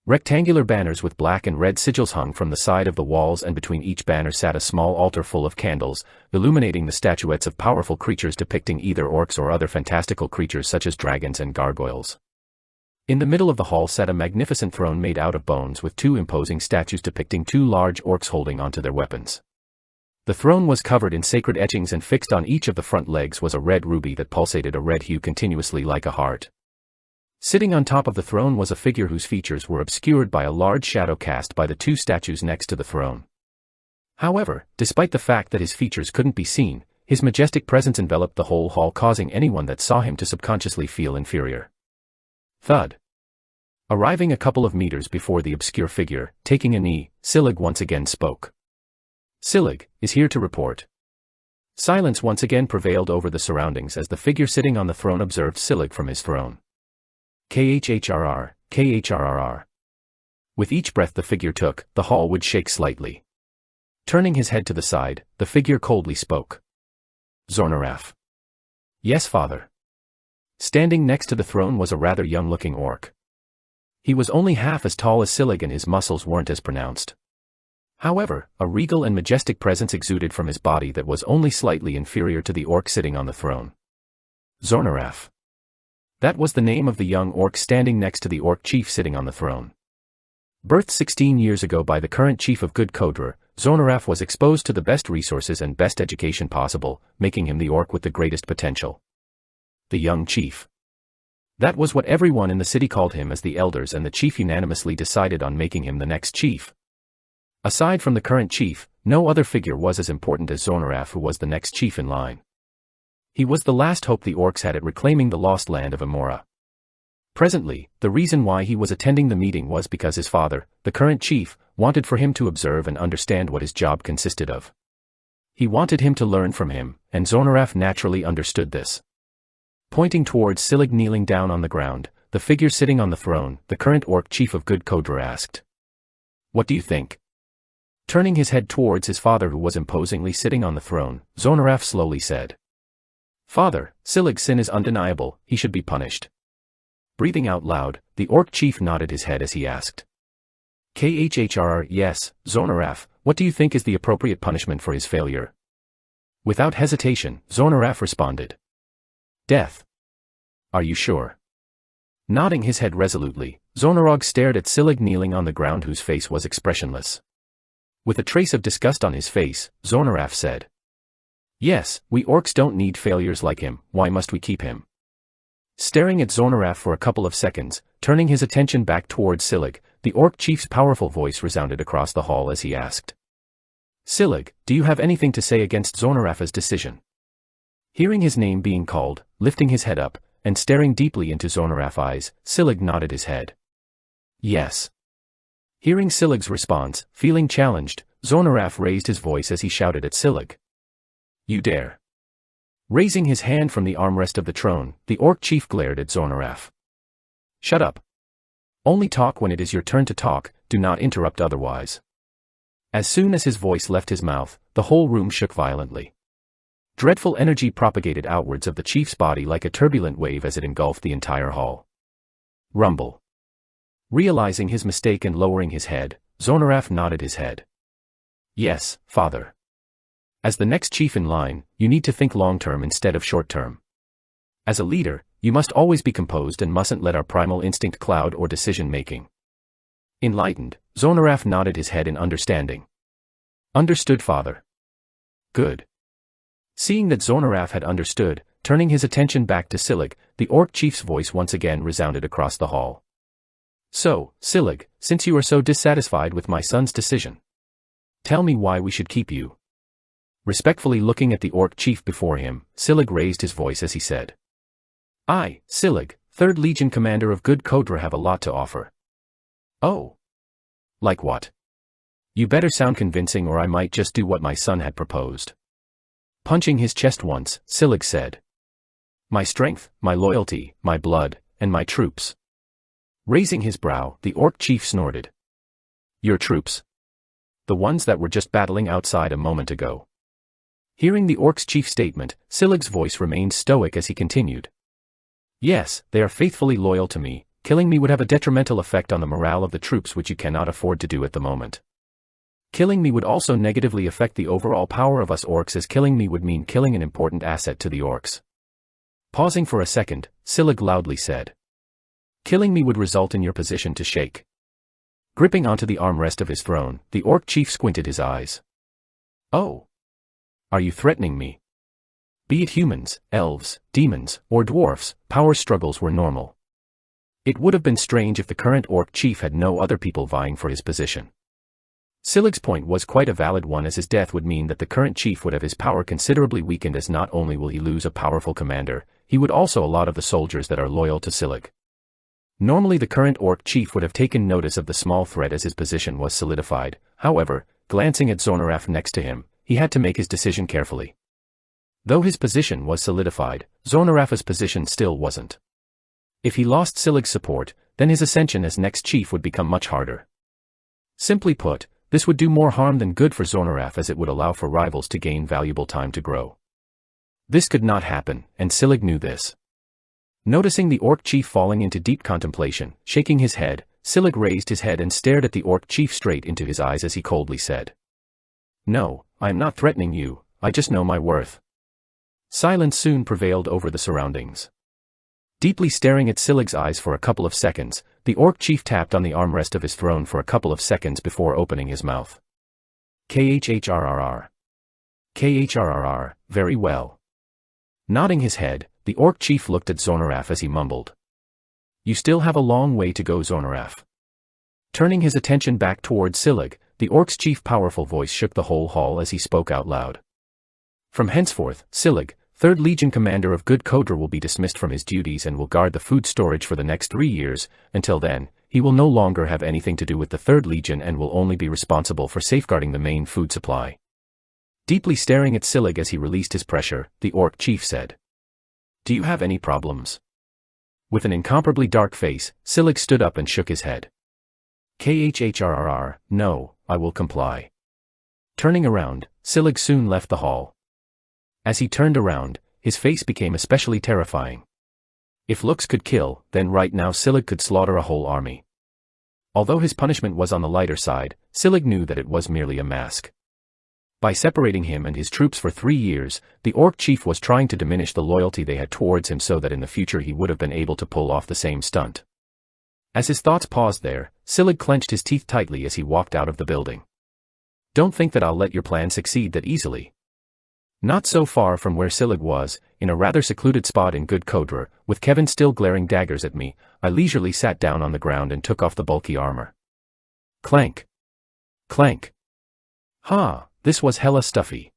Speaker 1: Rectangular banners with black and red sigils hung from the side of the walls, and between each banner sat a small altar full of candles, illuminating the statuettes of powerful creatures depicting either orcs or other fantastical creatures such as dragons and gargoyles. In the middle of the hall sat a magnificent throne made out of bones with 2 imposing statues depicting 2 large orcs holding onto their weapons. The throne was covered in sacred etchings, and fixed on each of the front legs was a red ruby that pulsated a red hue continuously like a heart. Sitting on top of the throne was a figure whose features were obscured by a large shadow cast by the 2 statues next to the throne. However, despite the fact that his features couldn't be seen, his majestic presence enveloped the whole hall, causing anyone that saw him to subconsciously feel inferior. Thud. Arriving a couple of meters before the obscure figure, taking a knee, Silig once again spoke. Silig is here to report. Silence once again prevailed over the surroundings as the figure sitting on the throne observed Silig from his throne. KHRR, KHRR. With each breath the figure took, the hall would shake slightly. Turning his head to the side, the figure coldly spoke. Zornaraf. Yes, father. Standing next to the throne was a rather young-looking orc. He was only half as tall as Silig and his muscles weren't as pronounced. However, a regal and majestic presence exuded from his body that was only slightly inferior to the orc sitting on the throne. Zornaraf. That was the name of the young orc standing next to the orc chief sitting on the throne. Birthed 16 years ago by the current chief of Good Coder, Zornaraf was exposed to the best resources and best education possible, making him the orc with the greatest potential. The young chief. That was what everyone in the city called him, as the elders and the chief unanimously decided on making him the next chief. Aside from the current chief, no other figure was as important as Zornaraf, who was the next chief in line. He was the last hope the orcs had at reclaiming the lost land of Amora. Presently, the reason why he was attending the meeting was because his father, the current chief, wanted for him to observe and understand what his job consisted of. He wanted him to learn from him, and Zornaraf naturally understood this. Pointing towards Silig kneeling down on the ground, the figure sitting on the throne, the current orc chief of Good Kodra asked. "What do you think?" Turning his head towards his father who was imposingly sitting on the throne, Zornaraf slowly said. "Father, Silig's sin is undeniable, he should be punished." Breathing out loud, the orc chief nodded his head as he asked. "Khrr, yes, Zornaraf, what do you think is the appropriate punishment for his failure?" Without hesitation, Zornaraf responded. "Death." "Are you sure?" Nodding his head resolutely, Zornarog stared at Silig kneeling on the ground whose face was expressionless. With a trace of disgust on his face, Zornaraf said. "Yes, we orcs don't need failures like him, why must we keep him?" Staring at Zornaraf for a couple of seconds, turning his attention back towards Silig, the orc chief's powerful voice resounded across the hall as he asked. "Silig, do you have anything to say against Zornaraf's decision?" Hearing his name being called, lifting his head up, and staring deeply into Zornaraf's eyes, Silig nodded his head. "Yes." Hearing Silig's response, feeling challenged, Zornaraf raised his voice as he shouted at Silig. "You dare!" Raising his hand from the armrest of the throne, the orc chief glared at Zornaraf. "Shut up. Only talk when it is your turn to talk, do not interrupt otherwise." As soon as his voice left his mouth, the whole room shook violently. Dreadful energy propagated outwards of the chief's body like a turbulent wave as it engulfed the entire hall. Rumble. Realizing his mistake and lowering his head, Zornaraf nodded his head. "Yes, father. As the next chief in line, you need to think long-term instead of short-term. As a leader, you must always be composed and mustn't let our primal instinct cloud or decision-making." Enlightened, Zornaraf nodded his head in understanding. "Understood, father." "Good." Seeing that Zornaraf had understood, turning his attention back to Silig, the orc chief's voice once again resounded across the hall. "So, Silig, since you are so dissatisfied with my son's decision, tell me why we should keep you." Respectfully looking at the orc chief before him, Silig raised his voice as he said. "I, Silig, 3rd Legion Commander of Good Kodra have a lot to offer." "Oh. Like what?" "You better sound convincing or I might just do what my son had proposed." Punching his chest once, Silig said. "My strength, my loyalty, my blood, and my troops." Raising his brow, the orc chief snorted. "Your troops? The ones that were just battling outside a moment ago?" Hearing the orc's chief's statement, Silig's voice remained stoic as he continued. "Yes, they are faithfully loyal to me. Killing me would have a detrimental effect on the morale of the troops which you cannot afford to do at the moment. Killing me would also negatively affect the overall power of us orcs as killing me would mean killing an important asset to the orcs." Pausing for a second, Silig loudly said. "Killing me would result in your position to shake." Gripping onto the armrest of his throne, the orc chief squinted his eyes. "Oh. Are you threatening me?" Be it humans, elves, demons, or dwarfs, power struggles were normal. It would have been strange if the current orc chief had no other people vying for his position. Silig's point was quite a valid one as his death would mean that the current chief would have his power considerably weakened as not only will he lose a powerful commander, he would also a lot of the soldiers that are loyal to Silig. Normally the current orc chief would have taken notice of the small threat as his position was solidified, however, glancing at Zornaraf next to him, he had to make his decision carefully. Though his position was solidified, Zornaraf's position still wasn't. If he lost Silig's support, then his ascension as next chief would become much harder. Simply put, this would do more harm than good for Zornaraf as it would allow for rivals to gain valuable time to grow. This could not happen, and Silig knew this. Noticing the orc chief falling into deep contemplation, shaking his head, Silig raised his head and stared at the orc chief straight into his eyes as he coldly said. "No, I am not threatening you, I just know my worth." Silence soon prevailed over the surroundings. Deeply staring at Silig's eyes for a couple of seconds, the orc chief tapped on the armrest of his throne for a couple of seconds before opening his mouth. "Khrr. Khrr, very well." Nodding his head, the orc chief looked at Zornaraf as he mumbled. "You still have a long way to go, Zornaraf." Turning his attention back towards Silig, the orc's chief's powerful voice shook the whole hall as he spoke out loud. "From henceforth, Silig, 3rd Legion commander of Good Kodra will be dismissed from his duties and will guard the food storage for the next 3 years. Until then, he will no longer have anything to do with the 3rd Legion and will only be responsible for safeguarding the main food supply. Deeply staring at Silig as he released his pressure, the orc chief said, "Do you have any problems?" With an incomparably dark face, Silig stood up and shook his head. "Khrrr, no, I will comply." Turning around, Silig soon left the hall. As he turned around, his face became especially terrifying. If looks could kill, then right now Silig could slaughter a whole army. Although his punishment was on the lighter side, Silig knew that it was merely a mask. By separating him and his troops for 3 years, the orc chief was trying to diminish the loyalty they had towards him so that in the future he would have been able to pull off the same stunt. As his thoughts paused there, Silig clenched his teeth tightly as he walked out of the building. "Don't think that I'll let your plan succeed that easily." Not so far from where Silig was, in a rather secluded spot in Good Kodra, with Kevin still glaring daggers at me, I leisurely sat down on the ground and took off the bulky armor. Clank. Clank. Ha, this was hella stuffy.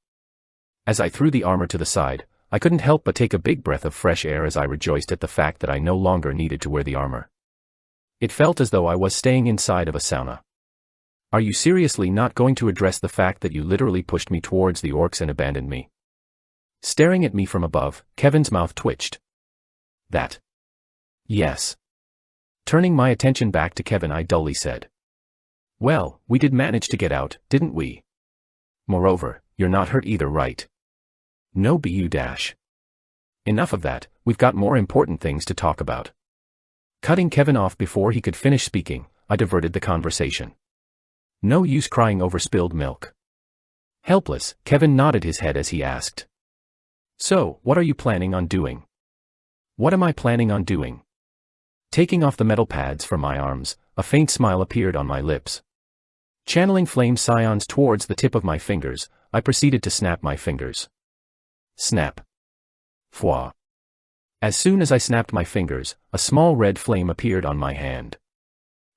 Speaker 1: As I threw the armor to the side, I couldn't help but take a big breath of fresh air as I rejoiced at the fact that I no longer needed to wear the armor. It felt as though I was staying inside of a sauna. "Are you seriously not going to address the fact that you literally pushed me towards the orcs and abandoned me?" Staring at me from above, Kevin's mouth twitched. "That. Yes." Turning my attention back to Kevin, I dully said, "Well, we did manage to get out, didn't we? Moreover, you're not hurt either, right?" "No bu dash. Enough of that, we've got more important things to talk about." Cutting Kevin off before he could finish speaking, I diverted the conversation. "No use crying over spilled milk." Helpless, Kevin nodded his head as he asked, "So, what are you planning on doing?" "What am I planning on doing?" Taking off the metal pads from my arms, a faint smile appeared on my lips. Channeling flame scions towards the tip of my fingers, I proceeded to snap my fingers. Snap. Fwa. As soon as I snapped my fingers, a small red flame appeared on my hand.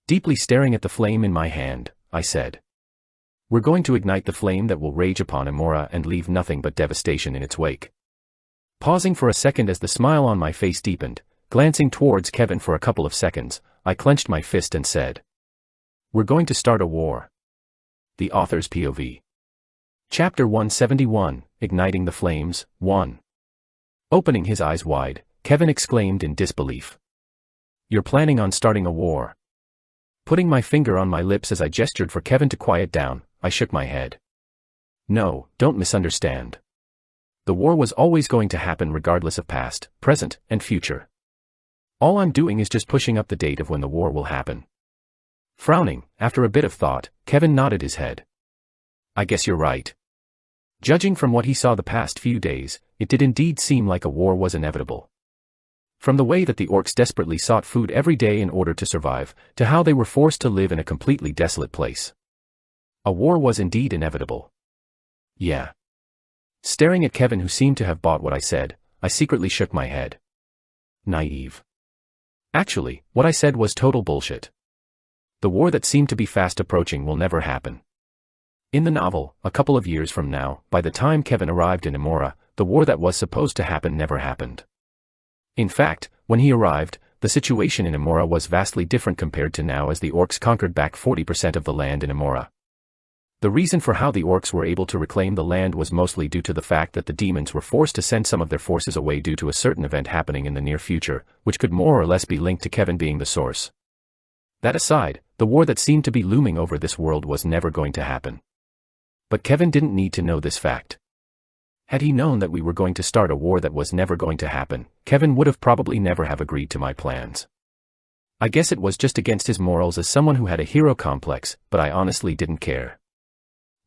Speaker 1: Deeply staring at the flame in my hand, I said, "We're going to ignite the flame that will rage upon Amora and leave nothing but devastation in its wake." Pausing for a second as the smile on my face deepened, glancing towards Kevin for a couple of seconds, I clenched my fist and said, "We're going to start a war." The Author's POV. Chapter 171, Igniting the Flames, 1. Opening his eyes wide, Kevin exclaimed in disbelief. "You're planning on starting a war?" Putting my finger on my lips as I gestured for Kevin to quiet down, I shook my head. "No, don't misunderstand. The war was always going to happen regardless of past, present, and future. All I'm doing is just pushing up the date of when the war will happen." Frowning, after a bit of thought, Kevin nodded his head. "I guess you're right." Judging from what he saw the past few days, it did indeed seem like a war was inevitable. From the way that the orcs desperately sought food every day in order to survive, to how they were forced to live in a completely desolate place. A war was indeed inevitable. Yeah. Staring at Kevin, who seemed to have bought what I said, I secretly shook my head. Naive. Actually, what I said was total bullshit. The war that seemed to be fast approaching will never happen. In the novel, a couple of years from now, by the time Kevin arrived in Amora, the war that was supposed to happen never happened. In fact, when he arrived, the situation in Amora was vastly different compared to now, as the orcs conquered back 40% of the land in Amora. The reason for how the orcs were able to reclaim the land was mostly due to the fact that the demons were forced to send some of their forces away due to a certain event happening in the near future, which could more or less be linked to Kevin being the source. That aside, the war that seemed to be looming over this world was never going to happen. But Kevin didn't need to know this fact. Had he known that we were going to start a war that was never going to happen, Kevin would have probably never have agreed to my plans. I guess it was just against his morals as someone who had a hero complex, but I honestly didn't care.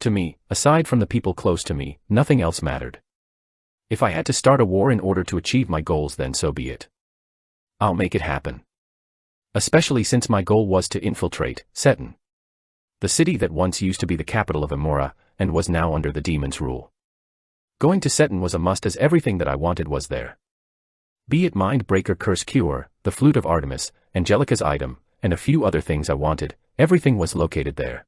Speaker 1: To me, aside from the people close to me, nothing else mattered. If I had to start a war in order to achieve my goals, then so be it. I'll make it happen. Especially since my goal was to infiltrate Seton, the city that once used to be the capital of Amora, and was now under the demon's rule. Going to Seton was a must, as everything that I wanted was there. Be it Mind Breaker Curse Cure, the Flute of Artemis, Angelica's item, and a few other things I wanted, everything was located there.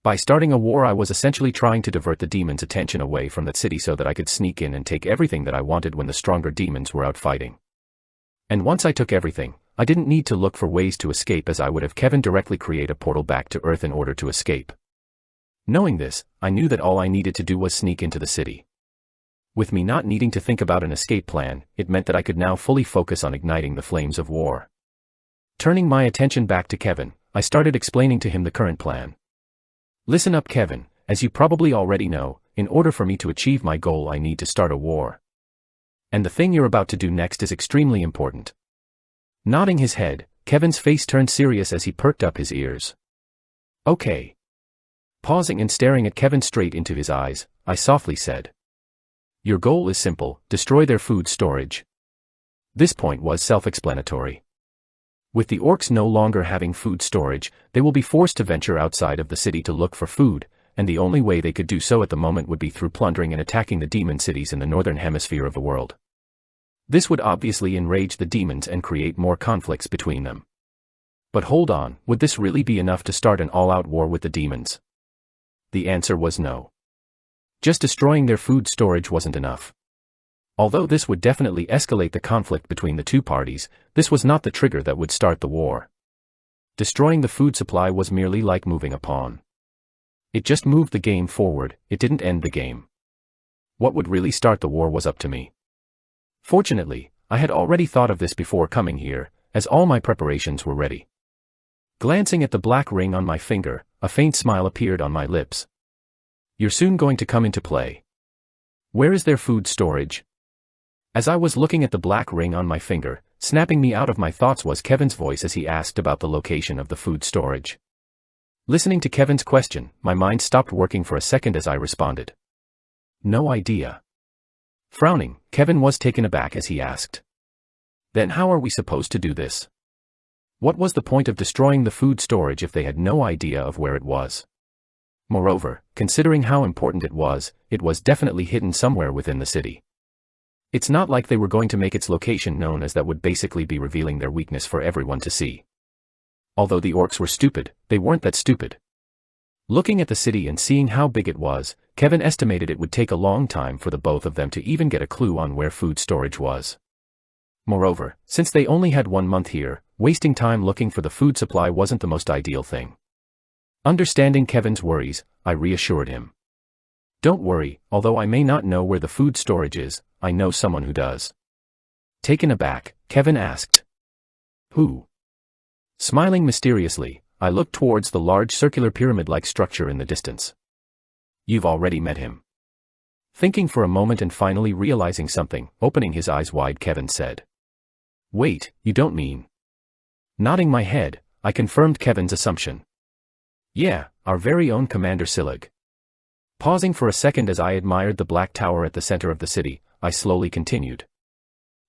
Speaker 1: By starting a war, I was essentially trying to divert the demons' attention away from that city so that I could sneak in and take everything that I wanted when the stronger demons were out fighting. And once I took everything, I didn't need to look for ways to escape, as I would have Kevin directly create a portal back to Earth in order to escape. Knowing this, I knew that all I needed to do was sneak into the city. With me not needing to think about an escape plan, it meant that I could now fully focus on igniting the flames of war. Turning my attention back to Kevin, I started explaining to him the current plan. Listen up, Kevin, as you probably already know, in order for me to achieve my goal, I need to start a war. And the thing you're about to do next is extremely important. Nodding his head, Kevin's face turned serious as he perked up his ears. Okay. Pausing and staring at Kevin straight into his eyes, I softly said. Your goal is simple: destroy their food storage. This point was self-explanatory. With the orcs no longer having food storage, they will be forced to venture outside of the city to look for food, and the only way they could do so at the moment would be through plundering and attacking the demon cities in the northern hemisphere of the world. This would obviously enrage the demons and create more conflicts between them. But hold on, would this really be enough to start an all-out war with the demons? The answer was no. Just destroying their food storage wasn't enough. Although this would definitely escalate the conflict between the two parties, this was not the trigger that would start the war. Destroying the food supply was merely like moving a pawn. It just moved the game forward, it didn't end the game. What would really start the war was up to me. Fortunately, I had already thought of this before coming here, as all my preparations were ready. Glancing at the black ring on my finger, a faint smile appeared on my lips. You're soon going to come into play. Where is their food storage? As I was looking at the black ring on my finger, snapping me out of my thoughts was Kevin's voice as he asked about the location of the food storage. Listening to Kevin's question, my mind stopped working for a second as I responded. No idea. Frowning, Kevin was taken aback as he asked. Then how are we supposed to do this? What was the point of destroying the food storage if they had no idea of where it was? Moreover, considering how important it was definitely hidden somewhere within the city. It's not like they were going to make its location known, as that would basically be revealing their weakness for everyone to see. Although the orcs were stupid, they weren't that stupid. Looking at the city and seeing how big it was, Kevin estimated it would take a long time for the both of them to even get a clue on where food storage was. Moreover, since they only had 1 month here, wasting time looking for the food supply wasn't the most ideal thing. Understanding Kevin's worries, I reassured him. Don't worry, although I may not know where the food storage is, I know someone who does. Taken aback, Kevin asked. Who? Smiling mysteriously, I looked towards the large circular pyramid-like structure in the distance. You've already met him. Thinking for a moment and finally realizing something, opening his eyes wide, Kevin said. Wait, you don't mean? Nodding my head, I confirmed Kevin's assumption. Yeah, our very own Commander Silig. Pausing for a second as I admired the black tower at the center of the city, I slowly continued.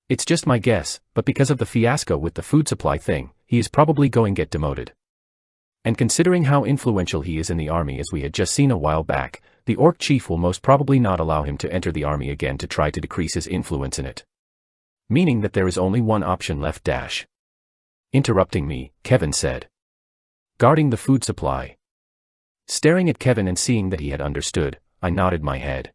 Speaker 1: It's just my guess, but because of the fiasco with the food supply thing, he is probably going to get demoted. And considering how influential he is in the army, as we had just seen a while back, the orc chief will most probably not allow him to enter the army again to try to decrease his influence in it. Meaning that there is only one option left. Interrupting me, Kevin said. Guarding the food supply. Staring at Kevin and seeing that he had understood, I nodded my head.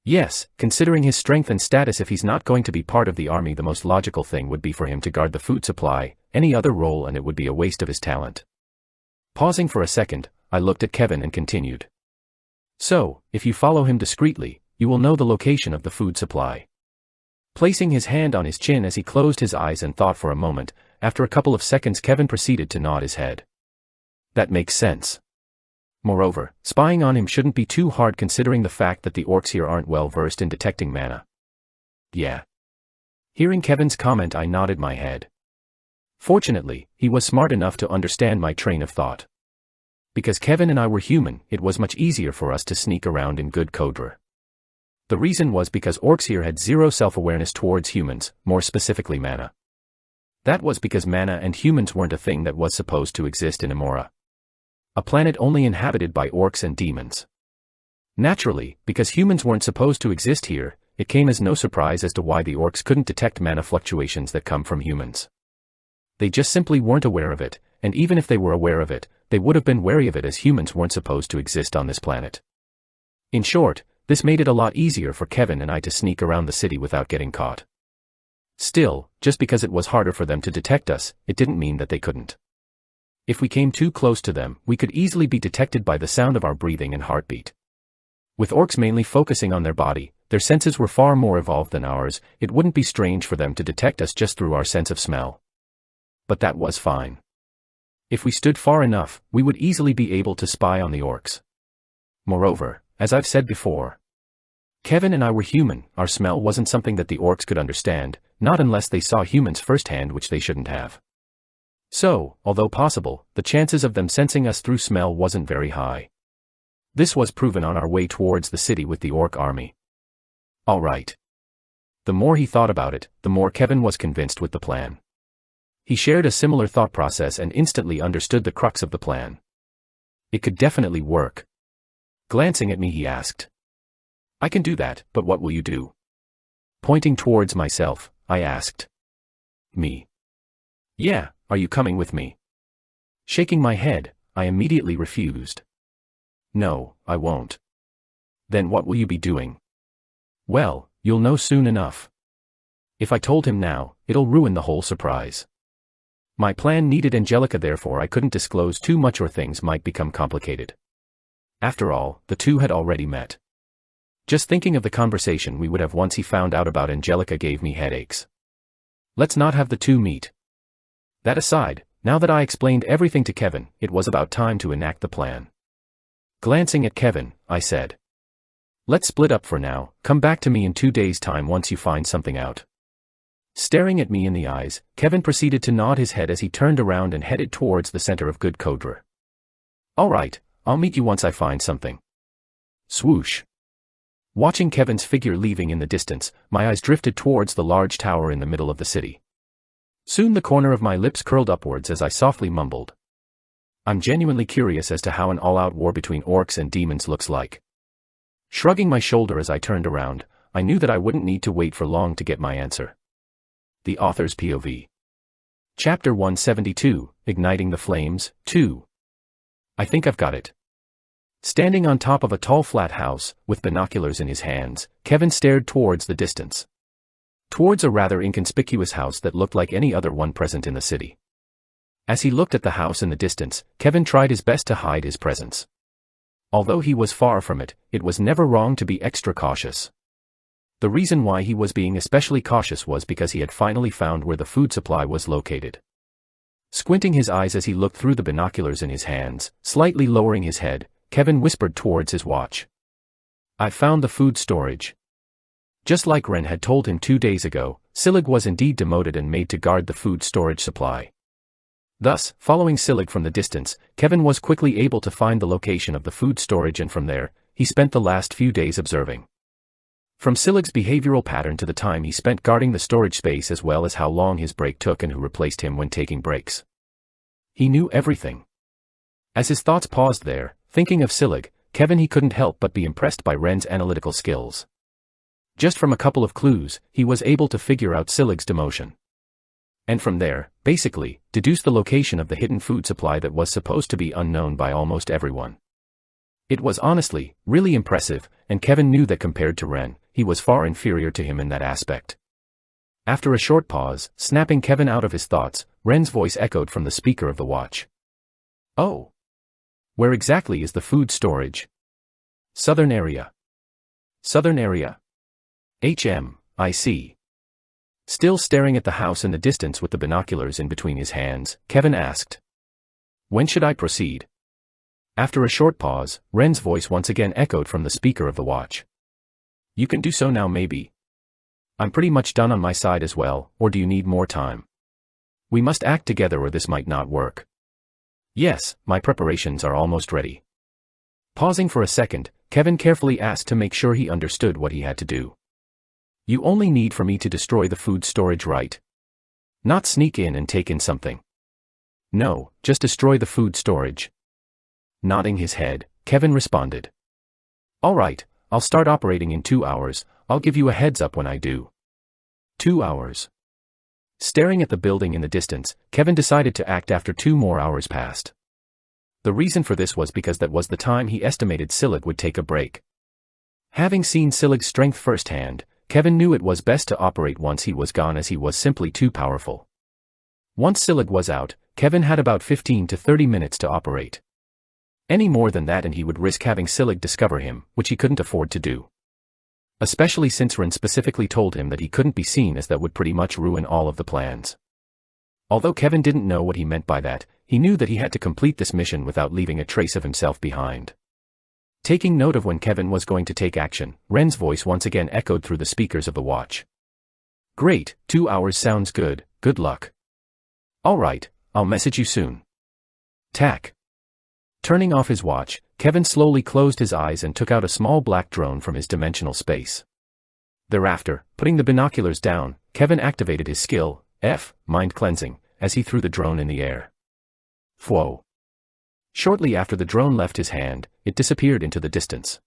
Speaker 1: Yes, considering his strength and status, if he's not going to be part of the army, the most logical thing would be for him to guard the food supply, any other role, and it would be a waste of his talent. Pausing for a second, I looked at Kevin and continued. So, if you follow him discreetly, you will know the location of the food supply. Placing his hand on his chin as he closed his eyes and thought for a moment, after a couple of seconds Kevin proceeded to nod his head. That makes sense. Moreover, spying on him shouldn't be too hard considering the fact that the orcs here aren't well versed in detecting mana. Yeah. Hearing Kevin's comment, I nodded my head. Fortunately, he was smart enough to understand my train of thought. Because Kevin and I were human, it was much easier for us to sneak around in good Kodra. The reason was because orcs here had zero self-awareness towards humans, more specifically mana. That was because mana and humans weren't a thing that was supposed to exist in Amora. A planet only inhabited by orcs and demons. Naturally, because humans weren't supposed to exist here, it came as no surprise as to why the orcs couldn't detect mana fluctuations that come from humans. They just simply weren't aware of it, and even if they were aware of it, they would have been wary of it as humans weren't supposed to exist on this planet. In short, this made it a lot easier for Kevin and I to sneak around the city without getting caught. Still, just because it was harder for them to detect us, it didn't mean that they couldn't. If we came too close to them, we could easily be detected by the sound of our breathing and heartbeat. With orcs mainly focusing on their body, their senses were far more evolved than ours. It wouldn't be strange for them to detect us just through our sense of smell. But that was fine. If we stood far enough, we would easily be able to spy on the orcs. Moreover, as I've said before, Kevin and I were human. Our smell wasn't something that the orcs could understand, not unless they saw humans firsthand, which they shouldn't have. So, although possible, the chances of them sensing us through smell wasn't very high. This was proven on our way towards the city with the orc army. All right. The more he thought about it, the more Kevin was convinced with the plan. He shared a similar thought process and instantly understood the crux of the plan. It could definitely work. Glancing at me, he asked, "I can do that, but what will you do?" Pointing towards myself, I asked, "Me? Yeah, are you coming with me?" Shaking my head, I immediately refused. "No, I won't." "Then what will you be doing?" "Well, you'll know soon enough. If I told him now, it'll ruin the whole surprise. My plan needed Angelica, therefore I couldn't disclose too much or things might become complicated. After all, the two had already met. Just thinking of the conversation we would have once he found out about Angelica gave me headaches. Let's not have the two meet. That aside, now that I explained everything to Kevin, it was about time to enact the plan. Glancing at Kevin, I said, "Let's split up for now. Come back to me in 2 days' time once you find something out." Staring at me in the eyes, Kevin proceeded to nod his head as he turned around and headed towards the center of Good Kodra. "All right, I'll meet you once I find something." Swoosh. Watching Kevin's figure leaving in the distance, my eyes drifted towards the large tower in the middle of the city. Soon the corner of my lips curled upwards as I softly mumbled, "I'm genuinely curious as to how an all-out war between orcs and demons looks like." Shrugging my shoulder as I turned around, I knew that I wouldn't need to wait for long to get my answer. The Author's POV. Chapter 172, Igniting the Flames, 2. I think I've got it. Standing on top of a tall flat house, with binoculars in his hands, Kevin stared towards the distance. Towards a rather inconspicuous house that looked like any other one present in the city. As he looked at the house in the distance, Kevin tried his best to hide his presence. Although he was far from it, it was never wrong to be extra cautious. The reason why he was being especially cautious was because he had finally found where the food supply was located. Squinting his eyes as he looked through the binoculars in his hands, slightly lowering his head, Kevin whispered towards his watch, "I've found the food storage." Just like Ren had told him 2 days ago, Silig was indeed demoted and made to guard the food storage supply. Thus, following Silig from the distance, Kevin was quickly able to find the location of the food storage, and from there, he spent the last few days observing. From Silig's behavioral pattern to the time he spent guarding the storage space, as well as how long his break took and who replaced him when taking breaks. He knew everything. As his thoughts paused there, thinking of Silig, Kevin he couldn't help but be impressed by Ren's analytical skills. Just from a couple of clues, he was able to figure out Silig's demotion. And from there, basically, deduce the location of the hidden food supply that was supposed to be unknown by almost everyone. It was honestly, really impressive, and Kevin knew that compared to Ren, he was far inferior to him in that aspect. After a short pause, snapping Kevin out of his thoughts, Ren's voice echoed from the speaker of the watch. "Oh. Where exactly is the food storage?" "Southern area." "Southern area. I see." Still staring at the house in the distance with the binoculars in between his hands, Kevin asked, "When should I proceed?" After a short pause, Ren's voice once again echoed from the speaker of the watch. "You can do so now, maybe. I'm pretty much done on my side as well, or do you need more time? We must act together or this might not work." "Yes, my preparations are almost ready." Pausing for a second, Kevin carefully asked to make sure he understood what he had to do. "You only need for me to destroy the food storage, right? Not sneak in and take in something." "No, just destroy the food storage." Nodding his head, Kevin responded, "All right, I'll start operating in 2 hours, I'll give you a heads up when I do." 2 hours. Staring at the building in the distance, Kevin decided to act after 2 more hours passed. The reason for this was because that was the time he estimated Silig would take a break. Having seen Silig's strength firsthand, Kevin knew it was best to operate once he was gone, as he was simply too powerful. Once Silig was out, Kevin had about 15 to 30 minutes to operate. Any more than that and he would risk having Silig discover him, which he couldn't afford to do. Especially since Ren specifically told him that he couldn't be seen, as that would pretty much ruin all of the plans. Although Kevin didn't know what he meant by that, he knew that he had to complete this mission without leaving a trace of himself behind. Taking note of when Kevin was going to take action, Ren's voice once again echoed through the speakers of the watch. "Great, 2 hours sounds good, good luck." "Alright, I'll message you soon." Tack. Turning off his watch, Kevin slowly closed his eyes and took out a small black drone from his dimensional space. Thereafter, putting the binoculars down, Kevin activated his skill, Mind Cleansing, as he threw the drone in the air. Whoa. Shortly after the drone left his hand, it disappeared into the distance.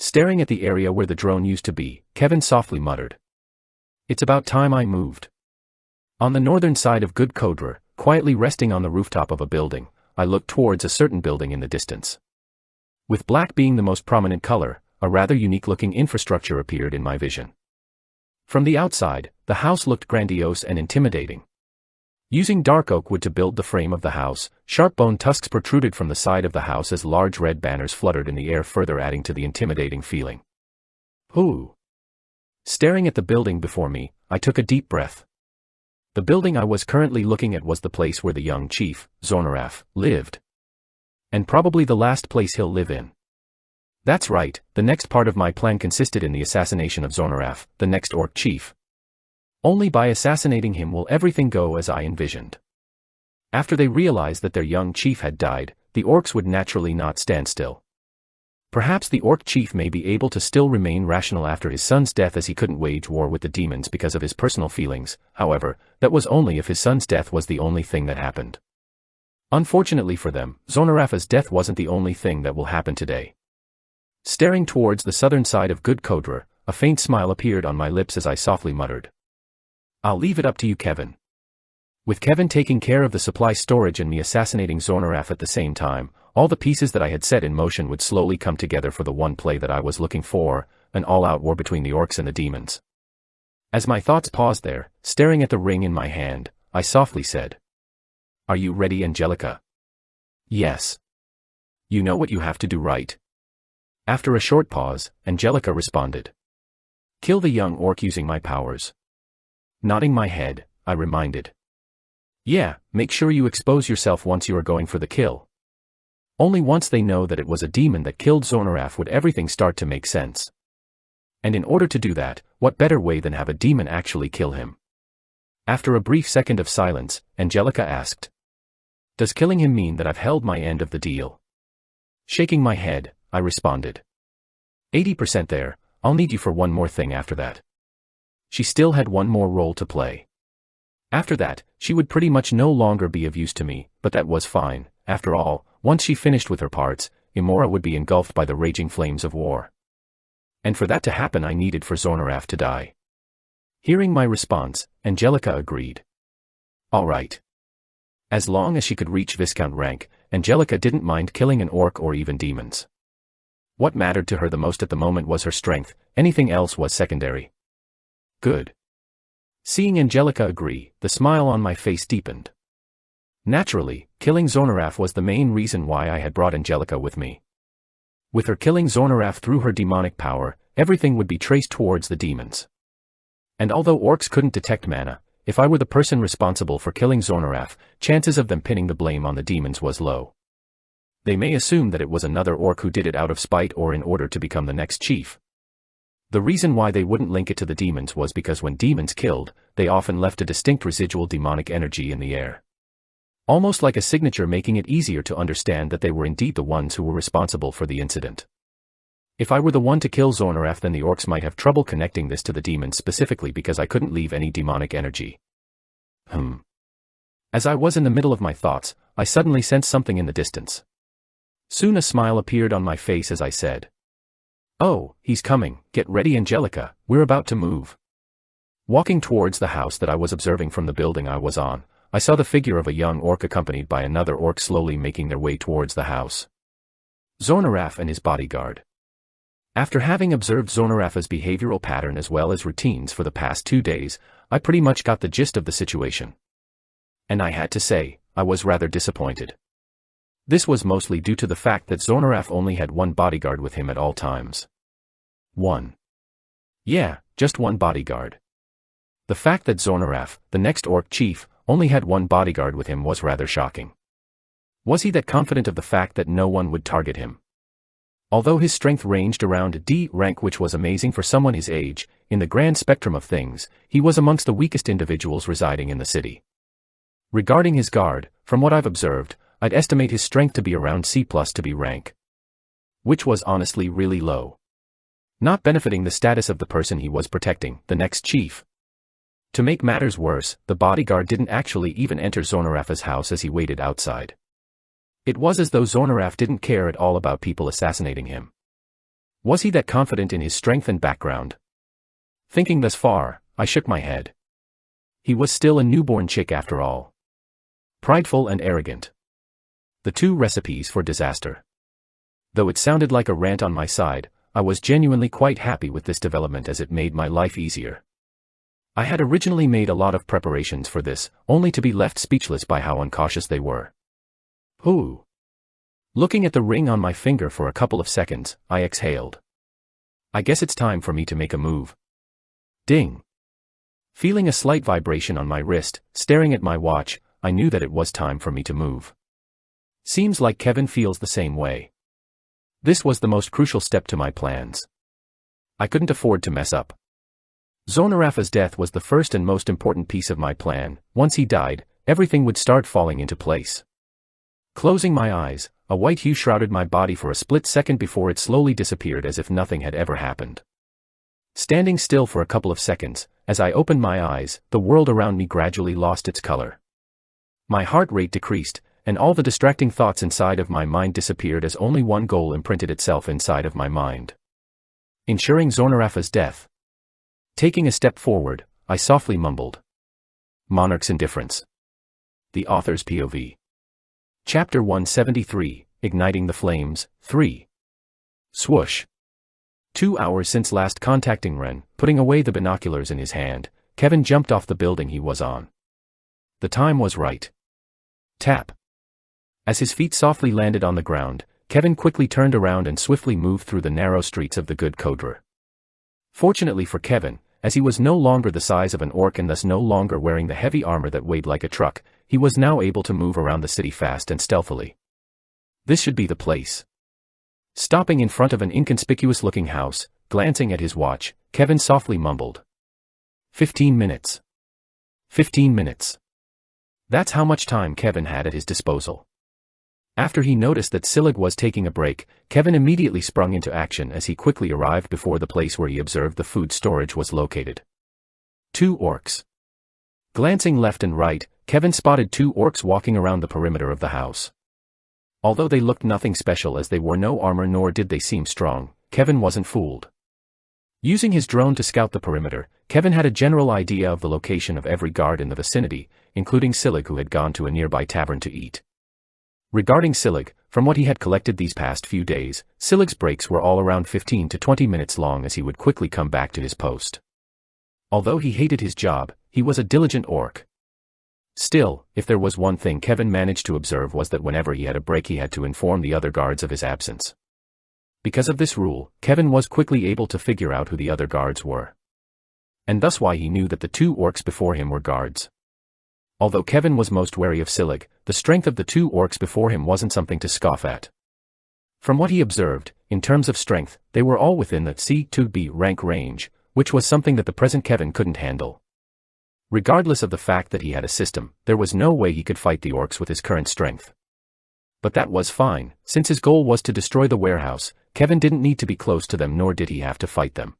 Speaker 1: Staring at the area where the drone used to be, Kevin softly muttered, "It's about time I moved." On the northern side of Good Kodra, quietly resting on the rooftop of a building, I looked towards a certain building in the distance. With black being the most prominent color, a rather unique-looking infrastructure appeared in my vision. From the outside, the house looked grandiose and intimidating. Using dark oak wood to build the frame of the house, sharp bone tusks protruded from the side of the house as large red banners fluttered in the air, further adding to the intimidating feeling. Ooh. Staring at the building before me, I took a deep breath. The building I was currently looking at was the place where the young chief, Zornaraf, lived. And probably the last place he'll live in. That's right, the next part of my plan consisted in the assassination of Zornaraf, the next orc chief. Only by assassinating him will everything go as I envisioned. After they realized that their young chief had died, the orcs would naturally not stand still. Perhaps the orc chief may be able to still remain rational after his son's death, as he couldn't wage war with the demons because of his personal feelings. However, that was only if his son's death was the only thing that happened. Unfortunately for them, Zornaraf's death wasn't the only thing that will happen today. Staring towards the southern side of Good Kodra, a faint smile appeared on my lips as I softly muttered, "I'll leave it up to you, Kevin." With Kevin taking care of the supply storage and me assassinating Zornaraf at the same time, all the pieces that I had set in motion would slowly come together for the one play that I was looking for, an all-out war between the orcs and the demons. As my thoughts paused there, staring at the ring in my hand, I softly said, "Are you ready, Angelica?" "Yes." "You know what you have to do, right?" After a short pause, Angelica responded, "Kill the young orc using my powers." Nodding my head, I reminded, "Yeah, make sure you expose yourself once you are going for the kill. Only once they know that it was a demon that killed Zornaraf would everything start to make sense. And in order to do that, what better way than have a demon actually kill him?" After a brief second of silence, Angelica asked, "Does killing him mean that I've held my end of the deal?" Shaking my head, I responded, 80% there, I'll need you for one more thing after that." She still had one more role to play. After that, she would pretty much no longer be of use to me, but that was fine. After all, once she finished with her parts, Imora would be engulfed by the raging flames of war. And for that to happen, I needed for Zornaraf to die. Hearing my response, Angelica agreed. All right. As long as she could reach Viscount rank, Angelica didn't mind killing an orc or even demons. What mattered to her the most at the moment was her strength, anything else was secondary. Good. Seeing Angelica agree, the smile on my face deepened. Naturally, killing Zornaraf was the main reason why I had brought Angelica with me. With her killing Zornaraf through her demonic power, everything would be traced towards the demons. And although orcs couldn't detect mana, if I were the person responsible for killing Zornaraf, chances of them pinning the blame on the demons was low. They may assume that it was another orc who did it out of spite or in order to become the next chief. The reason why they wouldn't link it to the demons was because when demons killed, they often left a distinct residual demonic energy in the air. Almost like a signature, making it easier to understand that they were indeed the ones who were responsible for the incident. If I were the one to kill Zornaraf, then the orcs might have trouble connecting this to the demons, specifically because I couldn't leave any demonic energy. As I was in the middle of my thoughts, I suddenly sensed something in the distance. Soon a smile appeared on my face as I said, "Oh, he's coming, get ready Angelica, we're about to move." Walking towards the house that I was observing from the building I was on, I saw the figure of a young orc accompanied by another orc slowly making their way towards the house. Zornaraf and his bodyguard. After having observed Zornaraf's behavioral pattern as well as routines for the past 2 days, I pretty much got the gist of the situation. And I had to say, I was rather disappointed. This was mostly due to the fact that Zornaraf only had one bodyguard with him at all times. One. Yeah, just one bodyguard. The fact that Zornaraf, the next orc chief, only had one bodyguard with him was rather shocking. Was he that confident of the fact that no one would target him? Although his strength ranged around D rank, which was amazing for someone his age, in the grand spectrum of things, he was amongst the weakest individuals residing in the city. Regarding his guard, from what I've observed, I'd estimate his strength to be around C+ to B rank. Which was honestly really low. Not benefiting the status of the person he was protecting, the next chief. To make matters worse, the bodyguard didn't actually even enter Zornaraf's house as he waited outside. It was as though Zornaraf didn't care at all about people assassinating him. Was he that confident in his strength and background? Thinking thus far, I shook my head. He was still a newborn chick after all. Prideful and arrogant. The two recipes for disaster. Though it sounded like a rant on my side, I was genuinely quite happy with this development as it made my life easier. I had originally made a lot of preparations for this, only to be left speechless by how uncautious they were. Ooh. Looking at the ring on my finger for a couple of seconds, I exhaled. I guess it's time for me to make a move. Ding. Feeling a slight vibration on my wrist, staring at my watch, I knew that it was time for me to move. Seems like Kevin feels the same way. This was the most crucial step to my plans. I couldn't afford to mess up. Zornaraf's death was the first and most important piece of my plan. Once he died, everything would start falling into place. Closing my eyes, a white hue shrouded my body for a split second before it slowly disappeared as if nothing had ever happened. Standing still for a couple of seconds, as I opened my eyes, the world around me gradually lost its color. My heart rate decreased, and all the distracting thoughts inside of my mind disappeared as only one goal imprinted itself inside of my mind. Ensuring Zornaraf's death. Taking a step forward, I softly mumbled. Monarch's indifference. The author's POV. Chapter 173, Igniting the Flames, 3. Swoosh. 2 hours since last contacting Ren, putting away the binoculars in his hand, Kevin jumped off the building he was on. The time was right. Tap. As his feet softly landed on the ground, Kevin quickly turned around and swiftly moved through the narrow streets of the Good Kodra. Fortunately for Kevin, as he was no longer the size of an orc and thus no longer wearing the heavy armor that weighed like a truck, he was now able to move around the city fast and stealthily. This should be the place. Stopping in front of an inconspicuous-looking house, glancing at his watch, Kevin softly mumbled. 15 minutes. 15 minutes. That's how much time Kevin had at his disposal. After he noticed that Silig was taking a break, Kevin immediately sprung into action as he quickly arrived before the place where he observed the food storage was located. 2 orcs. Glancing left and right, Kevin spotted 2 orcs walking around the perimeter of the house. Although they looked nothing special as they wore no armor nor did they seem strong, Kevin wasn't fooled. Using his drone to scout the perimeter, Kevin had a general idea of the location of every guard in the vicinity, including Silig who had gone to a nearby tavern to eat. Regarding Silig, from what he had collected these past few days, Silig's breaks were all around 15 to 20 minutes long as he would quickly come back to his post. Although he hated his job, he was a diligent orc. Still, if there was one thing Kevin managed to observe was that whenever he had a break he had to inform the other guards of his absence. Because of this rule, Kevin was quickly able to figure out who the other guards were. And thus why he knew that the 2 orcs before him were guards. Although Kevin was most wary of Silig, the strength of the 2 orcs before him wasn't something to scoff at. From what he observed, in terms of strength, they were all within the C to B rank range, which was something that the present Kevin couldn't handle. Regardless of the fact that he had a system, there was no way he could fight the orcs with his current strength. But that was fine, since his goal was to destroy the warehouse, Kevin didn't need to be close to them nor did he have to fight them.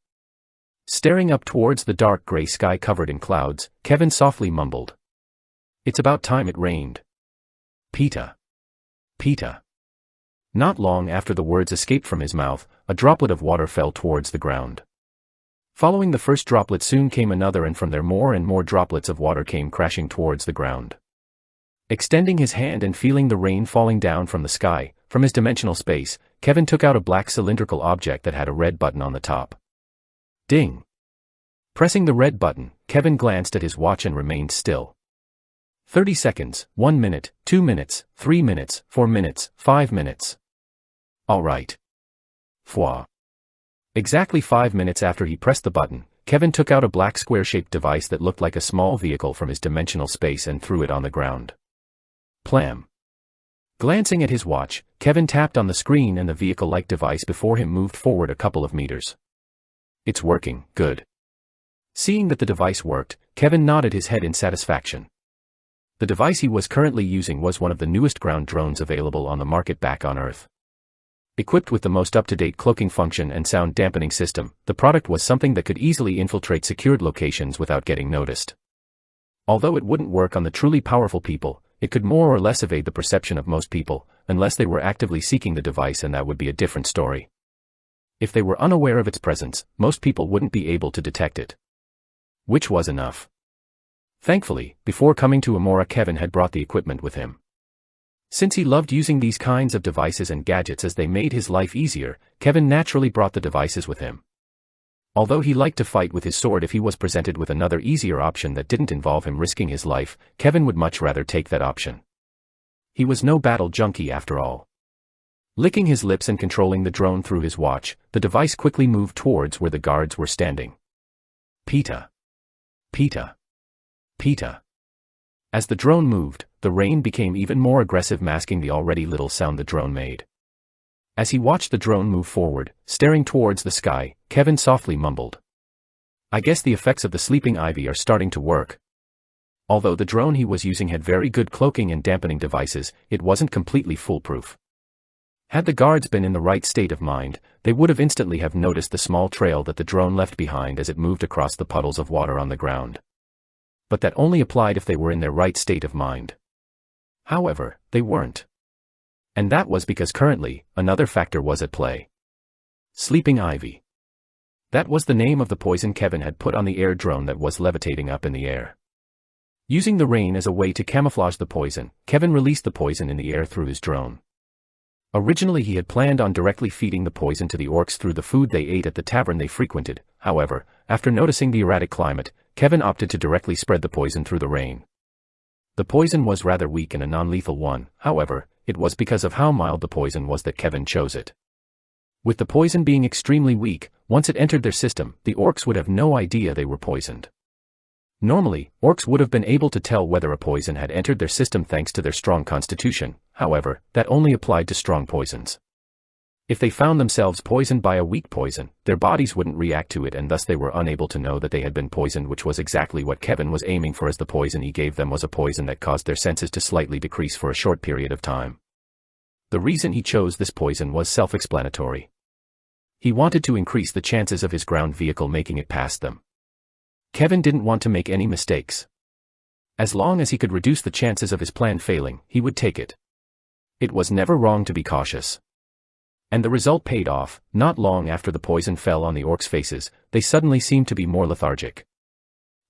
Speaker 1: Staring up towards the dark gray sky covered in clouds, Kevin softly mumbled. It's about time it rained. Pita. Pita. Not long after the words escaped from his mouth, a droplet of water fell towards the ground. Following the first droplet soon came another, and from there more and more droplets of water came crashing towards the ground. Extending his hand and feeling the rain falling down from the sky, from his dimensional space, Kevin took out a black cylindrical object that had a red button on the top. Ding! Pressing the red button, Kevin glanced at his watch and remained still. 30 seconds, 1 minute, 2 minutes, 3 minutes, 4 minutes, 5 minutes. All right. Fwa. Exactly 5 minutes after he pressed the button, Kevin took out a black square-shaped device that looked like a small vehicle from his dimensional space and threw it on the ground. Plam. Glancing at his watch, Kevin tapped on the screen and the vehicle-like device before him moved forward a couple of meters. It's working, good. Seeing that the device worked, Kevin nodded his head in satisfaction. The device he was currently using was one of the newest ground drones available on the market back on Earth. Equipped with the most up-to-date cloaking function and sound dampening system, the product was something that could easily infiltrate secured locations without getting noticed. Although it wouldn't work on the truly powerful people, it could more or less evade the perception of most people, unless they were actively seeking the device, and that would be a different story. If they were unaware of its presence, most people wouldn't be able to detect it. Which was enough. Thankfully, before coming to Amora, Kevin had brought the equipment with him. Since he loved using these kinds of devices and gadgets as they made his life easier, Kevin naturally brought the devices with him. Although he liked to fight with his sword, if he was presented with another easier option that didn't involve him risking his life, Kevin would much rather take that option. He was no battle junkie after all. Licking his lips and controlling the drone through his watch, the device quickly moved towards where the guards were standing. Pita. Pita. Pita. As the drone moved, the rain became even more aggressive, masking the already little sound the drone made. As he watched the drone move forward, staring towards the sky, Kevin softly mumbled. I guess the effects of the sleeping ivy are starting to work. Although the drone he was using had very good cloaking and dampening devices, it wasn't completely foolproof. Had the guards been in the right state of mind, they would have instantly have noticed the small trail that the drone left behind as it moved across the puddles of water on the ground. But that only applied if they were in their right state of mind. However, they weren't. And that was because currently, another factor was at play. Sleeping ivy. That was the name of the poison Kevin had put on the air drone that was levitating up in the air. Using the rain as a way to camouflage the poison, Kevin released the poison in the air through his drone. Originally he had planned on directly feeding the poison to the orcs through the food they ate at the tavern they frequented. However, after noticing the erratic climate, Kevin opted to directly spread the poison through the rain. The poison was rather weak and a non-lethal one, however, it was because of how mild the poison was that Kevin chose it. With the poison being extremely weak, once it entered their system, the orcs would have no idea they were poisoned. Normally, orcs would have been able to tell whether a poison had entered their system thanks to their strong constitution, however, that only applied to strong poisons. If they found themselves poisoned by a weak poison, their bodies wouldn't react to it, and thus they were unable to know that they had been poisoned, which was exactly what Kevin was aiming for, as the poison he gave them was a poison that caused their senses to slightly decrease for a short period of time. The reason he chose this poison was self-explanatory. He wanted to increase the chances of his ground vehicle making it past them. Kevin didn't want to make any mistakes. As long as he could reduce the chances of his plan failing, he would take it. It was never wrong to be cautious. And the result paid off. Not long after the poison fell on the orcs' faces, they suddenly seemed to be more lethargic.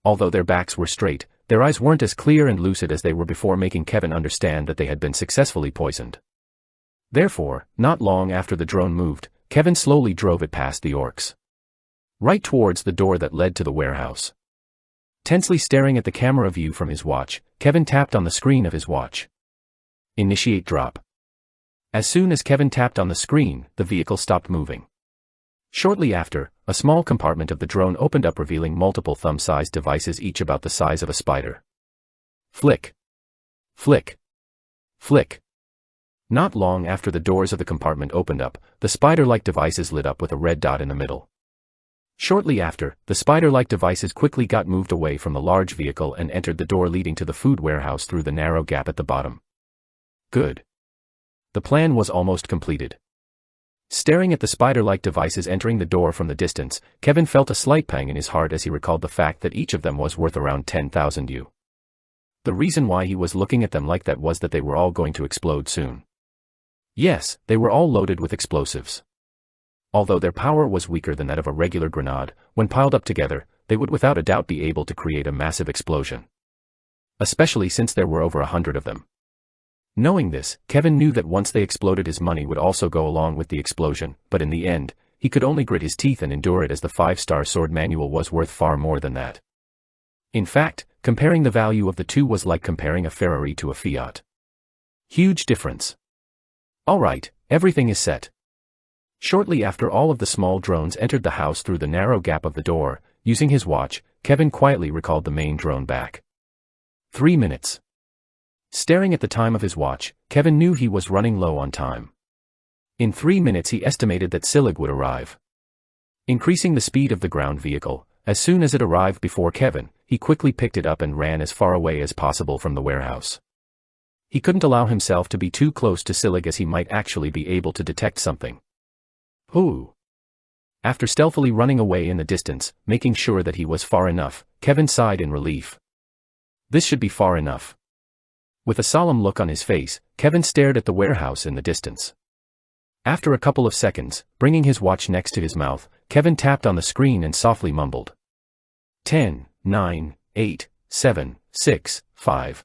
Speaker 1: Although their backs were straight, their eyes weren't as clear and lucid as they were before, making Kevin understand that they had been successfully poisoned. Therefore, not long after the drone moved, Kevin slowly drove it past the orcs, right towards the door that led to the warehouse. Tensely staring at the camera view from his watch, Kevin tapped on the screen of his watch. Initiate drop. As soon as Kevin tapped on the screen, the vehicle stopped moving. Shortly after, a small compartment of the drone opened up, revealing multiple thumb-sized devices, each about the size of a spider. Flick. Flick. Flick. Not long after the doors of the compartment opened up, the spider-like devices lit up with a red dot in the middle. Shortly after, the spider-like devices quickly got moved away from the large vehicle and entered the door leading to the food warehouse through the narrow gap at the bottom. Good. The plan was almost completed. Staring at the spider-like devices entering the door from the distance, Kevin felt a slight pang in his heart as he recalled the fact that each of them was worth around 10,000 U. The reason why he was looking at them like that was that they were all going to explode soon. Yes, they were all loaded with explosives. Although their power was weaker than that of a regular grenade, when piled up together, they would without a doubt be able to create a massive explosion. Especially since there were over 100 of them. Knowing this, Kevin knew that once they exploded his money would also go along with the explosion, but in the end, he could only grit his teeth and endure it as the 5-star sword manual was worth far more than that. In fact, comparing the value of the two was like comparing a Ferrari to a Fiat. Huge difference. Alright, everything is set. Shortly after all of the small drones entered the house through the narrow gap of the door, using his watch, Kevin quietly recalled the main drone back. 3 minutes. Staring at the time of his watch, Kevin knew he was running low on time. In 3 minutes he estimated that Silig would arrive. Increasing the speed of the ground vehicle, as soon as it arrived before Kevin, he quickly picked it up and ran as far away as possible from the warehouse. He couldn't allow himself to be too close to Silig as he might actually be able to detect something. Ooh. After stealthily running away in the distance, making sure that he was far enough, Kevin sighed in relief. This should be far enough. With a solemn look on his face, Kevin stared at the warehouse in the distance. After a couple of seconds, bringing his watch next to his mouth, Kevin tapped on the screen and softly mumbled. 10, 9, 8, 7, 6, 5.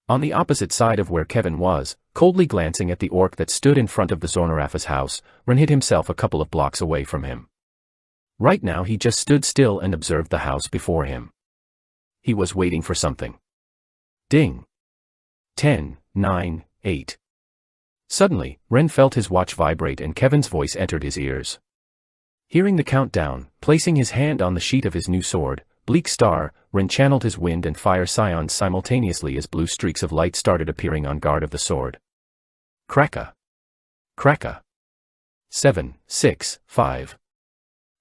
Speaker 1: On the opposite side of where Kevin was, coldly glancing at the orc that stood in front of the Zornarafa's house, Ren hid himself a couple of blocks away from him. Right now he just stood still and observed the house before him. He was waiting for something. Ding. 10, 9, 8. Suddenly, Ren felt his watch vibrate and Kevin's voice entered his ears. Hearing the countdown, placing his hand on the sheath of his new sword, Bleak Star, Ren channeled his wind and fire scions simultaneously as blue streaks of light started appearing on guard of the sword. Cracka. Cracka. 7, 6, 5.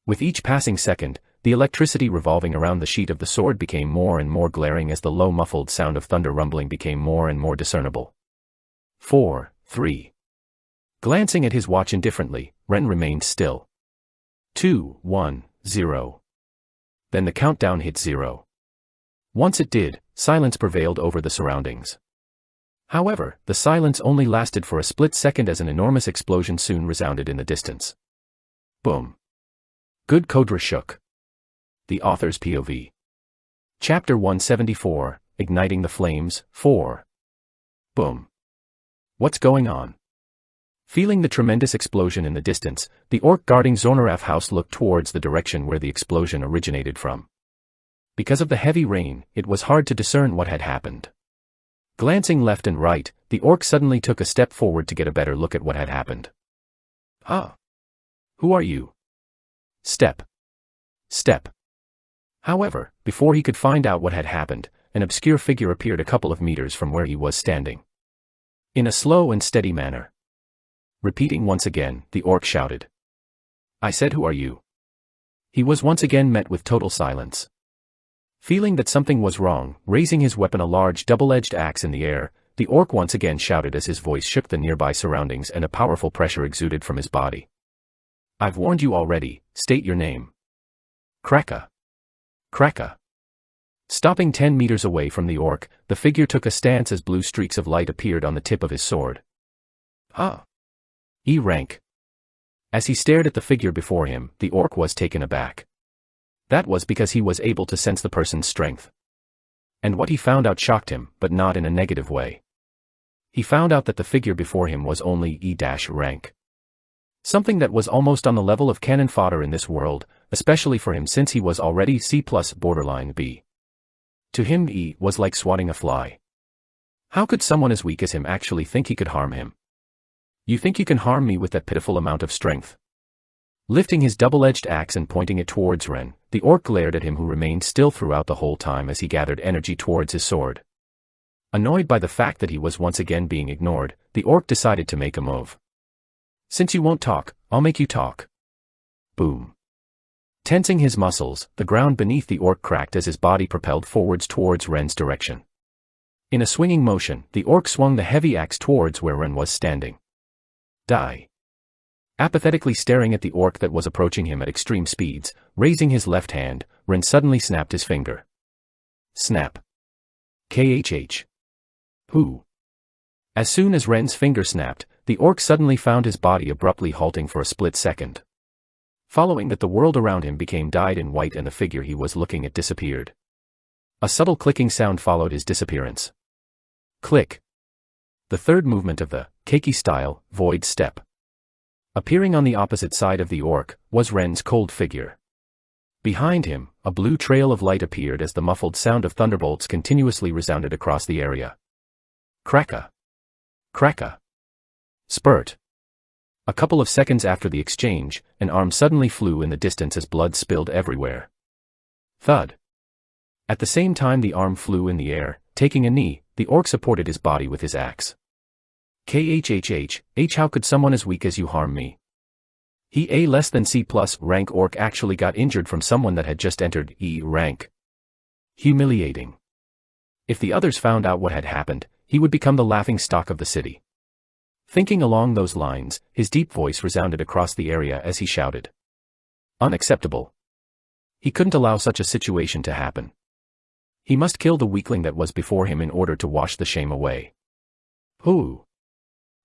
Speaker 1: With each passing second, the electricity revolving around the sheet of the sword became more and more glaring as the low muffled sound of thunder rumbling became more and more discernible. 4, 3. Glancing at his watch indifferently, Ren remained still. 2, 1, 0. Then the countdown hit 0. Once it did, silence prevailed over the surroundings. However, the silence only lasted for a split second as an enormous explosion soon resounded in the distance. Boom. Good Kodra shook. The author's POV. Chapter 174, Igniting the Flames, 4. Boom. What's going on? Feeling the tremendous explosion in the distance, the orc guarding Zornaraf house looked towards the direction where the explosion originated from. Because of the heavy rain, it was hard to discern what had happened. Glancing left and right, the orc suddenly took a step forward to get a better look at what had happened. Ah. Who are you? Step. Step. However, before he could find out what had happened, an obscure figure appeared a couple of meters from where he was standing. In a slow and steady manner. Repeating once again, the orc shouted. I said, who are you? He was once again met with total silence. Feeling that something was wrong, raising his weapon, a large double-edged axe, in the air, the orc once again shouted as his voice shook the nearby surroundings and a powerful pressure exuded from his body. I've warned you already, state your name. Cracka. Cracka. Stopping 10 meters away from the orc, the figure took a stance as blue streaks of light appeared on the tip of his sword. Ah. E rank. As he stared at the figure before him, the orc was taken aback. That was because he was able to sense the person's strength. And what he found out shocked him, but not in a negative way. He found out that the figure before him was only E- rank. Something that was almost on the level of cannon fodder in this world, especially for him since he was already C+ borderline B. To him E was like swatting a fly. How could someone as weak as him actually think he could harm him? You think you can harm me with that pitiful amount of strength? Lifting his double-edged axe and pointing it towards Ren, the orc glared at him, who remained still throughout the whole time as he gathered energy towards his sword. Annoyed by the fact that he was once again being ignored, the orc decided to make a move. Since you won't talk, I'll make you talk. Boom. Tensing his muscles, the ground beneath the orc cracked as his body propelled forwards towards Ren's direction. In a swinging motion, the orc swung the heavy axe towards where Ren was standing. Die. Apathetically staring at the orc that was approaching him at extreme speeds, raising his left hand, Ren suddenly snapped his finger. Snap. KHH. Who? As soon as Ren's finger snapped, the orc suddenly found his body abruptly halting for a split second. Following that, the world around him became dyed in white and the figure he was looking at disappeared. A subtle clicking sound followed his disappearance. Click. The third movement of the keiki-style void step. Appearing on the opposite side of the orc was Ren's cold figure. Behind him, a blue trail of light appeared as the muffled sound of thunderbolts continuously resounded across the area. Cracka. Cracka. Spurt. A couple of seconds after the exchange, an arm suddenly flew in the distance as blood spilled everywhere. Thud. At the same time the arm flew in the air, taking a knee, the orc supported his body with his axe. KHHH, how could someone as weak as you harm me? He A less than C+ rank orc actually got injured from someone that had just entered E rank. Humiliating. If the others found out what had happened, he would become the laughing stock of the city. Thinking along those lines, his deep voice resounded across the area as he shouted. Unacceptable. He couldn't allow such a situation to happen. He must kill the weakling that was before him in order to wash the shame away. Ooh.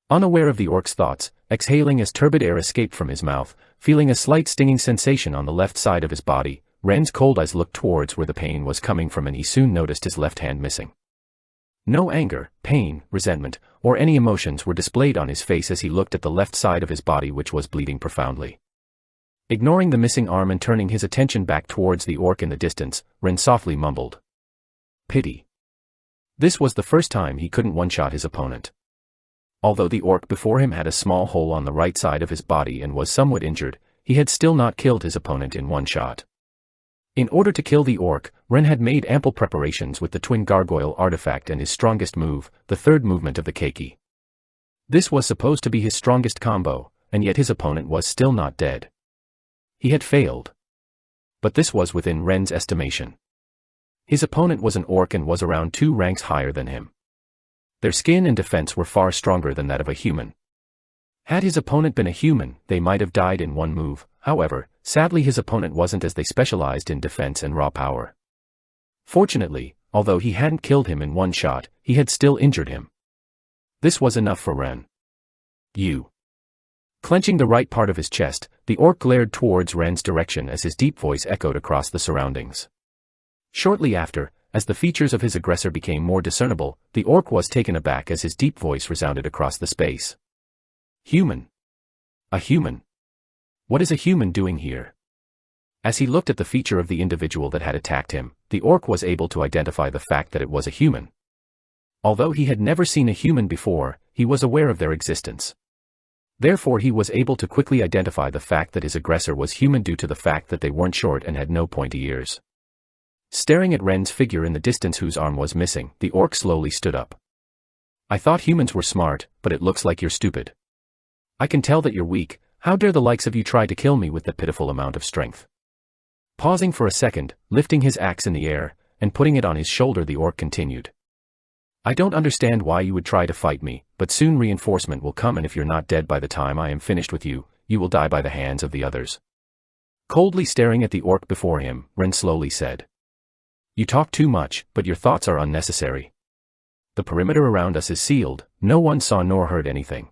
Speaker 1: Unaware of the orc's thoughts, exhaling as turbid air escaped from his mouth, feeling a slight stinging sensation on the left side of his body, Ren's cold eyes looked towards where the pain was coming from and he soon noticed his left hand missing. No anger, pain, resentment, or any emotions were displayed on his face as he looked at the left side of his body, which was bleeding profoundly. Ignoring the missing arm and turning his attention back towards the orc in the distance, Ren softly mumbled. Pity. This was the first time he couldn't one-shot his opponent. Although the orc before him had a small hole on the right side of his body and was somewhat injured, he had still not killed his opponent in one shot. In order to kill the orc, Ren had made ample preparations with the twin gargoyle artifact and his strongest move, the third movement of the keiki. This was supposed to be his strongest combo, and yet his opponent was still not dead. He had failed. But this was within Ren's estimation. His opponent was an orc and was around 2 ranks higher than him. Their skin and defense were far stronger than that of a human. Had his opponent been a human, they might have died in one move. However, sadly his opponent wasn't, as they specialized in defense and raw power. Fortunately, although he hadn't killed him in one shot, he had still injured him. This was enough for Ren. You. Clenching the right part of his chest, the orc glared towards Ren's direction as his deep voice echoed across the surroundings. Shortly after, as the features of his aggressor became more discernible, the orc was taken aback as his deep voice resounded across the space. Human. A human. What is a human doing here? As he looked at the feature of the individual that had attacked him, the orc was able to identify the fact that it was a human. Although he had never seen a human before, he was aware of their existence. Therefore he was able to quickly identify the fact that his aggressor was human due to the fact that they weren't short and had no pointy ears. Staring at Ren's figure in the distance whose arm was missing, the orc slowly stood up. I thought humans were smart, but it looks like you're stupid. I can tell that you're weak. How dare the likes of you try to kill me with that pitiful amount of strength? Pausing for a second, lifting his axe in the air, and putting it on his shoulder, the orc continued. I don't understand why you would try to fight me, but soon reinforcement will come, and if you're not dead by the time I am finished with you, you will die by the hands of the others. Coldly staring at the orc before him, Ren slowly said. You talk too much, but your thoughts are unnecessary. The perimeter around us is sealed, no one saw nor heard anything.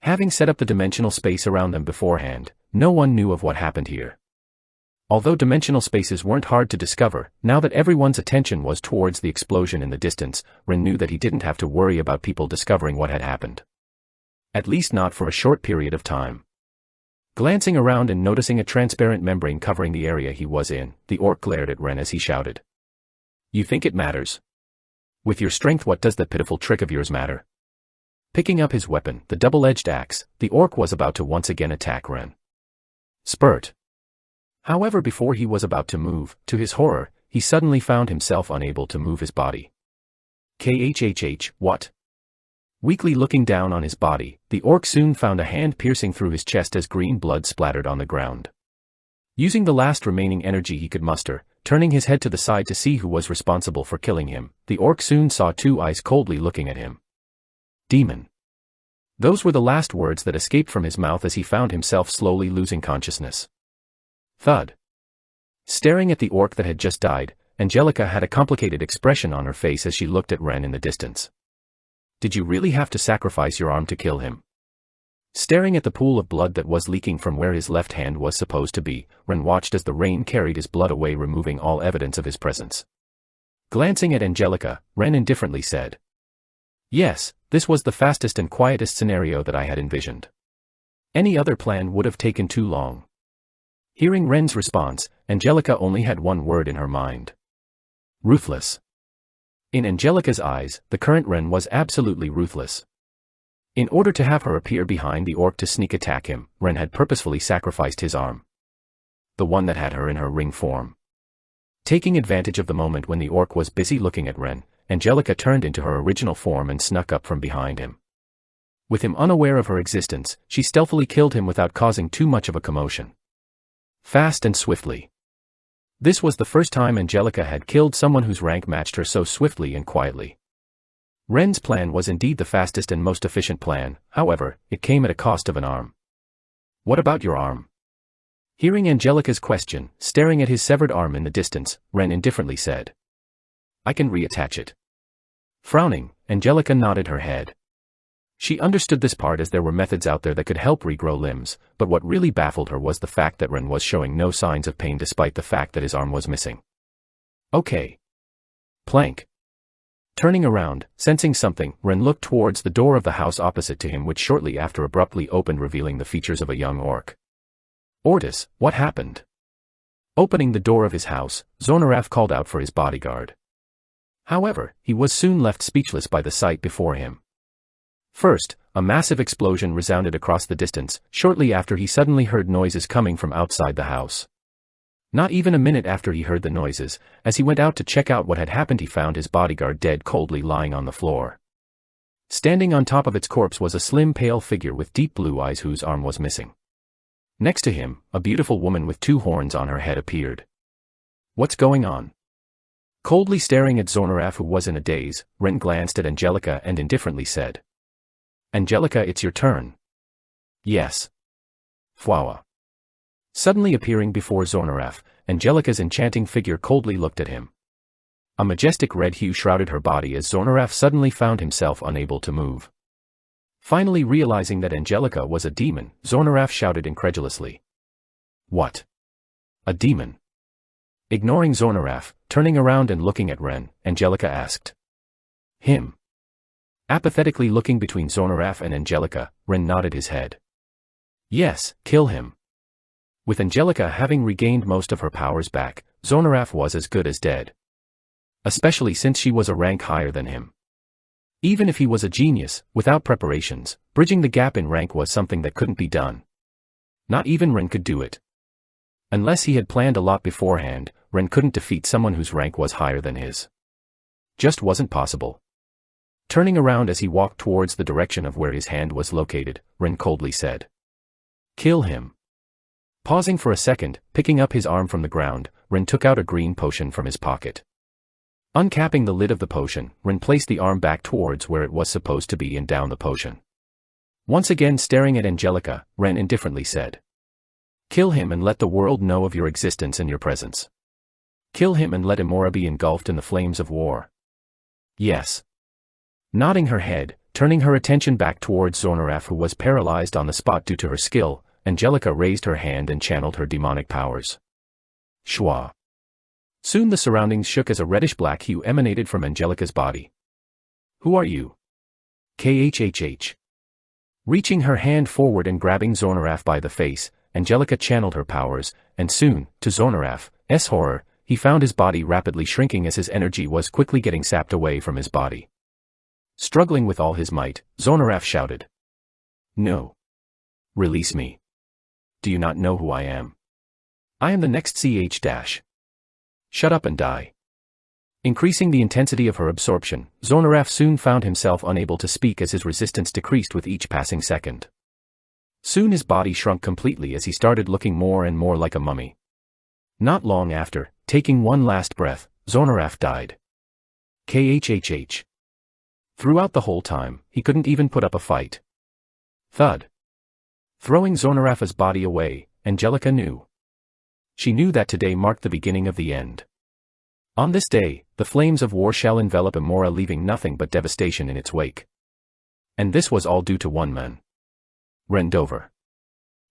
Speaker 1: Having set up the dimensional space around them beforehand, no one knew of what happened here. Although dimensional spaces weren't hard to discover, now that everyone's attention was towards the explosion in the distance, Ren knew that he didn't have to worry about people discovering what had happened. At least not for a short period of time. Glancing around and noticing a transparent membrane covering the area he was in, the orc glared at Ren as he shouted. You think it matters? With your strength, what does that pitiful trick of yours matter? Picking up his weapon, the double-edged axe, the orc was about to once again attack Ren. Spurt. However, before he was about to move, to his horror, he suddenly found himself unable to move his body. KHHH, what? Weakly looking down on his body, the orc soon found a hand piercing through his chest as green blood splattered on the ground. Using the last remaining energy he could muster, turning his head to the side to see who was responsible for killing him, the orc soon saw 2 eyes coldly looking at him. Demon. Those were the last words that escaped from his mouth as he found himself slowly losing consciousness. Thud. Staring at the orc that had just died, Angelica had a complicated expression on her face as she looked at Ren in the distance. Did you really have to sacrifice your arm to kill him? Staring at the pool of blood that was leaking from where his left hand was supposed to be, Ren watched as the rain carried his blood away, removing all evidence of his presence. Glancing at Angelica, Ren indifferently said, "Yes, this was the fastest and quietest scenario that I had envisioned. Any other plan would have taken too long." Hearing Ren's response, Angelica only had one word in her mind. Ruthless. In Angelica's eyes, the current Ren was absolutely ruthless. In order to have her appear behind the orc to sneak attack him, Ren had purposefully sacrificed his arm. The one that had her in her ring form. Taking advantage of the moment when the orc was busy looking at Ren, Angelica turned into her original form and snuck up from behind him. With him unaware of her existence, she stealthily killed him without causing too much of a commotion. Fast and swiftly. This was the first time Angelica had killed someone whose rank matched her so swiftly and quietly. Ren's plan was indeed the fastest and most efficient plan, however, it came at a cost of an arm. "What about your arm?" Hearing Angelica's question, staring at his severed arm in the distance, Ren indifferently said, "I can reattach it." Frowning, Angelica nodded her head. She understood this part as there were methods out there that could help regrow limbs, but what really baffled her was the fact that Ren was showing no signs of pain despite the fact that his arm was missing. "Okay." Plank. Turning around, sensing something, Ren looked towards the door of the house opposite to him, which shortly after abruptly opened, revealing the features of a young orc. "Ortis, what happened?" Opening the door of his house, Zornaraf called out for his bodyguard. However, he was soon left speechless by the sight before him. First, a massive explosion resounded across the distance, shortly after he suddenly heard noises coming from outside the house. Not even a minute after he heard the noises, as he went out to check out what had happened, he found his bodyguard dead coldly lying on the floor. Standing on top of its corpse was a slim pale figure with deep blue eyes whose arm was missing. Next to him, a beautiful woman with 2 horns on her head appeared. "What's going on?" Coldly staring at Zornaraf, who was in a daze, Ren glanced at Angelica and indifferently said, "Angelica, it's your turn." "Yes." Fwawa. Suddenly appearing before Zornaraf, Angelica's enchanting figure coldly looked at him. A majestic red hue shrouded her body as Zornaraf suddenly found himself unable to move. Finally realizing that Angelica was a demon, Zornaraf shouted incredulously, "What? A demon?" Ignoring Zornaraf, turning around and looking at Ren, Angelica asked, "Him?" Apathetically looking between Zornaraf and Angelica, Ren nodded his head. "Yes, kill him." With Angelica having regained most of her powers back, Zornaraf was as good as dead. Especially since she was a rank higher than him. Even if he was a genius, without preparations, bridging the gap in rank was something that couldn't be done. Not even Ren could do it. Unless he had planned a lot beforehand, Ren couldn't defeat someone whose rank was higher than his. Just wasn't possible. Turning around as he walked towards the direction of where his hand was located, Ren coldly said, "Kill him." Pausing for a second, picking up his arm from the ground, Ren took out a green potion from his pocket. Uncapping the lid of the potion, Ren placed the arm back towards where it was supposed to be and down the potion. Once again staring at Angelica, Ren indifferently said, "Kill him and let the world know of your existence and your presence. Kill him and let Imora be engulfed in the flames of war." "Yes." Nodding her head, turning her attention back towards Zornaraf, who was paralyzed on the spot due to her skill, Angelica raised her hand and channeled her demonic powers. Shwa. Soon the surroundings shook as a reddish-black hue emanated from Angelica's body. "Who are you?" "KHHH." Reaching her hand forward and grabbing Zornaraf by the face, Angelica channeled her powers, and soon, to Zornaraf's horror, he found his body rapidly shrinking as his energy was quickly getting sapped away from his body. Struggling with all his might, Zornaraf shouted, "No. Release me. Do you not know who I am? I am the next CH-. Shut up and die." Increasing the intensity of her absorption, Zornaraf soon found himself unable to speak as his resistance decreased with each passing second. Soon his body shrunk completely as he started looking more and more like a mummy. Not long after, taking one last breath, Zornaraf died. KHHH. Throughout the whole time, he couldn't even put up a fight. Thud. Throwing Zornaraf's body away, Angelica knew. She knew that today marked the beginning of the end. On this day, the flames of war shall envelop Imora, leaving nothing but devastation in its wake. And this was all due to one man. Rendover.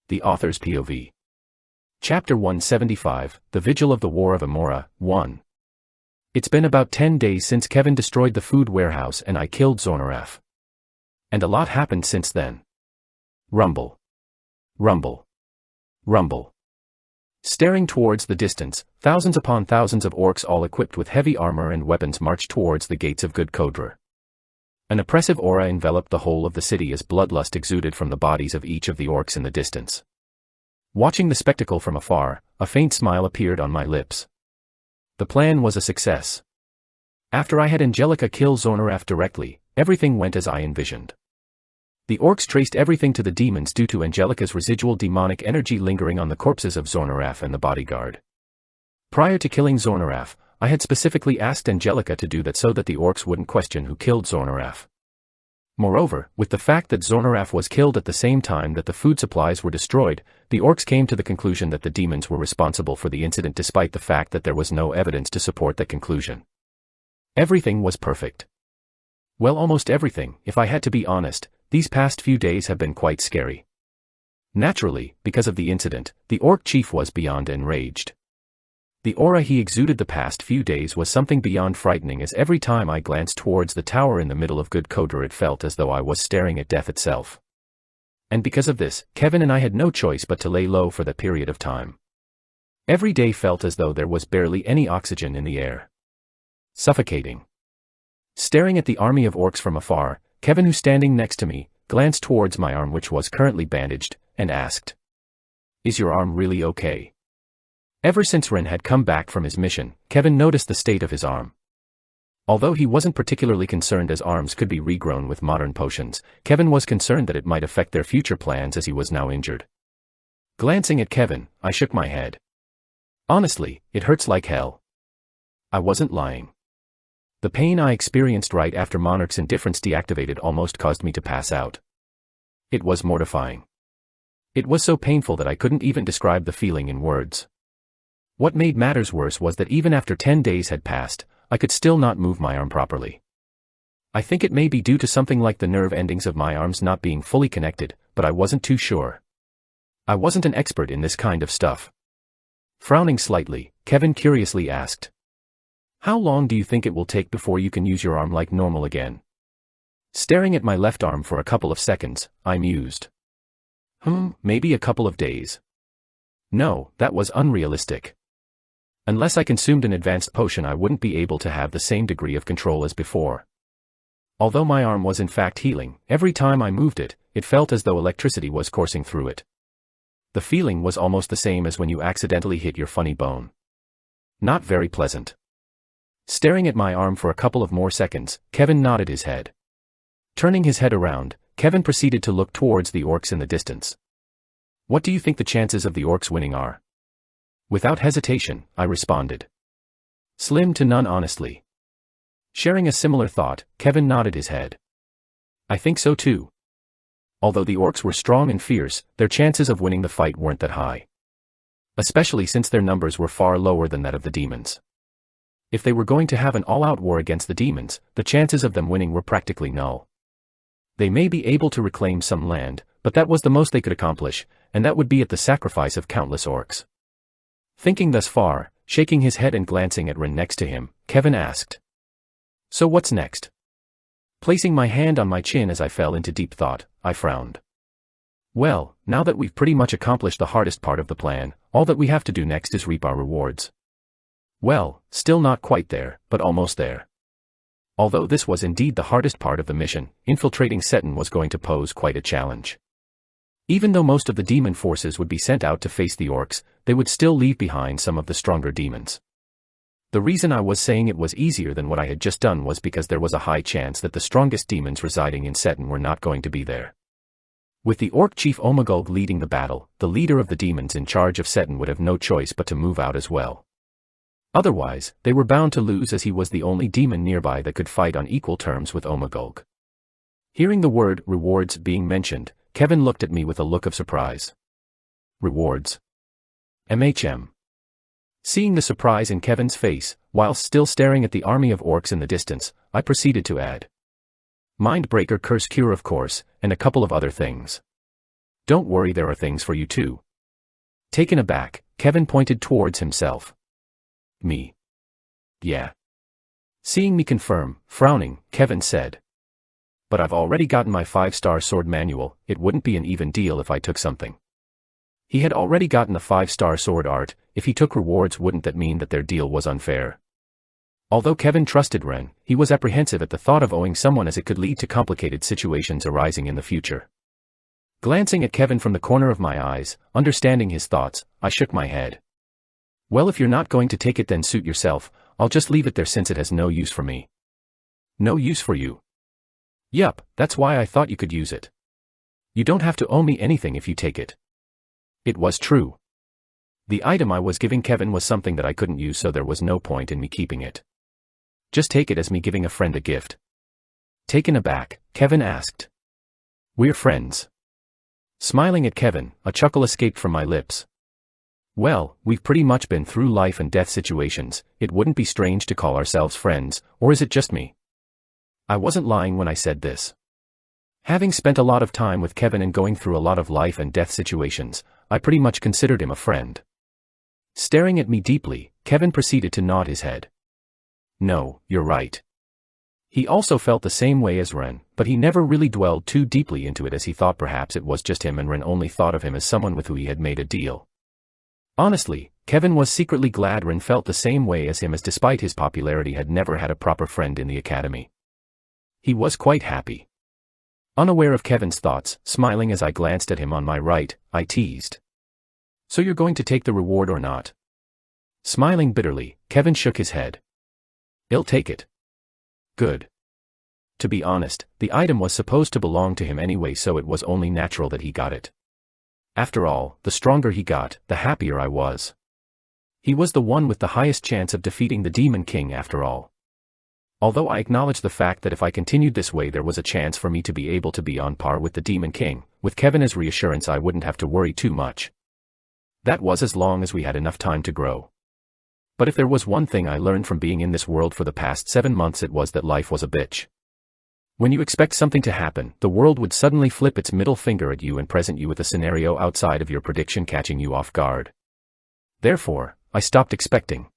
Speaker 1: The Author's POV. Chapter 175, The Vigil of the War of Amora, 1. It's been about 10 days since Kevin destroyed the food warehouse and I killed Zornaraf. And a lot happened since then. Rumble. Rumble. Rumble. Staring towards the distance, thousands upon thousands of orcs all equipped with heavy armor and weapons marched towards the gates of Good Kodra. An oppressive aura enveloped the whole of the city as bloodlust exuded from the bodies of each of the orcs in the distance. Watching the spectacle from afar, a faint smile appeared on my lips. The plan was a success. After I had Angelica kill Zornaraf directly, everything went as I envisioned. The orcs traced everything to the demons due to Angelica's residual demonic energy lingering on the corpses of Zornaraf and the bodyguard. Prior to killing Zornaraf, I had specifically asked Angelica to do that so that the orcs wouldn't question who killed Zornaraf. Moreover, with the fact that Zornaraf was killed at the same time that the food supplies were destroyed, the orcs came to the conclusion that the demons were responsible for the incident despite the fact that there was no evidence to support that conclusion. Everything was perfect. Well, almost everything, if I had to be honest. These past few days have been quite scary. Naturally, because of the incident, the orc chief was beyond enraged. The aura he exuded the past few days was something beyond frightening, as every time I glanced towards the tower in the middle of Good Kodra it felt as though I was staring at death itself. And because of this, Kevin and I had no choice but to lay low for that period of time. Every day felt as though there was barely any oxygen in the air. Suffocating. Staring at the army of orcs from afar, Kevin, who's standing next to me, glanced towards my arm, which was currently bandaged, and asked, "Is your arm really okay?" Ever since Ren had come back from his mission, Kevin noticed the state of his arm. Although he wasn't particularly concerned as arms could be regrown with modern potions, Kevin was concerned that it might affect their future plans as he was now injured. Glancing at Kevin, I shook my head. Honestly, it hurts like hell. I wasn't lying. The pain I experienced right after Monarch's indifference deactivated almost caused me to pass out. It was mortifying. It was so painful that I couldn't even describe the feeling in words. What made matters worse was that even after 10 days had passed, I could still not move my arm properly. I think it may be due to something like the nerve endings of my arms not being fully connected, but I wasn't too sure. I wasn't an expert in this kind of stuff. Frowning slightly, Kevin curiously asked, "How long do you think it will take before you can use your arm like normal again?" Staring at my left arm for a couple of seconds, I mused. Maybe a couple of days. No, that was unrealistic. Unless I consumed an advanced potion, I wouldn't be able to have the same degree of control as before. Although my arm was in fact healing, every time I moved it, it felt as though electricity was coursing through it. The feeling was almost the same as when you accidentally hit your funny bone. Not very pleasant. Staring at my arm for a couple of more seconds, Kevin nodded his head. Turning his head around, Kevin proceeded to look towards the orcs in the distance. "What do you think the chances of the orcs winning are?" Without hesitation, I responded. "Slim to none, honestly." Sharing a similar thought, Kevin nodded his head. "I think so too. Although the orcs were strong and fierce, their chances of winning the fight weren't that high. Especially since their numbers were far lower than that of the demons. If they were going to have an all-out war against the demons, the chances of them winning were practically null. They may be able to reclaim some land, but that was the most they could accomplish, and that would be at the sacrifice of countless orcs." Thinking thus far, shaking his head and glancing at Ren next to him, Kevin asked, "So what's next?" Placing my hand on my chin as I fell into deep thought, I frowned. "Well, now that we've pretty much accomplished the hardest part of the plan, all that we have to do next is reap our rewards." Well, still not quite there, but almost there. Although this was indeed the hardest part of the mission, infiltrating Seton was going to pose quite a challenge. Even though most of the demon forces would be sent out to face the orcs, they would still leave behind some of the stronger demons. The reason I was saying it was easier than what I had just done was because there was a high chance that the strongest demons residing in Seton were not going to be there. With the orc chief Omagulg leading the battle, the leader of the demons in charge of Seton would have no choice but to move out as well. Otherwise, they were bound to lose, as he was the only demon nearby that could fight on equal terms with Omagulg. Hearing the word rewards being mentioned, Kevin looked at me with a look of surprise. Rewards? MHM. Seeing the surprise in Kevin's face, whilst still staring at the army of orcs in the distance, I proceeded to add. Mindbreaker curse cure, of course, and a couple of other things. Don't worry, there are things for you too. Taken aback, Kevin pointed towards himself. Me? Yeah. Seeing me confirm, frowning, Kevin said. But I've already gotten my 5-star sword manual, it wouldn't be an even deal if I took something. He had already gotten the 5-star sword art, if he took rewards wouldn't that mean that their deal was unfair? Although Kevin trusted Ren, he was apprehensive at the thought of owing someone as it could lead to complicated situations arising in the future. Glancing at Kevin from the corner of my eyes, understanding his thoughts, I shook my head. Well, if you're not going to take it then suit yourself, I'll just leave it there since it has no use for me. No use for you? Yup, that's why I thought you could use it. You don't have to owe me anything if you take it. It was true. The item I was giving Kevin was something that I couldn't use, so there was no point in me keeping it. Just take it as me giving a friend a gift. Taken aback, Kevin asked. We're friends. Smiling at Kevin, a chuckle escaped from my lips. Well, we've pretty much been through life and death situations, it wouldn't be strange to call ourselves friends, or is it just me? I wasn't lying when I said this. Having spent a lot of time with Kevin and going through a lot of life and death situations, I pretty much considered him a friend. Staring at me deeply, Kevin proceeded to nod his head. No, you're right. He also felt the same way as Ren, but he never really dwelled too deeply into it as he thought perhaps it was just him and Ren only thought of him as someone with who he had made a deal. Honestly, Kevin was secretly glad Ren felt the same way as him, as despite his popularity had never had a proper friend in the academy. He was quite happy. Unaware of Kevin's thoughts, smiling as I glanced at him on my right, I teased. So you're going to take the reward or not? Smiling bitterly, Kevin shook his head. I'll take it. Good. To be honest, the item was supposed to belong to him anyway, so it was only natural that he got it. After all, the stronger he got, the happier I was. He was the one with the highest chance of defeating the Demon King after all. Although I acknowledged the fact that if I continued this way there was a chance for me to be able to be on par with the Demon King, with Kevin as reassurance I wouldn't have to worry too much. That was as long as we had enough time to grow. But if there was one thing I learned from being in this world for the past 7 months, it was that life was a bitch. When you expect something to happen, the world would suddenly flip its middle finger at you and present you with a scenario outside of your prediction, catching you off guard. Therefore, I stopped expecting.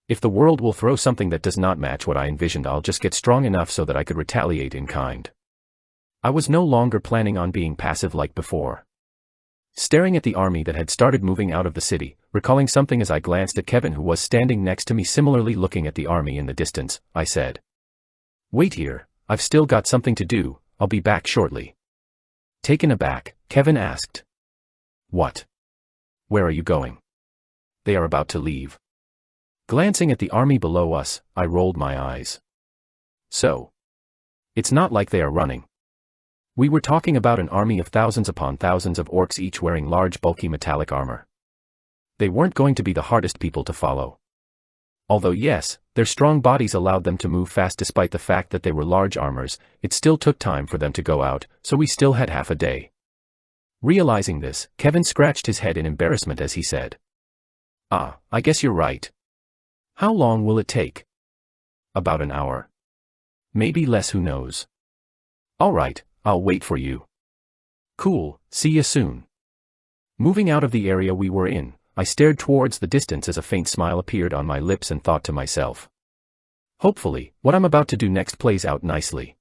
Speaker 1: If the world will throw something that does not match what I envisioned, I'll just get strong enough so that I could retaliate in kind. I was no longer planning on being passive like before. Staring at the army that had started moving out of the city, recalling something as I glanced at Kevin who was standing next to me similarly looking at the army in the distance, I said. Wait here, I've still got something to do, I'll be back shortly. Taken aback, Kevin asked. What? Where are you going? They are about to leave. Glancing at the army below us, I rolled my eyes. So? It's not like they are running. We were talking about an army of thousands upon thousands of orcs, each wearing large bulky metallic armor. They weren't going to be the hardest people to follow. Although yes, their strong bodies allowed them to move fast despite the fact that they were large armors, it still took time for them to go out, so we still had half a day. Realizing this, Kevin scratched his head in embarrassment as he said. Ah, I guess you're right. How long will it take? About an hour. Maybe less, who knows. Alright, I'll wait for you. Cool, see you soon. Moving out of the area we were in, I stared towards the distance as a faint smile appeared on my lips and thought to myself. Hopefully, what I'm about to do next plays out nicely.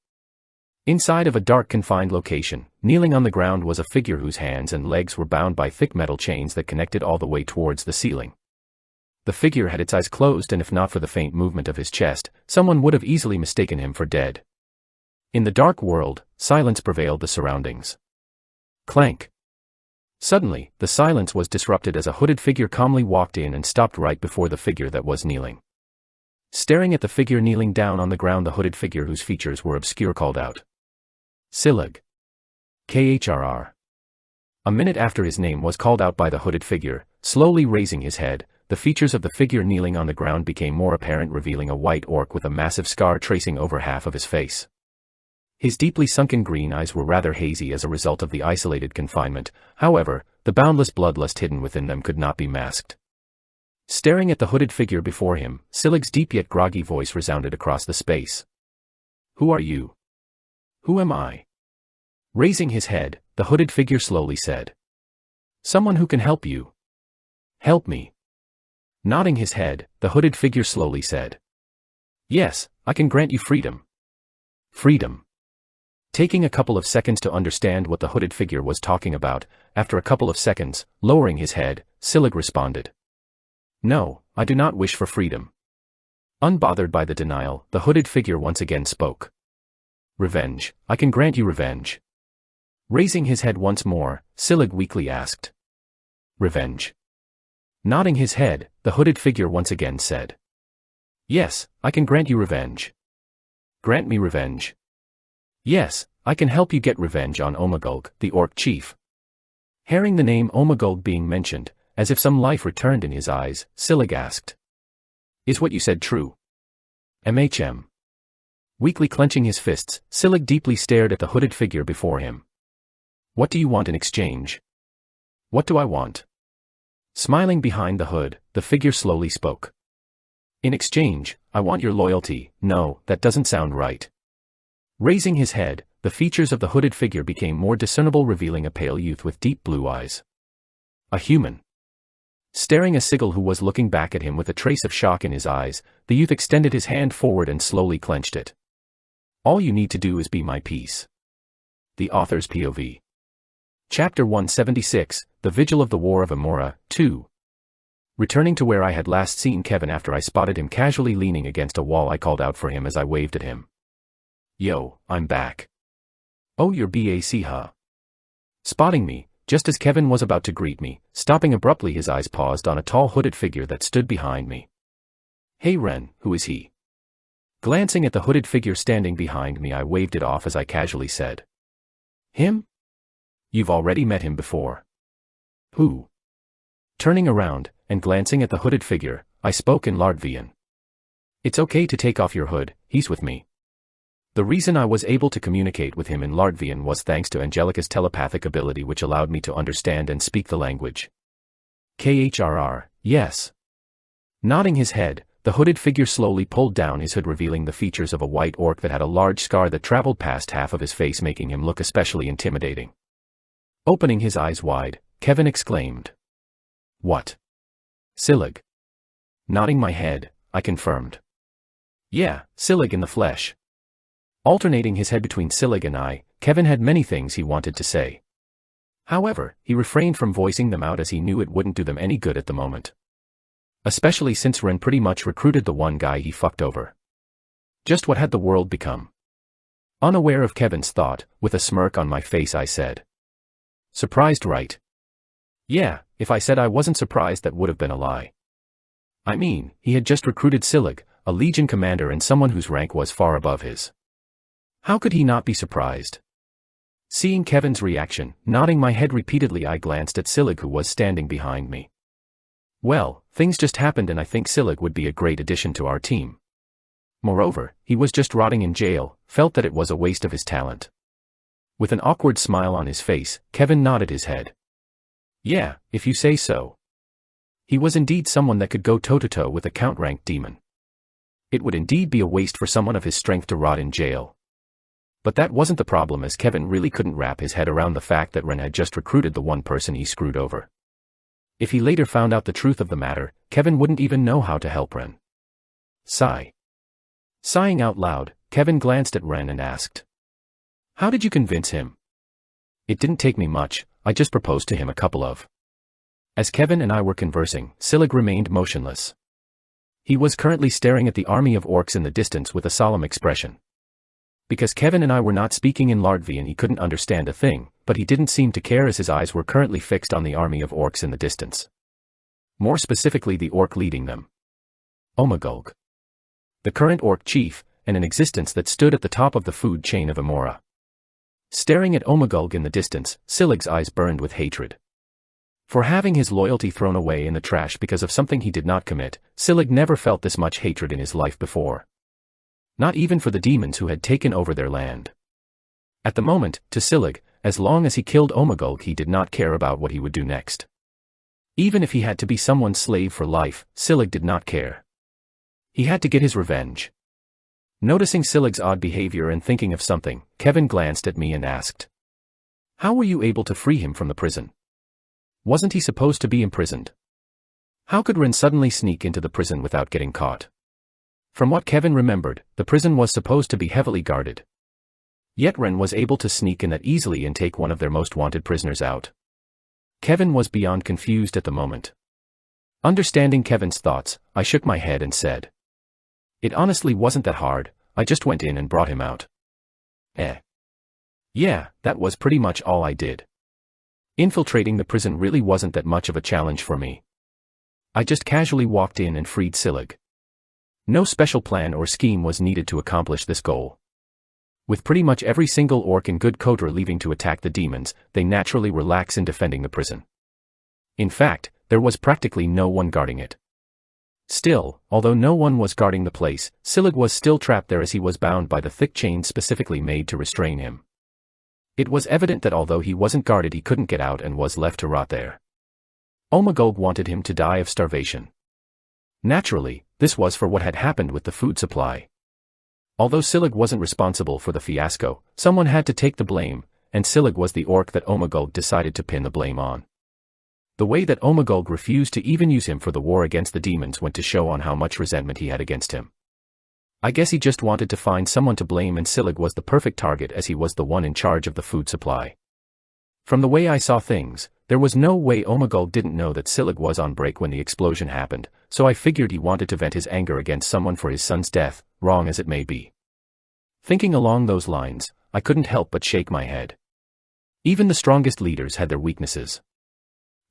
Speaker 1: Inside of a dark confined location, kneeling on the ground was a figure whose hands and legs were bound by thick metal chains that connected all the way towards the ceiling. The figure had its eyes closed, and if not for the faint movement of his chest, someone would have easily mistaken him for dead. In the dark world, silence prevailed the surroundings. Clank. Suddenly, the silence was disrupted as a hooded figure calmly walked in and stopped right before the figure that was kneeling. Staring at the figure kneeling down on the ground, the hooded figure whose features were obscure called out. Silig. KHRR. A minute after his name was called out by the hooded figure, slowly raising his head, the features of the figure kneeling on the ground became more apparent, revealing a white orc with a massive scar tracing over half of his face. His deeply sunken green eyes were rather hazy as a result of the isolated confinement, however, the boundless bloodlust hidden within them could not be masked. Staring at the hooded figure before him, Silig's deep yet groggy voice resounded across the space. Who are you? Who am I? Raising his head, the hooded figure slowly said. Someone who can help you. Help me. Nodding his head, the hooded figure slowly said. Yes, I can grant you freedom. Freedom. Taking a couple of seconds to understand what the hooded figure was talking about, after a couple of seconds, lowering his head, Silig responded. No, I do not wish for freedom. Unbothered by the denial, the hooded figure once again spoke. Revenge, I can grant you revenge. Raising his head once more, Silig weakly asked. Revenge. Nodding his head, the hooded figure once again said. Yes, I can grant you revenge. Grant me revenge. Yes, I can help you get revenge on Omagulg, the orc chief. Hearing the name Omagulg being mentioned, as if some life returned in his eyes, Silig asked. Is what you said true? MHM. Weakly clenching his fists, Silig deeply stared at the hooded figure before him. What do you want in exchange? What do I want? Smiling behind the hood, the figure slowly spoke. In exchange, I want your loyalty. No, that doesn't sound right. Raising his head, the features of the hooded figure became more discernible, revealing a pale youth with deep blue eyes. A human. Staring at Sigil, who was looking back at him with a trace of shock in his eyes, the youth extended his hand forward and slowly clenched it. All you need to do is be my peace. The Author's POV. Chapter 176, The Vigil of the War of Amora, 2. Returning to where I had last seen Kevin after I spotted him casually leaning against a wall, I called out for him as I waved at him. Yo, I'm back. Oh, you're back, huh? Spotting me, just as Kevin was about to greet me, stopping abruptly, his eyes paused on a tall hooded figure that stood behind me. Hey Ren, who is he? Glancing at the hooded figure standing behind me, I waved it off as I casually said. Him? You've already met him before. Who? Turning around, and glancing at the hooded figure, I spoke in Lardvian. It's okay to take off your hood, he's with me. The reason I was able to communicate with him in Lardvian was thanks to Angelica's telepathic ability, which allowed me to understand and speak the language. KHRR, yes. Nodding his head, the hooded figure slowly pulled down his hood, revealing the features of a white orc that had a large scar that traveled past half of his face, making him look especially intimidating. Opening his eyes wide, Kevin exclaimed. What? Silig. Nodding my head, I confirmed. Yeah, Silig in the flesh. Alternating his head between Silig and I, Kevin had many things he wanted to say. However, he refrained from voicing them out as he knew it wouldn't do them any good at the moment. Especially since Ren pretty much recruited the one guy he fucked over. Just what had the world become? Unaware of Kevin's thought, with a smirk on my face I said. Surprised, right? Yeah, if I said I wasn't surprised that would have been a lie. I mean, he had just recruited Silig, a Legion commander and someone whose rank was far above his. How could he not be surprised? Seeing Kevin's reaction, nodding my head repeatedly, I glanced at Silig, who was standing behind me. Well, things just happened and I think Silig would be a great addition to our team. Moreover, he was just rotting in jail, felt that it was a waste of his talent. With an awkward smile on his face, Kevin nodded his head. Yeah, if you say so. He was indeed someone that could go toe-to-toe with a count-ranked demon. It would indeed be a waste for someone of his strength to rot in jail. But that wasn't the problem, as Kevin really couldn't wrap his head around the fact that Ren had just recruited the one person he screwed over. If he later found out the truth of the matter, Kevin wouldn't even know how to help Ren. Sigh. Sighing out loud, Kevin glanced at Ren and asked. How did you convince him? It didn't take me much, I just proposed to him a couple of. As Kevin and I were conversing, Silig remained motionless. He was currently staring at the army of orcs in the distance with a solemn expression. Because Kevin and I were not speaking in Lardvian, he couldn't understand a thing, but he didn't seem to care as his eyes were currently fixed on the army of orcs in the distance. More specifically, the orc leading them. Omagulg. The current orc chief, and an existence that stood at the top of the food chain of Amora. Staring at Omagulg in the distance, Silig's eyes burned with hatred. For having his loyalty thrown away in the trash because of something he did not commit, Silig never felt this much hatred in his life before. Not even for the demons who had taken over their land. At the moment, to Silig, as long as he killed Omagulg, he did not care about what he would do next. Even if he had to be someone's slave for life, Silig did not care. He had to get his revenge. Noticing Silig's odd behavior and thinking of something, Kevin glanced at me and asked. How were you able to free him from the prison? Wasn't he supposed to be imprisoned? How could Ren suddenly sneak into the prison without getting caught? From what Kevin remembered, the prison was supposed to be heavily guarded. Yet Ren was able to sneak in that easily and take one of their most wanted prisoners out. Kevin was beyond confused at the moment. Understanding Kevin's thoughts, I shook my head and said, "It honestly wasn't that hard, I just went in and brought him out." Yeah, that was pretty much all I did. Infiltrating the prison really wasn't that much of a challenge for me. I just casually walked in and freed Silig. No special plan or scheme was needed to accomplish this goal. With pretty much every single orc in Good Kodra leaving to attack the demons, they naturally relax in defending the prison. In fact, there was practically no one guarding it. Still, although no one was guarding the place, Silig was still trapped there as he was bound by the thick chains specifically made to restrain him. It was evident that although he wasn't guarded, he couldn't get out and was left to rot there. Omagog wanted him to die of starvation. Naturally, this was for what had happened with the food supply. Although Silig wasn't responsible for the fiasco, someone had to take the blame, and Silig was the orc that Omagog decided to pin the blame on. The way that Omagog refused to even use him for the war against the demons went to show on how much resentment he had against him. I guess he just wanted to find someone to blame, and Silig was the perfect target as he was the one in charge of the food supply. From the way I saw things, there was no way Omagog didn't know that Silig was on break when the explosion happened, so I figured he wanted to vent his anger against someone for his son's death, wrong as it may be. Thinking along those lines, I couldn't help but shake my head. Even the strongest leaders had their weaknesses.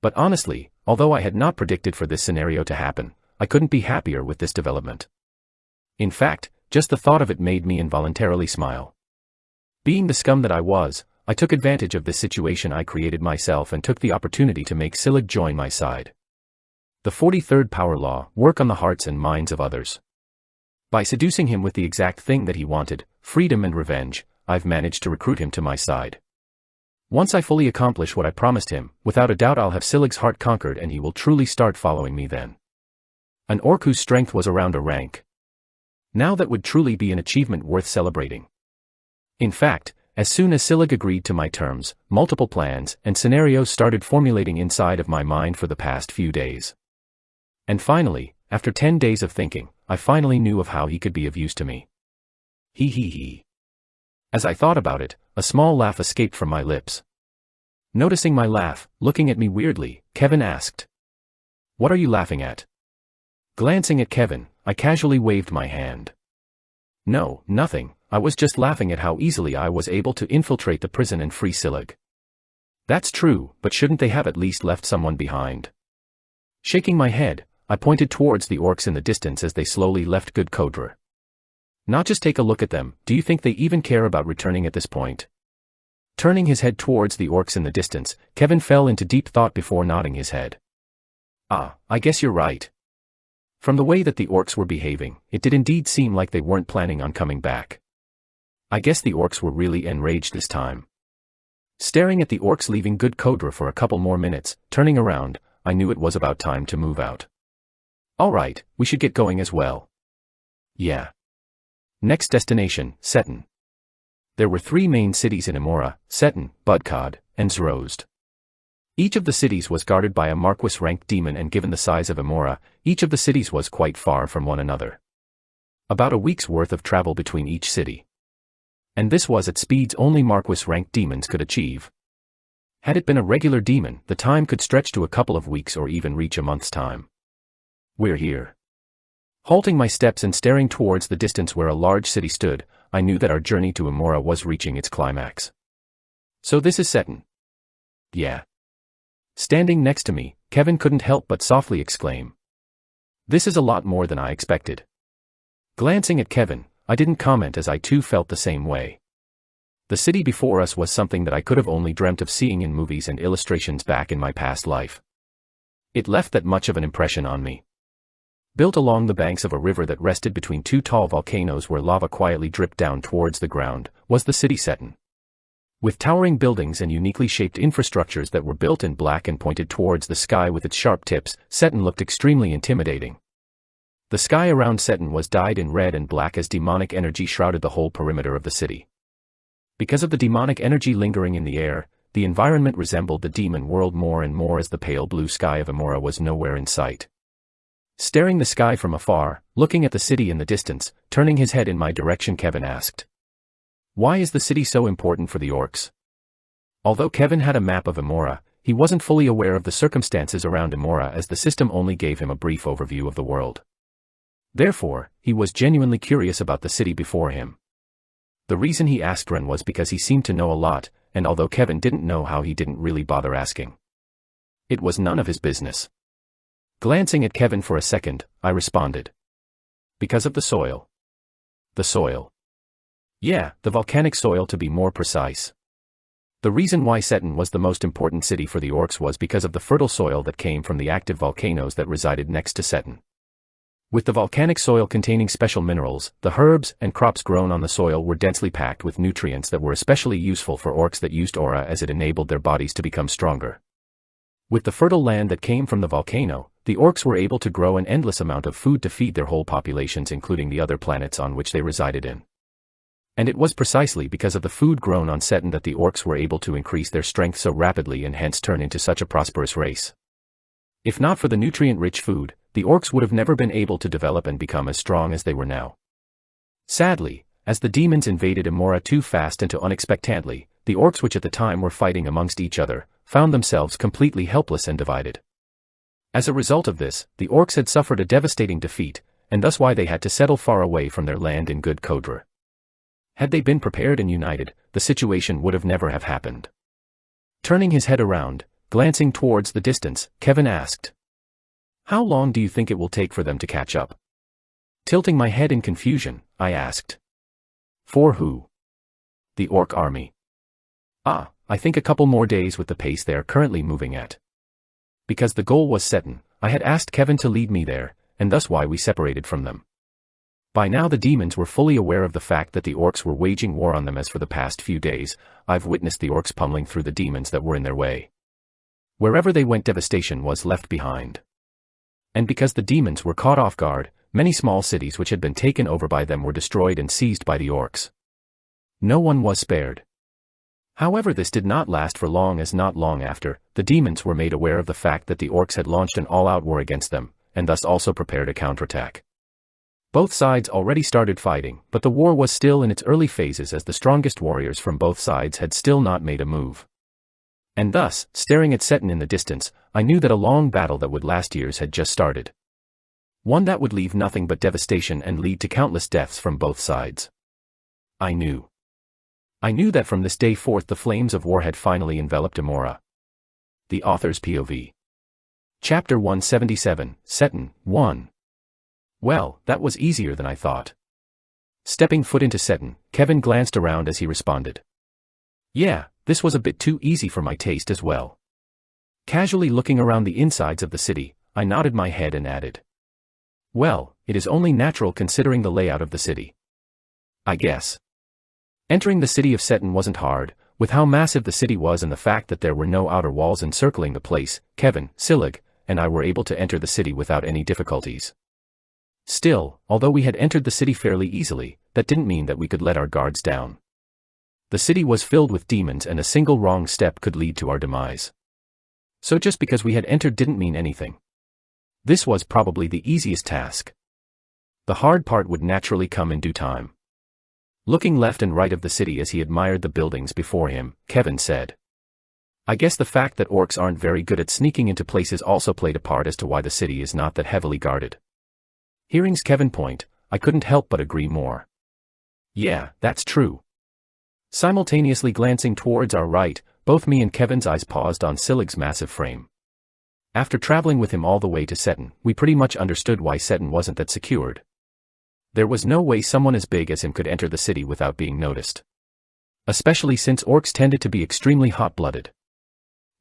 Speaker 1: But honestly, although I had not predicted for this scenario to happen, I couldn't be happier with this development. In fact, just the thought of it made me involuntarily smile. Being the scum that I was, I took advantage of this situation I created myself and took the opportunity to make Silig join my side. The 43rd power law: work on the hearts and minds of others. By seducing him with the exact thing that he wanted, freedom and revenge, I've managed to recruit him to my side. Once I fully accomplish what I promised him, without a doubt I'll have Silig's heart conquered and he will truly start following me then. An orc whose strength was around a rank. Now that would truly be an achievement worth celebrating. In fact, as soon as Silig agreed to my terms, multiple plans and scenarios started formulating inside of my mind for the past few days. And finally, after 10 days of thinking, I finally knew of how he could be of use to me. He. As I thought about it, a small laugh escaped from my lips. Noticing my laugh, looking at me weirdly, Kevin asked, "What are you laughing at?" Glancing at Kevin, I casually waved my hand. "No, nothing, I was just laughing at how easily I was able to infiltrate the prison and free Silig." "That's true, but shouldn't they have at least left someone behind?" Shaking my head, I pointed towards the orcs in the distance as they slowly left Good Kodra. "Not just take a look at them, do you think they even care about returning at this point?" Turning his head towards the orcs in the distance, Kevin fell into deep thought before nodding his head. I guess you're right. From the way that the orcs were behaving, it did indeed seem like they weren't planning on coming back. I guess the orcs were really enraged this time. Staring at the orcs leaving Good Kodra for a couple more minutes, turning around, I knew it was about time to move out. "Alright, we should get going as well." "Yeah." Next destination, Seton. There were 3 main cities in Emora: Seton, Budcod, and Zrozd. Each of the cities was guarded by a Marquis-ranked demon, and given the size of Emora, each of the cities was quite far from one another. About a week's worth of travel between each city. And this was at speeds only Marquis-ranked demons could achieve. Had it been a regular demon, the time could stretch to a couple of weeks or even reach a month's time. "We're here." Halting my steps and staring towards the distance where a large city stood, I knew that our journey to Emora was reaching its climax. "So this is Seton?" "Yeah." Standing next to me, Kevin couldn't help but softly exclaim, "This is a lot more than I expected." Glancing at Kevin, I didn't comment as I too felt the same way. The city before us was something that I could have only dreamt of seeing in movies and illustrations back in my past life. It left that much of an impression on me. Built along the banks of a river that rested between 2 tall volcanoes where lava quietly dripped down towards the ground, was the city Seton. With towering buildings and uniquely shaped infrastructures that were built in black and pointed towards the sky with its sharp tips, Seton looked extremely intimidating. The sky around Seton was dyed in red and black as demonic energy shrouded the whole perimeter of the city. Because of the demonic energy lingering in the air, the environment resembled the demon world more and more as the pale blue sky of Amora was nowhere in sight. Staring the sky from afar, looking at the city in the distance, turning his head in my direction, Kevin asked, "Why is the city so important for the orcs?" Although Kevin had a map of Amora, he wasn't fully aware of the circumstances around Amora as the system only gave him a brief overview of the world. Therefore, he was genuinely curious about the city before him. The reason he asked Ren was because he seemed to know a lot, and although Kevin didn't know how, he didn't really bother asking. It was none of his business. Glancing at Kevin for a second, I responded. "Because of the soil." "The soil?" "Yeah, the volcanic soil to be more precise. The reason why Seton was the most important city for the orcs was because of the fertile soil that came from the active volcanoes that resided next to Seton. With the volcanic soil containing special minerals, the herbs and crops grown on the soil were densely packed with nutrients that were especially useful for orcs that used aura, as it enabled their bodies to become stronger. With the fertile land that came from the volcano, the orcs were able to grow an endless amount of food to feed their whole populations, including the other planets on which they resided in. And it was precisely because of the food grown on Seton that the orcs were able to increase their strength so rapidly and hence turn into such a prosperous race. If not for the nutrient-rich food, the orcs would have never been able to develop and become as strong as they were now. Sadly, as the demons invaded Amora too fast and too unexpectedly, the orcs, which at the time were fighting amongst each other, found themselves completely helpless and divided. As a result of this, the orcs had suffered a devastating defeat, and thus why they had to settle far away from their land in good Kodra. Had they been prepared and united, the situation would have never have happened. Turning his head around, glancing towards the distance, Kevin asked, "How long do you think it will take for them to catch up?" Tilting my head in confusion, I asked, "For who?" "The orc army." "Ah, I think a couple more days with the pace they are currently moving at." Because the goal was Seton, I had asked Kevin to lead me there, and thus why we separated from them. By now the demons were fully aware of the fact that the orcs were waging war on them, as for the past few days, I've witnessed the orcs pummeling through the demons that were in their way. Wherever they went, devastation was left behind. And because the demons were caught off guard, many small cities which had been taken over by them were destroyed and seized by the orcs. No one was spared. However, this did not last for long, as not long after, the demons were made aware of the fact that the orcs had launched an all-out war against them, and thus also prepared a counterattack. Both sides already started fighting, but the war was still in its early phases, as the strongest warriors from both sides had still not made a move. And thus, staring at Seton in the distance, I knew that a long battle that would last years had just started. One that would leave nothing but devastation and lead to countless deaths from both sides. I knew that from this day forth the flames of war had finally enveloped Amora. The Author's POV. Chapter 177, Seton, 1. Well, that was easier than I thought. Stepping foot into Seton, Kevin glanced around as he responded. Yeah, this was a bit too easy for my taste as well. Casually looking around the insides of the city, I nodded my head and added, "Well, it is only natural considering the layout of the city. I guess." Entering the city of Seton wasn't hard, with how massive the city was and the fact that there were no outer walls encircling the place. Kevin, Silig, and I were able to enter the city without any difficulties. Still, although we had entered the city fairly easily, that didn't mean that we could let our guards down. The city was filled with demons, and a single wrong step could lead to our demise. So just because we had entered didn't mean anything. This was probably the easiest task. The hard part would naturally come in due time. Looking left and right of the city as he admired the buildings before him, Kevin said, "I guess the fact that orcs aren't very good at sneaking into places also played a part as to why the city is not that heavily guarded." Hearing Kevin point, I couldn't help but agree more. Yeah, that's true. Simultaneously glancing towards our right, both me and Kevin's eyes paused on Silig's massive frame. After traveling with him all the way to Seton, we pretty much understood why Seton wasn't that secured. There was no way someone as big as him could enter the city without being noticed. Especially since orcs tended to be extremely hot-blooded.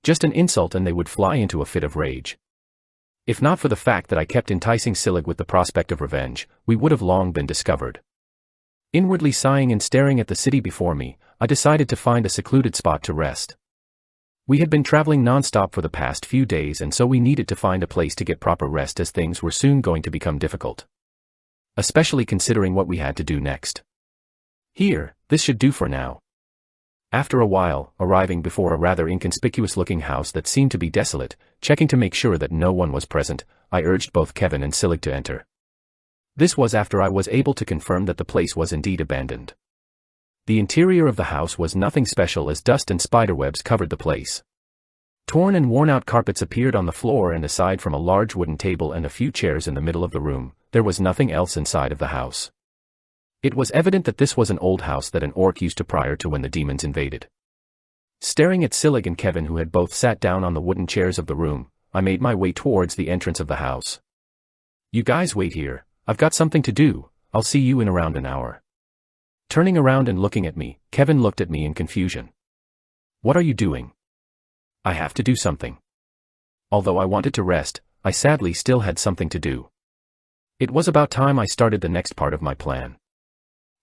Speaker 1: Just an insult and they would fly into a fit of rage. If not for the fact that I kept enticing Silig with the prospect of revenge, we would have long been discovered. Inwardly sighing and staring at the city before me, I decided to find a secluded spot to rest. We had been traveling non-stop for the past few days, and so we needed to find a place to get proper rest, as things were soon going to become difficult. Especially considering what we had to do next. Here, this should do for now. After a while, arriving before a rather inconspicuous-looking house that seemed to be desolate, checking to make sure that no one was present, I urged both Kevin and Silig to enter. This was after I was able to confirm that the place was indeed abandoned. The interior of the house was nothing special as dust and spiderwebs covered the place. Torn and worn-out carpets appeared on the floor, and aside from a large wooden table and a few chairs in the middle of the room, there was nothing else inside of the house. It was evident that this was an old house that an orc used to prior to when the demons invaded. Staring at Silig and Kevin, who had both sat down on the wooden chairs of the room, I made my way towards the entrance of the house. "You guys wait here, I've got something to do, I'll see you in around an hour." Turning around and looking at me, Kevin looked at me in confusion. "What are you doing?" "I have to do something." Although I wanted to rest, I sadly still had something to do. It was about time I started the next part of my plan.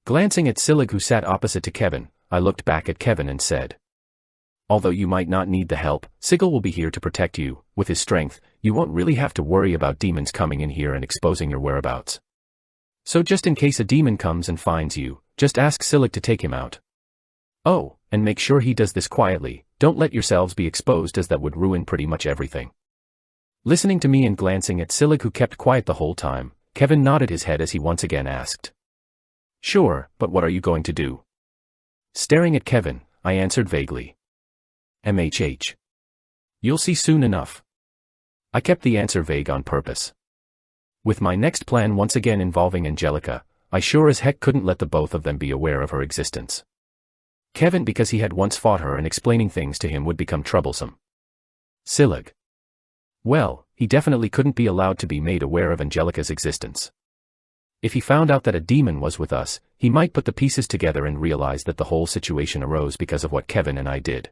Speaker 1: Glancing at Silig, who sat opposite to Kevin, I looked back at Kevin and said, "Although you might not need the help, Sigil will be here to protect you. With his strength, you won't really have to worry about demons coming in here and exposing your whereabouts. So just in case a demon comes and finds you, just ask Silig to take him out. Oh, and make sure he does this quietly, don't let yourselves be exposed, as that would ruin pretty much everything." Listening to me and glancing at Silig, who kept quiet the whole time, Kevin nodded his head as he once again asked, "Sure, but what are you going to do?" Staring at Kevin, I answered vaguely, "MHH. You'll see soon enough." I kept the answer vague on purpose. With my next plan once again involving Angelica, I sure as heck couldn't let the both of them be aware of her existence. Kevin, because he had once fought her and explaining things to him would become troublesome. Silig. Well, he definitely couldn't be allowed to be made aware of Angelica's existence. If he found out that a demon was with us, he might put the pieces together and realize that the whole situation arose because of what Kevin and I did.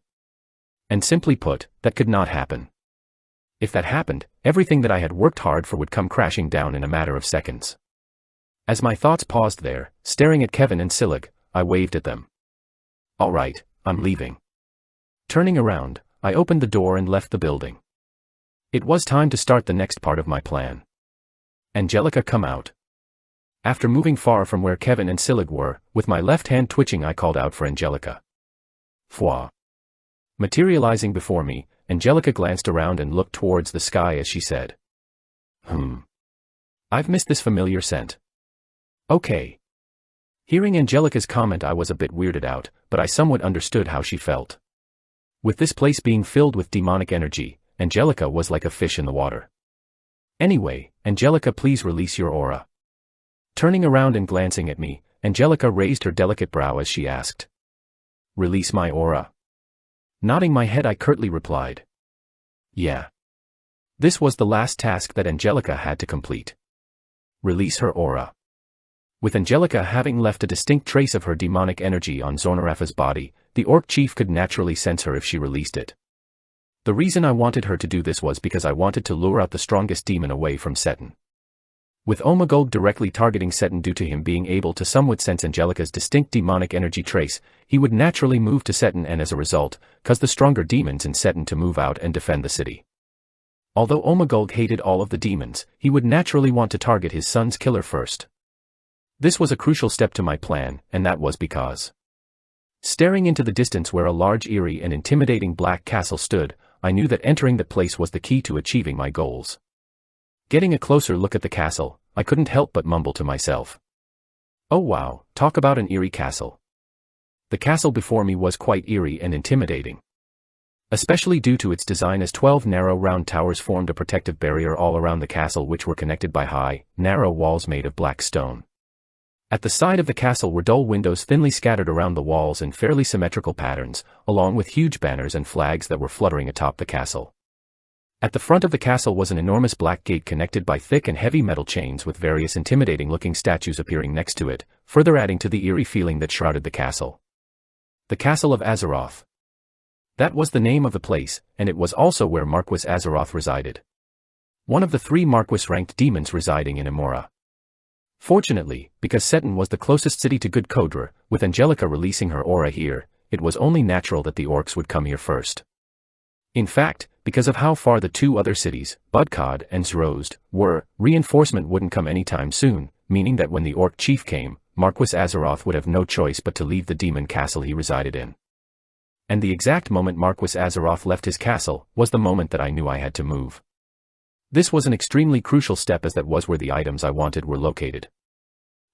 Speaker 1: And simply put, that could not happen. If that happened, everything that I had worked hard for would come crashing down in a matter of seconds. As my thoughts paused there, staring at Kevin and Silig, I waved at them. "All right, I'm leaving." Turning around, I opened the door and left the building. It was time to start the next part of my plan. "Angelica, come out." After moving far from where Kevin and Silig were, with my left hand twitching, I called out for Angelica. Fwa. Materializing before me, Angelica glanced around and looked towards the sky as she said, I've missed this familiar scent." Okay. Hearing Angelica's comment, I was a bit weirded out, but I somewhat understood how she felt. With this place being filled with demonic energy, Angelica was like a fish in the water. "Anyway, Angelica, please release your aura." Turning around and glancing at me, Angelica raised her delicate brow as she asked, "Release my aura?" Nodding my head, I curtly replied, "Yeah." This was the last task that Angelica had to complete. Release her aura. With Angelica having left a distinct trace of her demonic energy on Zornarafa's body, the orc chief could naturally sense her if she released it. The reason I wanted her to do this was because I wanted to lure out the strongest demon away from Seton. With Omagog directly targeting Seton due to him being able to somewhat sense Angelica's distinct demonic energy trace, he would naturally move to Seton and as a result, cause the stronger demons in Seton to move out and defend the city. Although Omagog hated all of the demons, he would naturally want to target his son's killer first. This was a crucial step to my plan, and that was because, staring into the distance where a large, eerie and intimidating black castle stood, I knew that entering that place was the key to achieving my goals. Getting a closer look at the castle, I couldn't help but mumble to myself, "Oh wow, talk about an eerie castle." The castle before me was quite eerie and intimidating, especially due to its design, as 12 narrow round towers formed a protective barrier all around the castle, which were connected by high, narrow walls made of black stone. At the side of the castle were dull windows thinly scattered around the walls in fairly symmetrical patterns, along with huge banners and flags that were fluttering atop the castle. At the front of the castle was an enormous black gate connected by thick and heavy metal chains, with various intimidating-looking statues appearing next to it, further adding to the eerie feeling that shrouded the castle. The Castle of Azeroth. That was the name of the place, and it was also where Marquis Azeroth resided. One of the 3 Marquis-ranked demons residing in Amora. Fortunately, because Seton was the closest city to Good Kodra, with Angelica releasing her aura here, it was only natural that the orcs would come here first. In fact, because of how far the 2 other cities, Budkod and Zrozd, were, reinforcement wouldn't come anytime soon, meaning that when the orc chief came, Marquis Azeroth would have no choice but to leave the demon castle he resided in. And the exact moment Marquis Azeroth left his castle was the moment that I knew I had to move. This was an extremely crucial step, as that was where the items I wanted were located.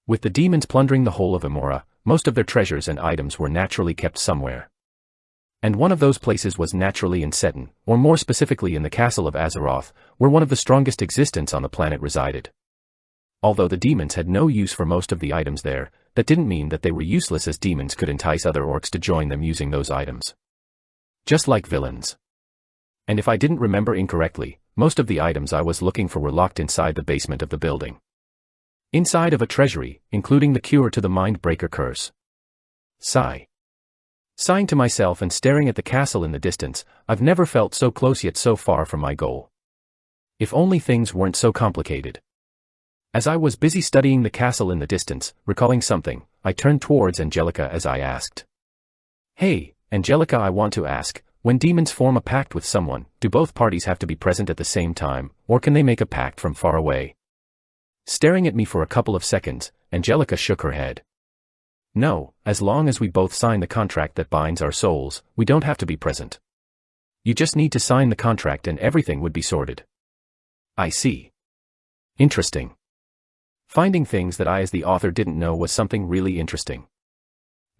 Speaker 1: With the demons plundering the whole of Amora, most of their treasures and items were naturally kept somewhere. And one of those places was naturally in Seton, or more specifically in the castle of Azeroth, where one of the strongest existents on the planet resided. Although the demons had no use for most of the items there, that didn't mean that they were useless, as demons could entice other orcs to join them using those items. Just like villains. And if I didn't remember incorrectly, most of the items I was looking for were locked inside the basement of the building. Inside of a treasury, including the cure to the Mindbreaker curse. Sigh. Sighing to myself and staring at the castle in the distance, I've never felt so close yet so far from my goal. If only things weren't so complicated. As I was busy studying the castle in the distance, recalling something, I turned towards Angelica as I asked. Hey, Angelica, I want to ask, when demons form a pact with someone, do both parties have to be present at the same time, or can they make a pact from far away? Staring at me for a couple of seconds, Angelica shook her head. No, as long as we both sign the contract that binds our souls, we don't have to be present. You just need to sign the contract and everything would be sorted. I see. Interesting. Finding things that I as the author didn't know was something really interesting.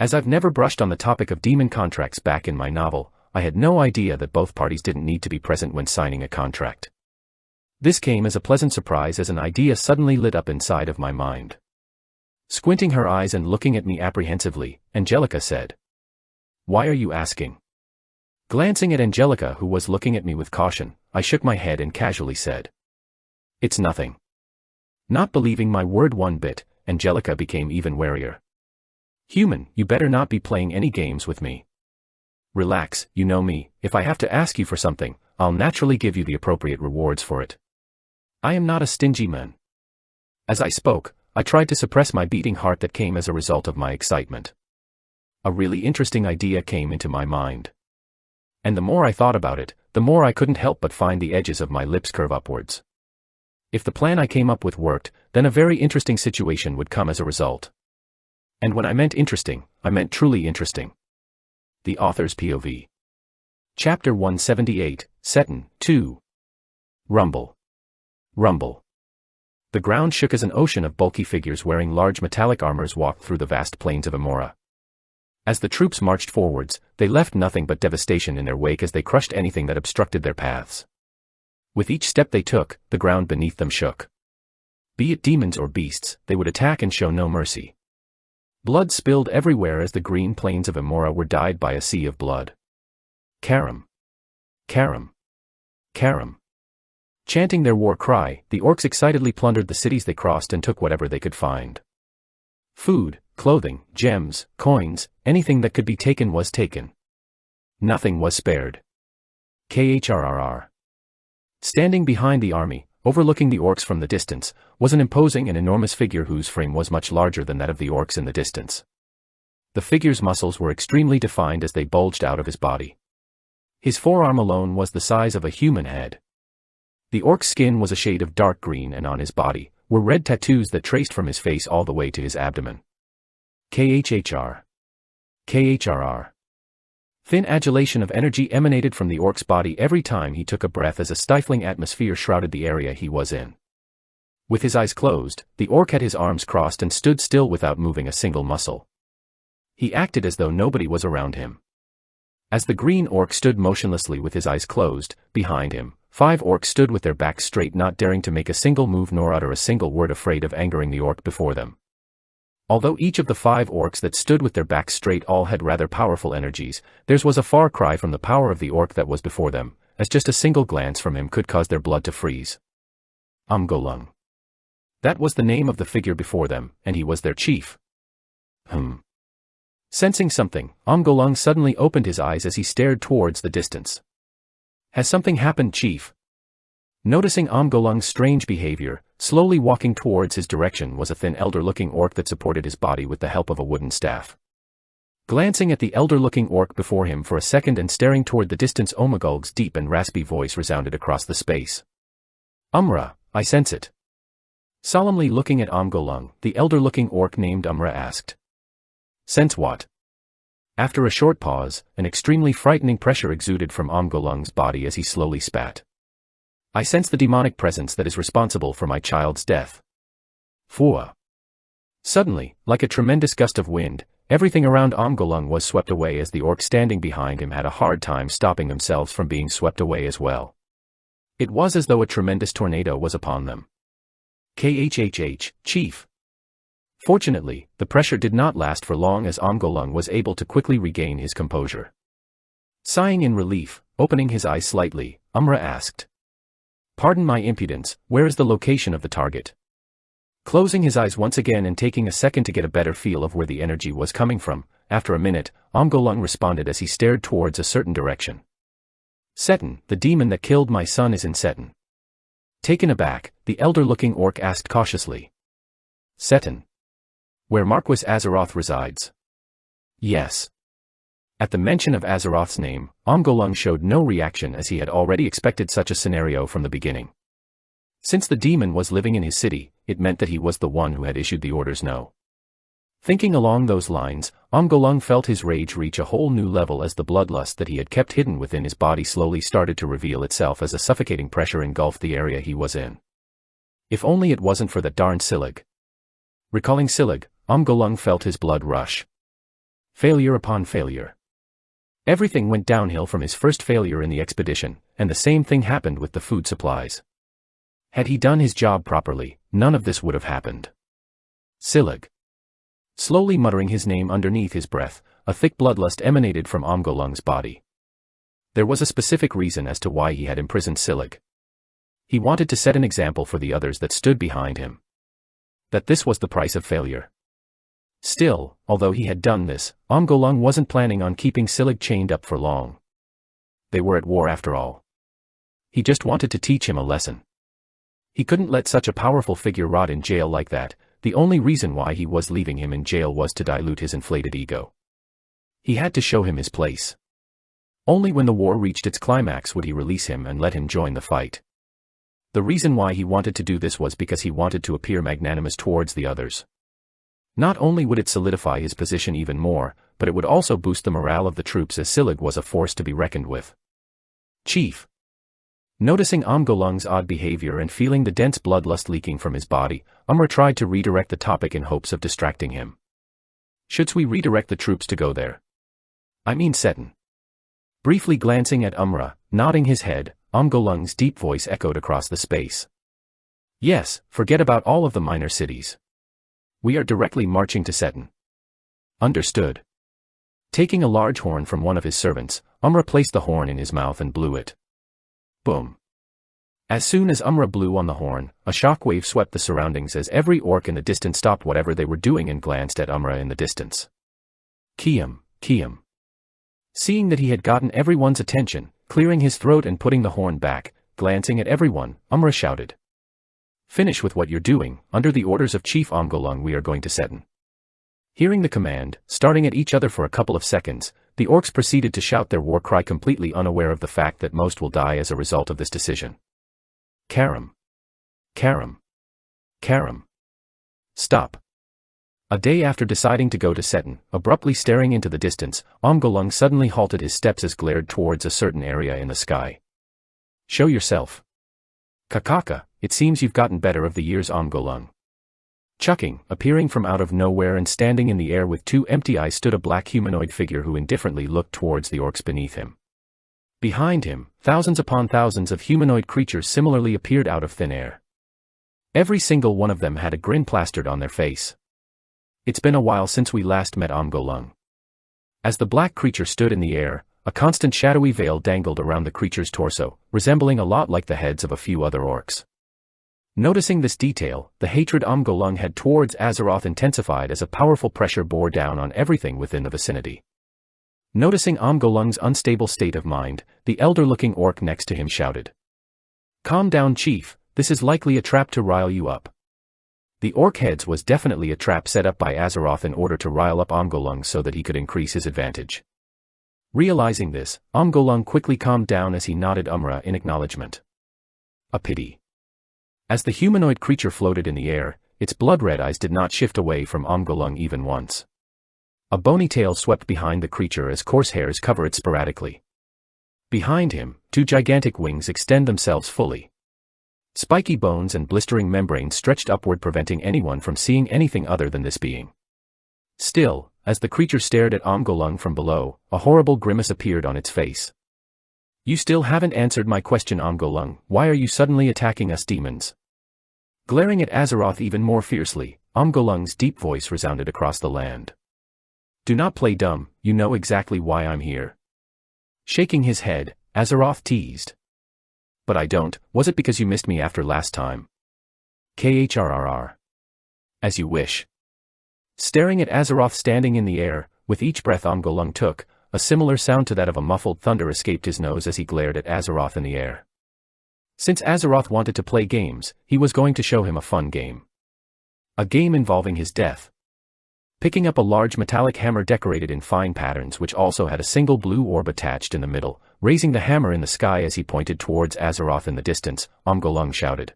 Speaker 1: As I've never brushed on the topic of demon contracts back in my novel, I had no idea that both parties didn't need to be present when signing a contract. This came as a pleasant surprise as an idea suddenly lit up inside of my mind. Squinting her eyes and looking at me apprehensively, Angelica said, "Why are you asking?" Glancing at Angelica, who was looking at me with caution, I shook my head and casually said, "It's nothing." Not believing my word one bit, Angelica became even warier. "Human, you better not be playing any games with me. Relax, you know me, if I have to ask you for something, I'll naturally give you the appropriate rewards for it. I am not a stingy man." As I spoke, I tried to suppress my beating heart that came as a result of my excitement. A really interesting idea came into my mind. And the more I thought about it, the more I couldn't help but find the edges of my lips curve upwards. If the plan I came up with worked, then a very interesting situation would come as a result. And when I meant interesting, I meant truly interesting. The Author's POV. Chapter 178, Seton, 2. Rumble. Rumble. The ground shook as an ocean of bulky figures wearing large metallic armors walked through the vast plains of Amora. As the troops marched forwards, they left nothing but devastation in their wake as they crushed anything that obstructed their paths. With each step they took, the ground beneath them shook. Be it demons or beasts, they would attack and show no mercy. Blood spilled everywhere as the green plains of Amora were dyed by a sea of blood. Karam. Karam. Karam. Chanting their war cry, the orcs excitedly plundered the cities they crossed and took whatever they could find. Food, clothing, gems, coins, anything that could be taken was taken. Nothing was spared. KHRRR. Standing behind the army, overlooking the orcs from the distance, was an imposing and enormous figure whose frame was much larger than that of the orcs in the distance. The figure's muscles were extremely defined as they bulged out of his body. His forearm alone was the size of a human head. The orc's skin was a shade of dark green and on his body were red tattoos that traced from his face all the way to his abdomen. KHHR. KHRR. Thin adulation of energy emanated from the orc's body every time he took a breath as a stifling atmosphere shrouded the area he was in. With his eyes closed, the orc had his arms crossed and stood still without moving a single muscle. He acted as though nobody was around him. As the green orc stood motionlessly with his eyes closed, behind him, 5 orcs stood with their backs straight, not daring to make a single move nor utter a single word, afraid of angering the orc before them. Although each of the 5 orcs that stood with their backs straight all had rather powerful energies, theirs was a far cry from the power of the orc that was before them, as just a single glance from him could cause their blood to freeze. Umgolung. That was the name of the figure before them, and he was their chief. Sensing something, Umgolung suddenly opened his eyes as he stared towards the distance. Has something happened, Chief? Noticing Umgolung's strange behavior, slowly walking towards his direction was a thin elder-looking orc that supported his body with the help of a wooden staff. Glancing at the elder-looking orc before him for a second and staring toward the distance, Omagulg's deep and raspy voice resounded across the space. Umra, I sense it. Solemnly looking at Umgolung, the elder-looking orc named Umra asked. Sense what? After a short pause, an extremely frightening pressure exuded from Omgolung's body as he slowly spat. I sense the demonic presence that is responsible for my child's death. Fua. Suddenly, like a tremendous gust of wind, everything around Omgolung was swept away as the orcs standing behind him had a hard time stopping themselves from being swept away as well. It was as though a tremendous tornado was upon them. KHHH, Chief. Fortunately, the pressure did not last for long as Omgolung was able to quickly regain his composure. Sighing in relief, opening his eyes slightly, Umra asked. Pardon my impudence, where is the location of the target? Closing his eyes once again and taking a second to get a better feel of where the energy was coming from, after a minute, Omgolung responded as he stared towards a certain direction. Seton, the demon that killed my son is in Seton. Taken aback, the elder-looking orc asked cautiously. Seton. Where Marquis Azeroth resides? Yes. At the mention of Azeroth's name, Omgolung showed no reaction as he had already expected such a scenario from the beginning. Since the demon was living in his city, it meant that he was the one who had issued the orders no. Thinking along those lines, Omgolung felt his rage reach a whole new level as the bloodlust that he had kept hidden within his body slowly started to reveal itself as a suffocating pressure engulfed the area he was in. If only it wasn't for that darn Silig. Recalling Silig, Omgolung felt his blood rush. Failure upon failure. Everything went downhill from his first failure in the expedition, and the same thing happened with the food supplies. Had he done his job properly, none of this would have happened. Silig. Slowly muttering his name underneath his breath, a thick bloodlust emanated from Omgolung's body. There was a specific reason as to why he had imprisoned Silig. He wanted to set an example for the others that stood behind him. That this was the price of failure. Still, although he had done this, Omgolung wasn't planning on keeping Silig chained up for long. They were at war after all. He just wanted to teach him a lesson. He couldn't let such a powerful figure rot in jail like that. The only reason why he was leaving him in jail was to dilute his inflated ego. He had to show him his place. Only when the war reached its climax would he release him and let him join the fight. The reason why he wanted to do this was because he wanted to appear magnanimous towards the others. Not only would it solidify his position even more, but it would also boost the morale of the troops as Silig was a force to be reckoned with. Chief. Noticing Omgolung's odd behavior and feeling the dense bloodlust leaking from his body, Umra tried to redirect the topic in hopes of distracting him. Should we redirect the troops to go there? I mean Seton. Briefly glancing at Umra, nodding his head, Omgolung's deep voice echoed across the space. Yes, forget about all of the minor cities. We are directly marching to Seton. Understood. Taking a large horn from one of his servants, Umra placed the horn in his mouth and blew it. Boom. As soon as Umra blew on the horn, a shockwave swept the surroundings as every orc in the distance stopped whatever they were doing and glanced at Umra in the distance. Kiam, Kiam. Seeing that he had gotten everyone's attention, clearing his throat and putting the horn back, glancing at everyone, Umra shouted. Finish with what you're doing. Under the orders of Chief Omgolung we are going to Seton. Hearing the command, starting at each other for a couple of seconds, the orcs proceeded to shout their war cry completely unaware of the fact that most will die as a result of this decision. Karam. Karam. Karam. Stop. A day after deciding to go to Seton, abruptly staring into the distance, Omgolung suddenly halted his steps as glared towards a certain area in the sky. Show yourself. Kakaka, it seems you've gotten better of the years, Omgolung. Chucking, appearing from out of nowhere and standing in the air with two empty eyes stood a black humanoid figure who indifferently looked towards the orcs beneath him. Behind him, thousands upon thousands of humanoid creatures similarly appeared out of thin air. Every single one of them had a grin plastered on their face. It's been a while since we last met, Omgolung. As the black creature stood in the air, a constant shadowy veil dangled around the creature's torso, resembling a lot like the heads of a few other orcs. Noticing this detail, the hatred Omgolung had towards Azeroth intensified as a powerful pressure bore down on everything within the vicinity. Noticing Omgolung's unstable state of mind, the elder-looking orc next to him shouted. Calm down, Chief, this is likely a trap to rile you up. The orc heads was definitely a trap set up by Azeroth in order to rile up Omgolung so that he could increase his advantage. Realizing this, Omgolung quickly calmed down as he nodded Umra in acknowledgement. A pity. As the humanoid creature floated in the air, its blood-red eyes did not shift away from Omgolung even once. A bony tail swept behind the creature as coarse hairs cover it sporadically. Behind him, two gigantic wings extend themselves fully. Spiky bones and blistering membranes stretched upward, preventing anyone from seeing anything other than this being. Still, as the creature stared at Omgolung from below, a horrible grimace appeared on its face. "You still haven't answered my question, Omgolung. Why are you suddenly attacking us demons?" Glaring at Azeroth even more fiercely, Omgolung's deep voice resounded across the land. "Do not play dumb, you know exactly why I'm here." Shaking his head, Azeroth teased. "But I don't. Was it because you missed me after last time?" KHRRR. "As you wish." Staring at Azeroth standing in the air, with each breath Omgolung took, a similar sound to that of a muffled thunder escaped his nose as he glared at Azeroth in the air. Since Azeroth wanted to play games, he was going to show him a fun game. A game involving his death. Picking up a large metallic hammer decorated in fine patterns which also had a single blue orb attached in the middle, raising the hammer in the sky as he pointed towards Azeroth in the distance, Omgolung shouted.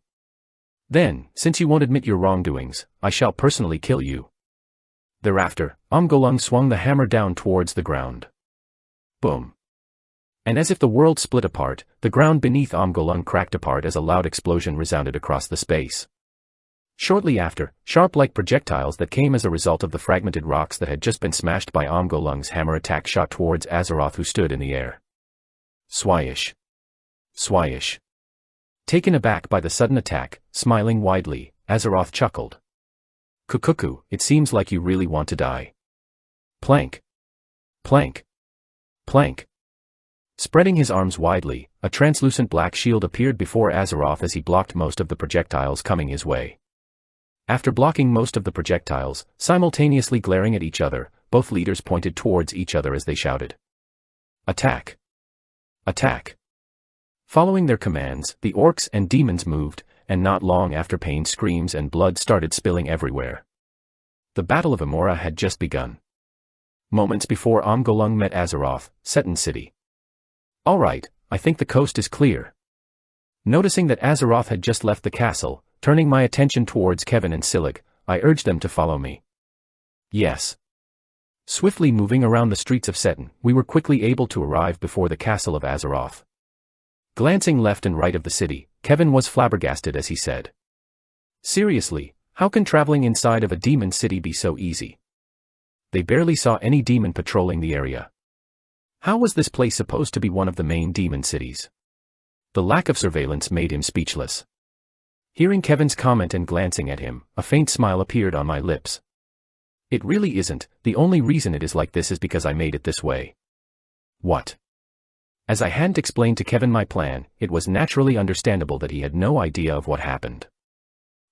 Speaker 1: "Then, since you won't admit your wrongdoings, I shall personally kill you." Thereafter, Omgolung swung the hammer down towards the ground. Boom. And as if the world split apart, the ground beneath Omgolung cracked apart as a loud explosion resounded across the space. Shortly after, sharp-like projectiles that came as a result of the fragmented rocks that had just been smashed by Omgolung's hammer attack shot towards Azeroth, who stood in the air. Swyish. Swyish. Taken aback by the sudden attack, smiling widely, Azeroth chuckled. "Kukuku, it seems like you really want to die." Plank. Plank. Plank. Spreading his arms widely, a translucent black shield appeared before Azeroth as he blocked most of the projectiles coming his way. After blocking most of the projectiles, simultaneously glaring at each other, both leaders pointed towards each other as they shouted. "Attack! Attack!" Following their commands, the orcs and demons moved, and not long after pain screams and blood started spilling everywhere. The Battle of Amora had just begun. Moments before Omgolung met Azeroth, Seton City. "All right, I think the coast is clear." Noticing that Azeroth had just left the castle, turning my attention towards Kevin and Silig, I urged them to follow me. Yes. Swiftly moving around the streets of Seton, we were quickly able to arrive before the castle of Azeroth. Glancing left and right of the city, Kevin was flabbergasted as he said. "Seriously, how can traveling inside of a demon city be so easy?" They barely saw any demon patrolling the area. How was this place supposed to be one of the main demon cities? The lack of surveillance made him speechless. Hearing Kevin's comment and glancing at him, a faint smile appeared on my lips. "It really isn't. The only reason it is like this is because I made it this way." "What?" As I hadn't explained to Kevin my plan, it was naturally understandable that he had no idea of what happened.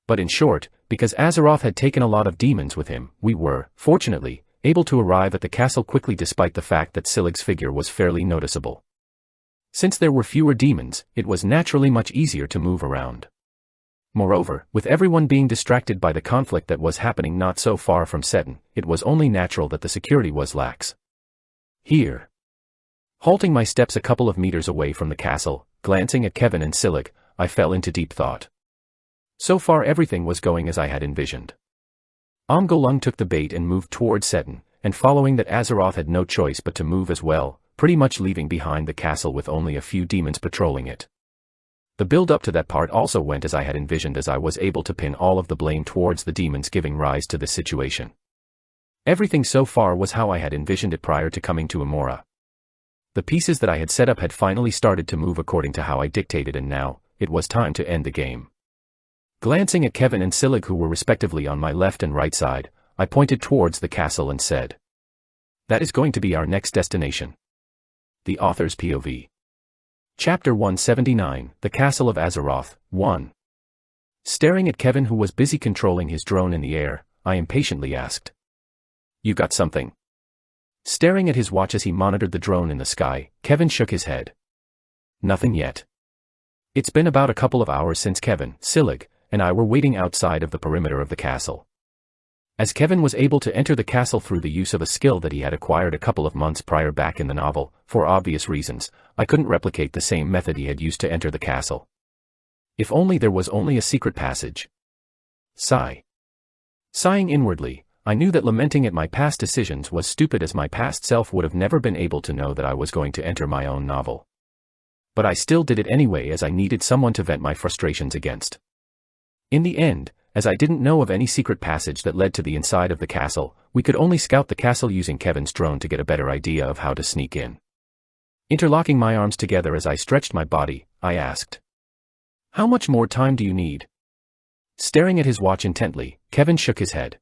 Speaker 1: But in short, because Azeroth had taken a lot of demons with him, we were, fortunately, able to arrive at the castle quickly despite the fact that Silig's figure was fairly noticeable. Since there were fewer demons, it was naturally much easier to move around. Moreover, with everyone being distracted by the conflict that was happening not so far from Seton, it was only natural that the security was lax. Here. Halting my steps a couple of meters away from the castle, glancing at Kevin and Silig, I fell into deep thought. So far everything was going as I had envisioned. Omgolung took the bait and moved towards Seton, and following that Azeroth had no choice but to move as well, pretty much leaving behind the castle with only a few demons patrolling it. The build-up to that part also went as I had envisioned, as I was able to pin all of the blame towards the demons giving rise to this situation. Everything so far was how I had envisioned it prior to coming to Amora. The pieces that I had set up had finally started to move according to how I dictated, and now, it was time to end the game. Glancing at Kevin and Silig, who were respectively on my left and right side, I pointed towards the castle and said, "That is going to be our next destination." The Author's POV. Chapter 179, The Castle of Azeroth, 1. Staring at Kevin, who was busy controlling his drone in the air, I impatiently asked, "You got something?" Staring at his watch as he monitored the drone in the sky, Kevin shook his head. "Nothing yet. It's been about a couple of hours since Kevin, Silig, and I were waiting outside of the perimeter of the castle." As Kevin was able to enter the castle through the use of a skill that he had acquired a couple of months prior back in the novel, for obvious reasons, I couldn't replicate the same method he had used to enter the castle. If only there was only a secret passage. Sigh. Sighing inwardly, I knew that lamenting at my past decisions was stupid, as my past self would have never been able to know that I was going to enter my own novel. But I still did it anyway, as I needed someone to vent my frustrations against. In the end, as I didn't know of any secret passage that led to the inside of the castle, we could only scout the castle using Kevin's drone to get a better idea of how to sneak in. Interlocking my arms together as I stretched my body, I asked, "How much more time do you need?" Staring at his watch intently, Kevin shook his head.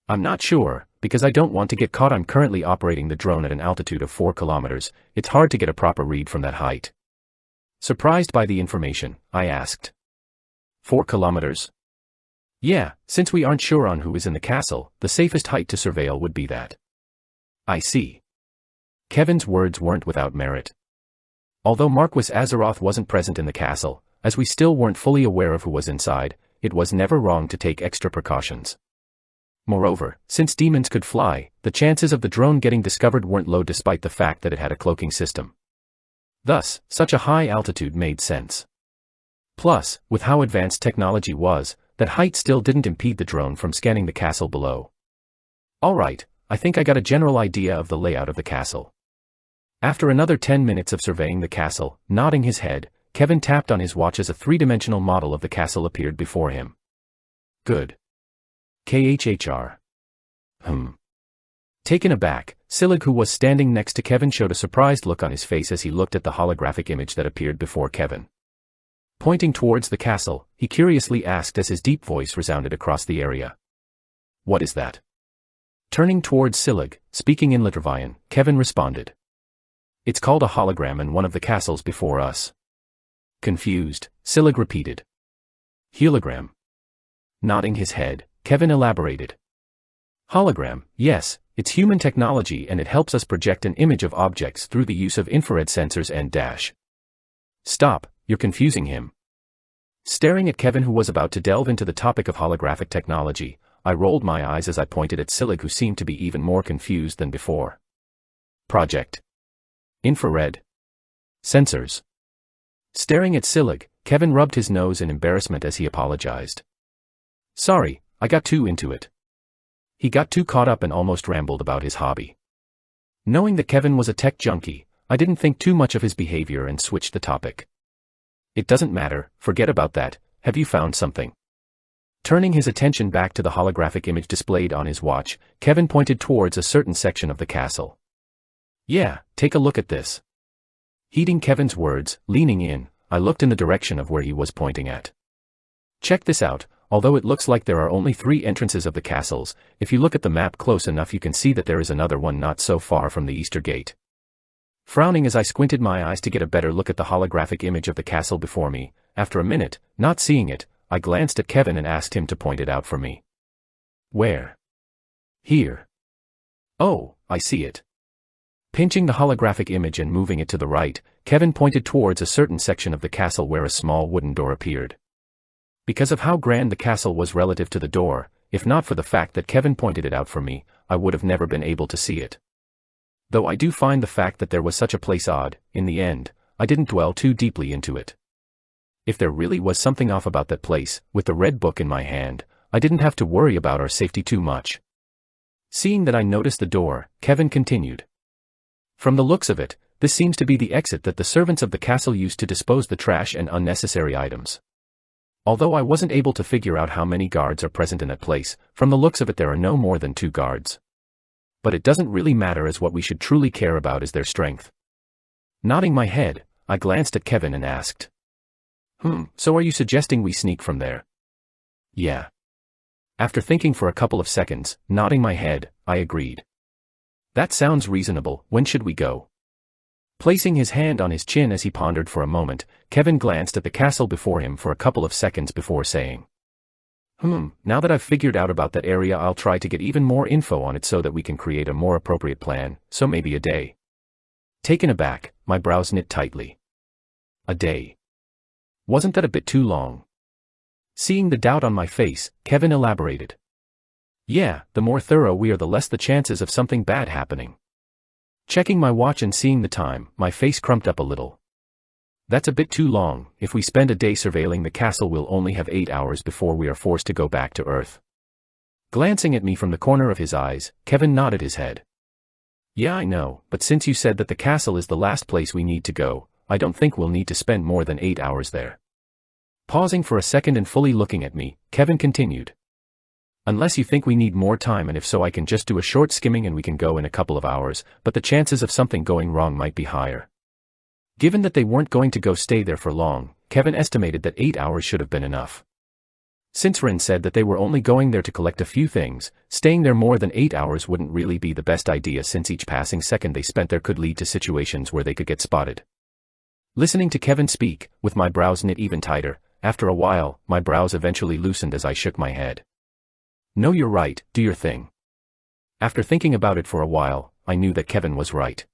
Speaker 1: "I'm not sure, because I don't want to get caught. I'm currently operating the drone at an altitude of 4 kilometers, it's hard to get a proper read from that height." Surprised by the information, I asked, 4 kilometers? "Yeah, since we aren't sure on who is in the castle, the safest height to surveil would be that." "I see." Kevin's words weren't without merit. Although Marquis Azeroth wasn't present in the castle, as we still weren't fully aware of who was inside, it was never wrong to take extra precautions. Moreover, since demons could fly, the chances of the drone getting discovered weren't low, despite the fact that it had a cloaking system. Thus, such a high altitude made sense. Plus, with how advanced technology was, that height still didn't impede the drone from scanning the castle below. "Alright, I think I got a general idea of the layout of the castle." After another 10 minutes of surveying the castle, nodding his head, Kevin tapped on his watch as a three-dimensional model of the castle appeared before him. "Good. KHHR. Taken aback, Silig, who was standing next to Kevin, showed a surprised look on his face as he looked at the holographic image that appeared before Kevin. Pointing towards the castle, he curiously asked as his deep voice resounded across the area, "What is that?" Turning towards Silig, speaking in Liturvian, Kevin responded, "It's called a hologram in one of the castles before us." Confused, Silig repeated, "Hologram?" Nodding his head, Kevin elaborated, "Hologram, yes, it's human technology, and it helps us project an image of objects through the use of infrared sensors and dash." "Stop, you're confusing him." Staring at Kevin, who was about to delve into the topic of holographic technology, I rolled my eyes as I pointed at Silig, who seemed to be even more confused than before. "Project infrared sensors." Staring at Silig, Kevin rubbed his nose in embarrassment as he apologized. "Sorry, I got too into it." He got too caught up and almost rambled about his hobby. Knowing that Kevin was a tech junkie, I didn't think too much of his behavior and switched the topic. "It doesn't matter, forget about that, have you found something?" Turning his attention back to the holographic image displayed on his watch, Kevin pointed towards a certain section of the castle. "Yeah, take a look at this." Heeding Kevin's words, leaning in, I looked in the direction of where he was pointing at. "Check this out. Although it looks like there are only 3 entrances of the castles, if you look at the map close enough you can see that there is another one not so far from the Easter Gate." Frowning as I squinted my eyes to get a better look at the holographic image of the castle before me, after a minute, not seeing it, I glanced at Kevin and asked him to point it out for me. "Where?" "Here." "Oh, I see it." Pinching the holographic image and moving it to the right, Kevin pointed towards a certain section of the castle where a small wooden door appeared. Because of how grand the castle was relative to the door, if not for the fact that Kevin pointed it out for me, I would have never been able to see it. Though I do find the fact that there was such a place odd, in the end, I didn't dwell too deeply into it. If there really was something off about that place, with the red book in my hand, I didn't have to worry about our safety too much. Seeing that I noticed the door, Kevin continued. "From the looks of it, this seems to be the exit that the servants of the castle used to dispose the trash and unnecessary items. Although I wasn't able to figure out how many guards are present in that place, from the looks of it there are no more than 2 guards. But it doesn't really matter, as what we should truly care about is their strength." Nodding my head, I glanced at Kevin and asked, "So are you suggesting we sneak from there?" "Yeah." After thinking for a couple of seconds, nodding my head, I agreed. "That sounds reasonable. When should we go?" Placing his hand on his chin as he pondered for a moment, Kevin glanced at the castle before him for a couple of seconds before saying, Now that I've figured out about that area, I'll try to get even more info on it so that we can create a more appropriate plan, so maybe a day." Taken aback, my brows knit tightly. A day? Wasn't that a bit too long? Seeing the doubt on my face, Kevin elaborated. "Yeah, the more thorough we are, the less the chances of something bad happening." Checking my watch and seeing the time, my face crumped up a little. "That's a bit too long. If we spend a day surveilling the castle, we'll only have 8 hours before we are forced to go back to Earth." Glancing at me from the corner of his eyes, Kevin nodded his head. Yeah, I know, but since you said that the castle is the last place we need to go, I don't think we'll need to spend more than 8 hours there. Pausing for a second and fully looking at me, Kevin continued. Unless you think we need more time, and if so I can just do a short skimming and we can go in a couple of hours, but the chances of something going wrong might be higher. Given that they weren't going to go stay there for long, Kevin estimated that 8 hours should have been enough. Since Ren said that they were only going there to collect a few things, staying there more than 8 hours wouldn't really be the best idea, since each passing second they spent there could lead to situations where they could get spotted. Listening to Kevin speak, with my brows knit even tighter, after a while, my brows eventually loosened as I shook my head. No, you're right, do your thing. After thinking about it for a while, I knew that Kevin was right.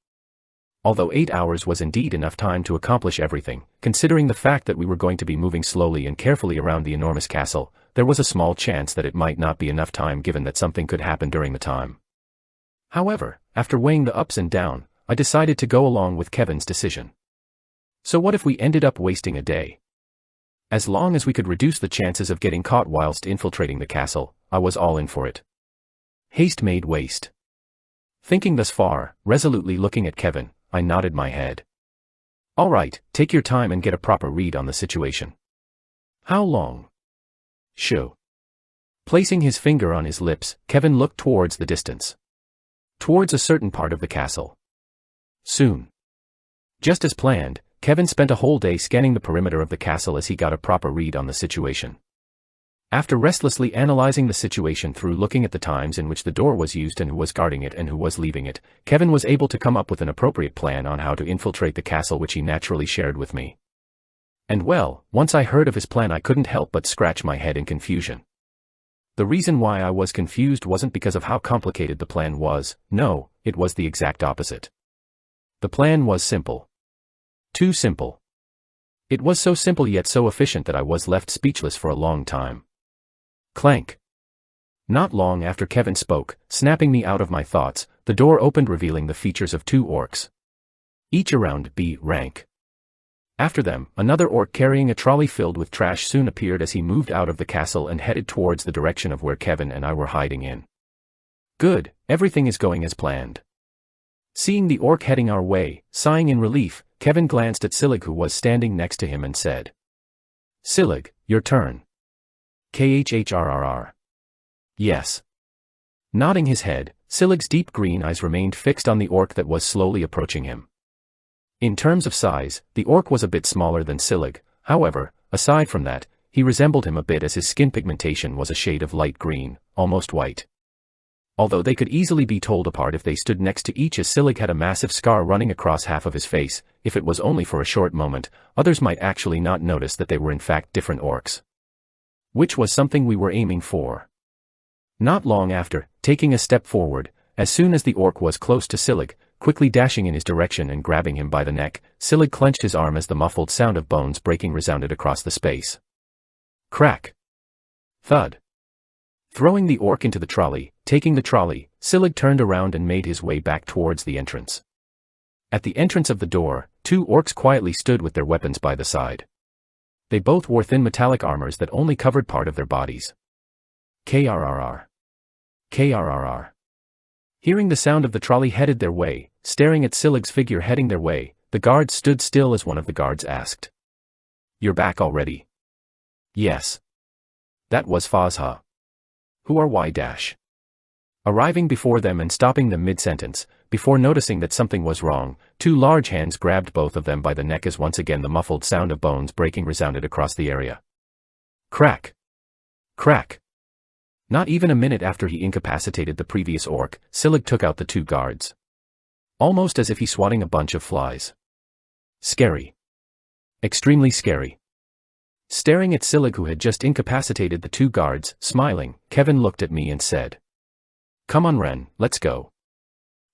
Speaker 1: Although 8 hours was indeed enough time to accomplish everything, considering the fact that we were going to be moving slowly and carefully around the enormous castle, there was a small chance that it might not be enough time given that something could happen during the time. However, after weighing the ups and downs, I decided to go along with Kevin's decision. So what if we ended up wasting a day? As long as we could reduce the chances of getting caught whilst infiltrating the castle, I was all in for it. Haste made waste. Thinking thus far, resolutely looking at Kevin, I nodded my head. All right, take your time and get a proper read on the situation. How long? Shoo. Placing his finger on his lips, Kevin looked towards the distance. Towards a certain part of the castle. Soon. Just as planned, Kevin spent a whole day scanning the perimeter of the castle as he got a proper read on the situation. After restlessly analyzing the situation through looking at the times in which the door was used and who was guarding it and who was leaving it, Kevin was able to come up with an appropriate plan on how to infiltrate the castle, which he naturally shared with me. And well, once I heard of his plan I couldn't help but scratch my head in confusion. The reason why I was confused wasn't because of how complicated the plan was, no, it was the exact opposite. The plan was simple. Too simple. It was so simple yet so efficient that I was left speechless for a long time. Clank. Not long after Kevin spoke, snapping me out of my thoughts, the door opened revealing the features of 2 orcs. Each around B rank. After them, another orc carrying a trolley filled with trash soon appeared as he moved out of the castle and headed towards the direction of where Kevin and I were hiding in. Good, everything is going as planned. Seeing the orc heading our way, sighing in relief, Kevin glanced at Silig, who was standing next to him, and said, Silig, your turn. KHHRRR. Yes. Nodding his head, Silig's deep green eyes remained fixed on the orc that was slowly approaching him. In terms of size, the orc was a bit smaller than Silig, however, aside from that, he resembled him a bit as his skin pigmentation was a shade of light green, almost white. Although they could easily be told apart if they stood next to each, as Silig had a massive scar running across half of his face, if it was only for a short moment, others might actually not notice that they were in fact different orcs. Which was something we were aiming for. Not long after, taking a step forward, as soon as the orc was close to Silig, quickly dashing in his direction and grabbing him by the neck, Silig clenched his arm as the muffled sound of bones breaking resounded across the space. Crack. Thud. Throwing the orc into the trolley, taking the trolley, Silig turned around and made his way back towards the entrance. At the entrance of the door, 2 orcs quietly stood with their weapons by the side. They both wore thin metallic armors that only covered part of their bodies. KRRR. KRRR. Hearing the sound of the trolley headed their way, staring at Silig's figure heading their way, the guards stood still as one of the guards asked. You're back already? Yes. That was Fazha. Who are Y-? Arriving before them and stopping them mid-sentence, before noticing that something was wrong, 2 large hands grabbed both of them by the neck as once again the muffled sound of bones breaking resounded across the area. Crack. Crack. Not even a minute after he incapacitated the previous orc, Silig took out the 2 guards. Almost as if he's swatting a bunch of flies. Scary. Extremely scary. Staring at Silig, who had just incapacitated the 2 guards, smiling, Kevin looked at me and said, Come on Ren, let's go.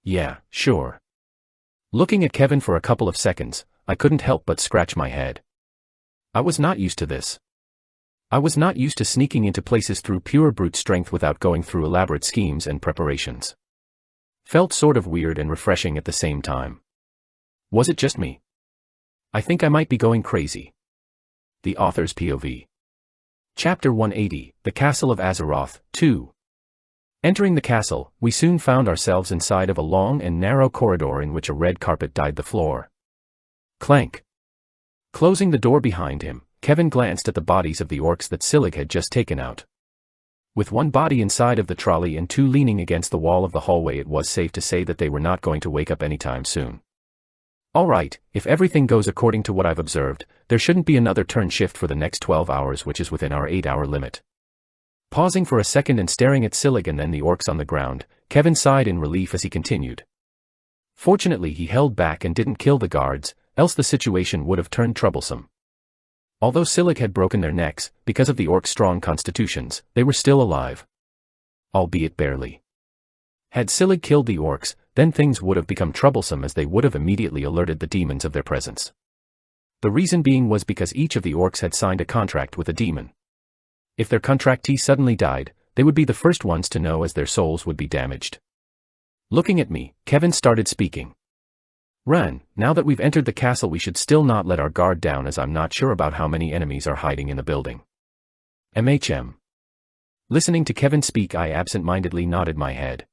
Speaker 1: Yeah, sure. Looking at Kevin for a couple of seconds, I couldn't help but scratch my head. I was not used to this. I was not used to sneaking into places through pure brute strength without going through elaborate schemes and preparations. Felt sort of weird and refreshing at the same time. Was it just me? I think I might be going crazy. The Author's POV. Chapter 180, The Castle of Azeroth, 2. Entering the castle, we soon found ourselves inside of a long and narrow corridor in which a red carpet dyed the floor. Clank. Closing the door behind him, Kevin glanced at the bodies of the orcs that Silig had just taken out. With one body inside of the trolley and two leaning against the wall of the hallway, it was safe to say that they were not going to wake up anytime soon. Alright, if everything goes according to what I've observed, there shouldn't be another turn shift for the next 12 hours, which is within our 8-hour limit. Pausing for a second and staring at Silig and then the orcs on the ground, Kevin sighed in relief as he continued. Fortunately, he held back and didn't kill the guards, else the situation would have turned troublesome. Although Silig had broken their necks, because of the orcs' strong constitutions, they were still alive. Albeit barely. Had Silig killed the orcs, then things would have become troublesome, as they would have immediately alerted the demons of their presence. The reason being was because each of the orcs had signed a contract with a demon. If their contractee suddenly died, they would be the first ones to know, as their souls would be damaged. Looking at me, Kevin started speaking. Ran, now that we've entered the castle, we should still not let our guard down, as I'm not sure about how many enemies are hiding in the building. MHM. Listening to Kevin speak, I absent-mindedly nodded my head.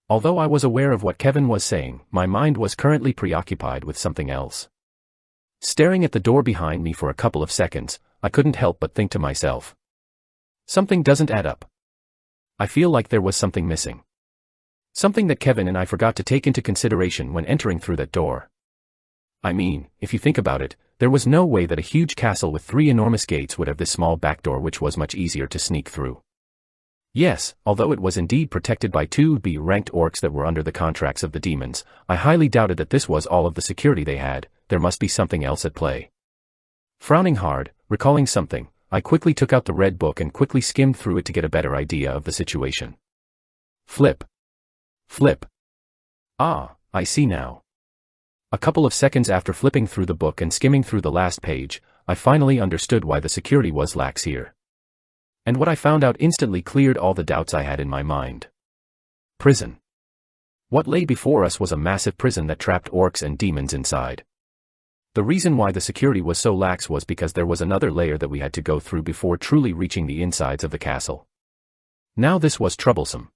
Speaker 1: Although I was aware of what Kevin was saying, my mind was currently preoccupied with something else. Staring at the door behind me for a couple of seconds, I couldn't help but think to myself. Something doesn't add up. I feel like there was something missing. Something that Kevin and I forgot to take into consideration when entering through that door. I mean, if you think about it, there was no way that a huge castle with 3 enormous gates would have this small back door, which was much easier to sneak through. Yes, although it was indeed protected by 2 B-ranked orcs that were under the contracts of the demons, I highly doubted that this was all of the security they had. There must be something else at play. Frowning hard, recalling something, I quickly took out the red book and quickly skimmed through it to get a better idea of the situation. Flip. Flip. Ah, I see now. A couple of seconds after flipping through the book and skimming through the last page, I finally understood why the security was lax here. And what I found out instantly cleared all the doubts I had in my mind. Prison. What lay before us was a massive prison that trapped orcs and demons inside. The reason why the security was so lax was because there was another layer that we had to go through before truly reaching the insides of the castle. Now this was troublesome.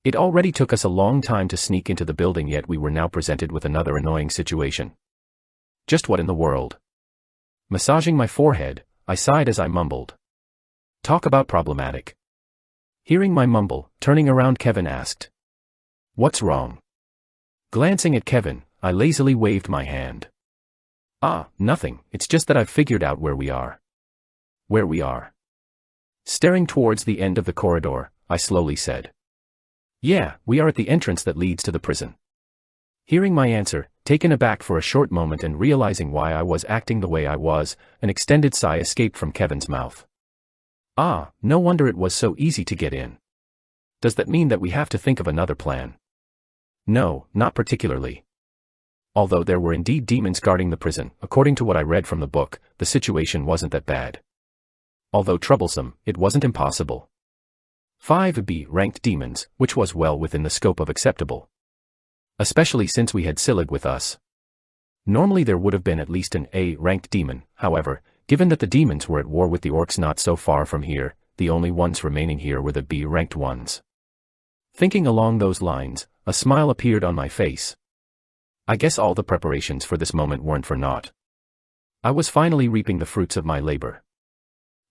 Speaker 1: It already took us a long time to sneak into the building, yet we were now presented with another annoying situation. Just what in the world? Massaging my forehead, I sighed as I mumbled. Talk about problematic. Hearing my mumble, turning around, Kevin asked. What's wrong? Glancing at Kevin, I lazily waved my hand. Ah, nothing, it's just that I've figured out where we are. Where we are? Staring towards the end of the corridor, I slowly said. Yeah, we are at the entrance that leads to the prison. Hearing my answer, taken aback for a short moment and realizing why I was acting the way I was, an extended sigh escaped from Kevin's mouth. Ah, no wonder it was so easy to get in. Does that mean that we have to think of another plan? No, not particularly. Although there were indeed demons guarding the prison, according to what I read from the book, the situation wasn't that bad. Although troublesome, it wasn't impossible. 5 B-ranked demons, which was well within the scope of acceptable. Especially since we had Silig with us. Normally there would have been at least an A-ranked demon, however, given that the demons were at war with the orcs not so far from here, the only ones remaining here were the B-ranked ones. Thinking along those lines, a smile appeared on my face. I guess all the preparations for this moment weren't for naught. I was finally reaping the fruits of my labor.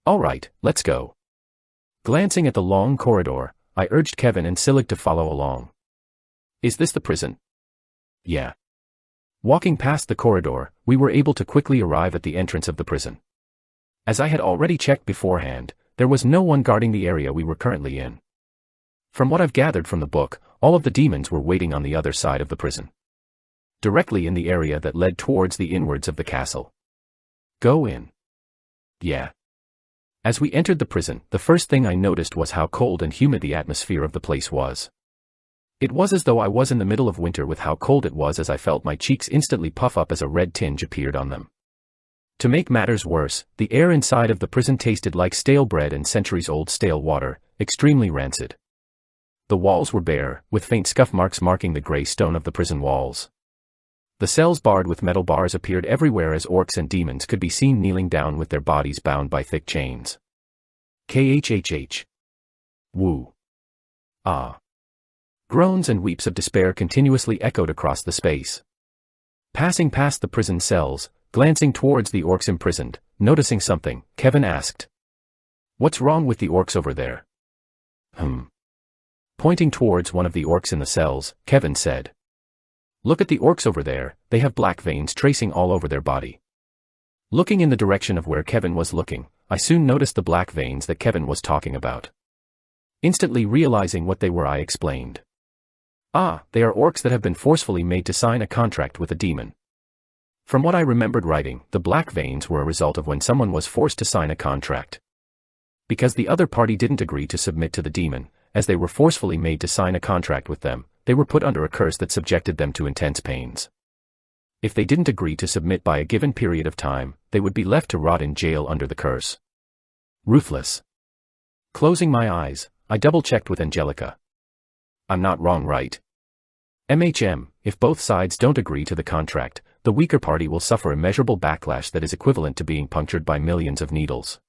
Speaker 1: Alright, let's go. Glancing at the long corridor, I urged Kevin and Silig to follow along. Is this the prison? Yeah. Walking past the corridor, we were able to quickly arrive at the entrance of the prison. As I had already checked beforehand, there was no one guarding the area we were currently in. From what I've gathered from the book, all of the demons were waiting on the other side of the prison. Directly in the area that led towards the inwards of the castle. Go in. Yeah. As we entered the prison, the first thing I noticed was how cold and humid the atmosphere of the place was. It was as though I was in the middle of winter with how cold it was, as I felt my cheeks instantly puff up as a red tinge appeared on them. To make matters worse, the air inside of the prison tasted like stale bread and centuries-old stale water, extremely rancid. The walls were bare, with faint scuff marks marking the gray stone of the prison walls. The cells barred with metal bars appeared everywhere, as orcs and demons could be seen kneeling down with their bodies bound by thick chains. KHHH. Woo. Ah. Groans and weeps of despair continuously echoed across the space. Passing past the prison cells, glancing towards the orcs imprisoned, noticing something, Kevin asked. "What's wrong with the orcs over there?" Pointing towards one of the orcs in the cells, Kevin said. "Look at the orcs over there, they have black veins tracing all over their body." Looking in the direction of where Kevin was looking, I soon noticed the black veins that Kevin was talking about. Instantly realizing what they were, I explained. "Ah, they are orcs that have been forcefully made to sign a contract with a demon." From what I remembered writing, the black veins were a result of when someone was forced to sign a contract. Because the other party didn't agree to submit to the demon, as they were forcefully made to sign a contract with them, they were put under a curse that subjected them to intense pains. If they didn't agree to submit by a given period of time, they would be left to rot in jail under the curse. Ruthless. Closing my eyes, I double-checked with Angelica. "I'm not wrong, right? If both sides don't agree to the contract, the weaker party will suffer immeasurable backlash that is equivalent to being punctured by millions of needles.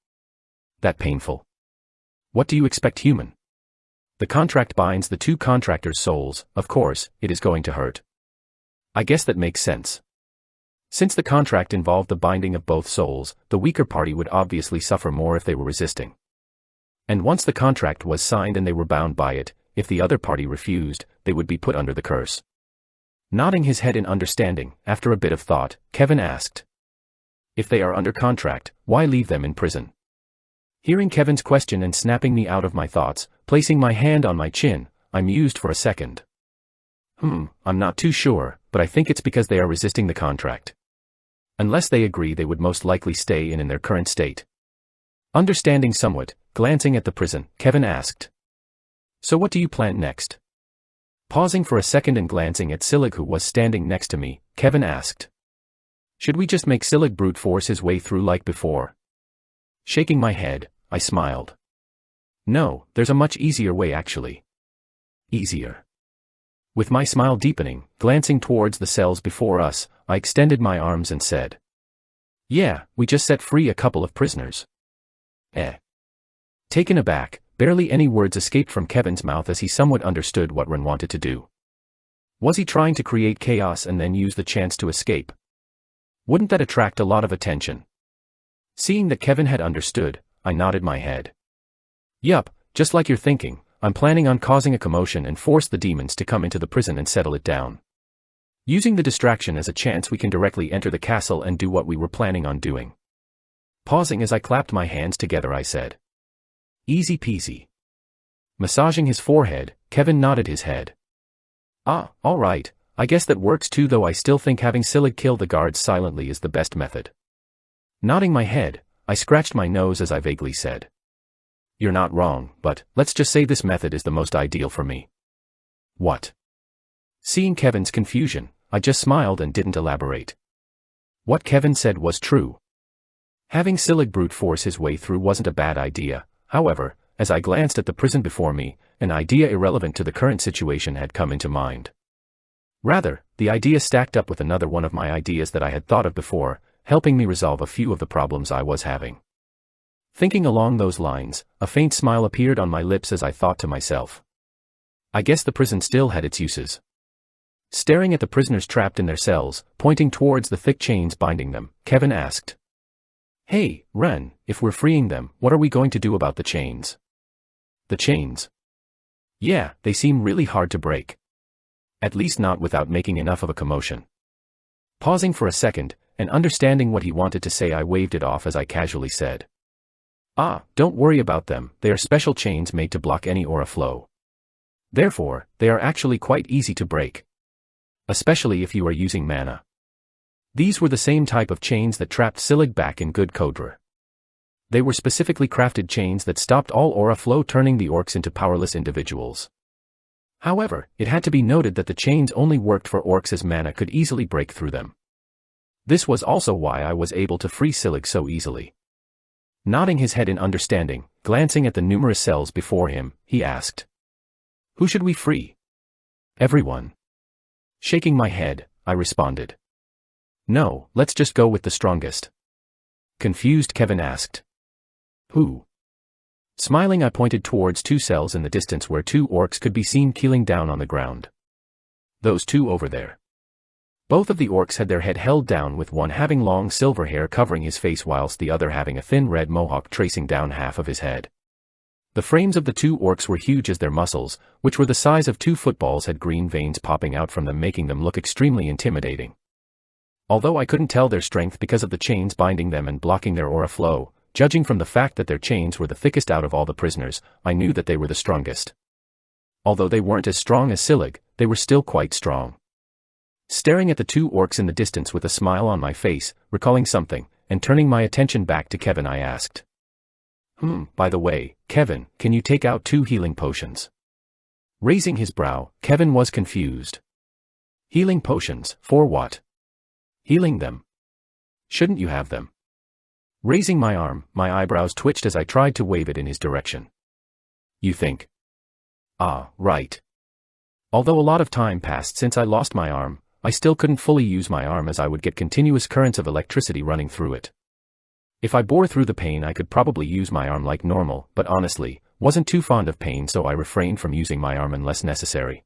Speaker 1: That painful. What do you expect, human? The contract binds the two contractors' souls, of course, it is going to hurt. I guess that makes sense. Since the contract involved the binding of both souls, the weaker party would obviously suffer more if they were resisting. And once the contract was signed and they were bound by it, if the other party refused, they would be put under the curse." Nodding his head in understanding, after a bit of thought, Kevin asked. "If they are under contract, why leave them in prison?" Hearing Kevin's question and snapping me out of my thoughts, placing my hand on my chin, I mused for a second. I'm not too sure, but I think it's because they are resisting the contract. Unless they agree, they would most likely stay in their current state. Understanding somewhat, glancing at the prison, Kevin asked. "So what do you plan next?" Pausing for a second and glancing at Silig, who was standing next to me, Kevin asked. "Should we just make Silig brute force his way through like before?" Shaking my head, I smiled. "No, there's a much easier way actually." "Easier?" With my smile deepening, glancing towards the cells before us, I extended my arms and said. "Yeah, we just set free a couple of prisoners." Taken aback, barely any words escaped from Kevin's mouth as he somewhat understood what Ren wanted to do. Was he trying to create chaos and then use the chance to escape? Wouldn't that attract a lot of attention? Seeing that Kevin had understood, I nodded my head. "Yup, just like you're thinking, I'm planning on causing a commotion and force the demons to come into the prison and settle it down. Using the distraction as a chance, we can directly enter the castle and do what we were planning on doing." Pausing as I clapped my hands together, I said. "Easy peasy." Massaging his forehead, Kevin nodded his head. "Ah, all right, I guess that works too, though I still think having Silig kill the guards silently is the best method." Nodding my head, I scratched my nose as I vaguely said. "You're not wrong, but let's just say this method is the most ideal for me." "What?" Seeing Kevin's confusion, I just smiled and didn't elaborate. What Kevin said was true. Having Silig brute force his way through wasn't a bad idea. However, as I glanced at the prison before me, an idea irrelevant to the current situation had come into mind. Rather, the idea stacked up with another one of my ideas that I had thought of before, helping me resolve a few of the problems I was having. Thinking along those lines, a faint smile appeared on my lips as I thought to myself. I guess the prison still had its uses. Staring at the prisoners trapped in their cells, pointing towards the thick chains binding them, Kevin asked. "Hey, Ren, if we're freeing them, what are we going to do about the chains?" "The chains?" "Yeah, they seem really hard to break. At least not without making enough of a commotion." Pausing for a second, and understanding what he wanted to say, I waved it off as I casually said. "Ah, don't worry about them, they are special chains made to block any aura flow. Therefore, they are actually quite easy to break. Especially if you are using mana." These were the same type of chains that trapped Silig back in Good Kodra. They were specifically crafted chains that stopped all aura flow, turning the orcs into powerless individuals. However, it had to be noted that the chains only worked for orcs as mana could easily break through them. This was also why I was able to free Silig so easily. Nodding his head in understanding, glancing at the numerous cells before him, he asked. "Who should we free?" "Everyone." Shaking my head, I responded. "No, let's just go with the strongest." Confused, Kevin asked. "Who?" Smiling, I pointed towards 2 cells in the distance where 2 orcs could be seen keeling down on the ground. Those 2 over there. Both of the orcs had their head held down, with one having long silver hair covering his face whilst the other having a thin red mohawk tracing down half of his head. The frames of the 2 orcs were huge, as their muscles, which were the size of 2 footballs, had green veins popping out from them, making them look extremely intimidating. Although I couldn't tell their strength because of the chains binding them and blocking their aura flow, judging from the fact that their chains were the thickest out of all the prisoners, I knew that they were the strongest. Although they weren't as strong as Silig, they were still quite strong. Staring at the 2 orcs in the distance with a smile on my face, recalling something, and turning my attention back to Kevin, I asked, By the way, Kevin, can you take out 2 healing potions?" Raising his brow, Kevin was confused. "Healing potions, for what?" "Healing them. Shouldn't you have them?" Raising my arm, my eyebrows twitched as I tried to wave it in his direction. "You think?" "Ah, right." Although a lot of time passed since I lost my arm, I still couldn't fully use my arm, as I would get continuous currents of electricity running through it. If I bore through the pain, I could probably use my arm like normal, but honestly, wasn't too fond of pain, so I refrained from using my arm unless necessary.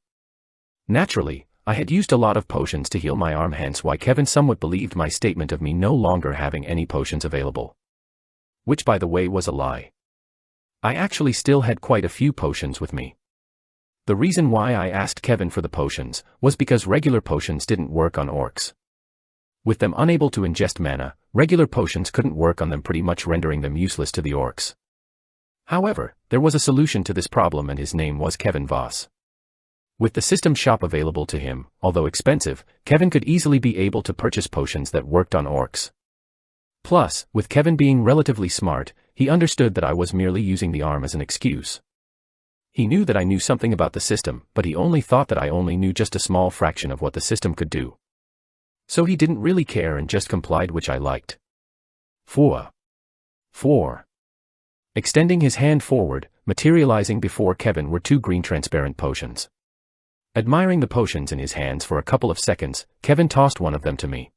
Speaker 1: Naturally, I had used a lot of potions to heal my arm, hence why Kevin somewhat believed my statement of me no longer having any potions available. Which, by the way, was a lie. I actually still had quite a few potions with me. The reason why I asked Kevin for the potions was because regular potions didn't work on orcs. With them unable to ingest mana, regular potions couldn't work on them, pretty much rendering them useless to the orcs. However, there was a solution to this problem, and his name was Kevin Voss. With the system shop available to him, although expensive, Kevin could easily be able to purchase potions that worked on orcs. Plus, with Kevin being relatively smart, he understood that I was merely using the arm as an excuse. He knew that I knew something about the system, but he only thought that I only knew just a small fraction of what the system could do. So he didn't really care and just complied, which I liked. 4. Extending his hand forward, materializing before Kevin were 2 green transparent potions. Admiring the potions in his hands for a couple of seconds, Kevin tossed one of them to me.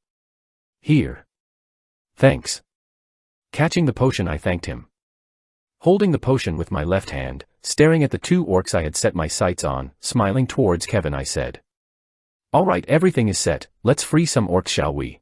Speaker 1: "Here." "Thanks." Catching the potion, I thanked him. Holding the potion with my left hand, staring at the 2 orcs I had set my sights on, smiling towards Kevin, I said, "All right, everything is set, let's free some orcs, shall we?"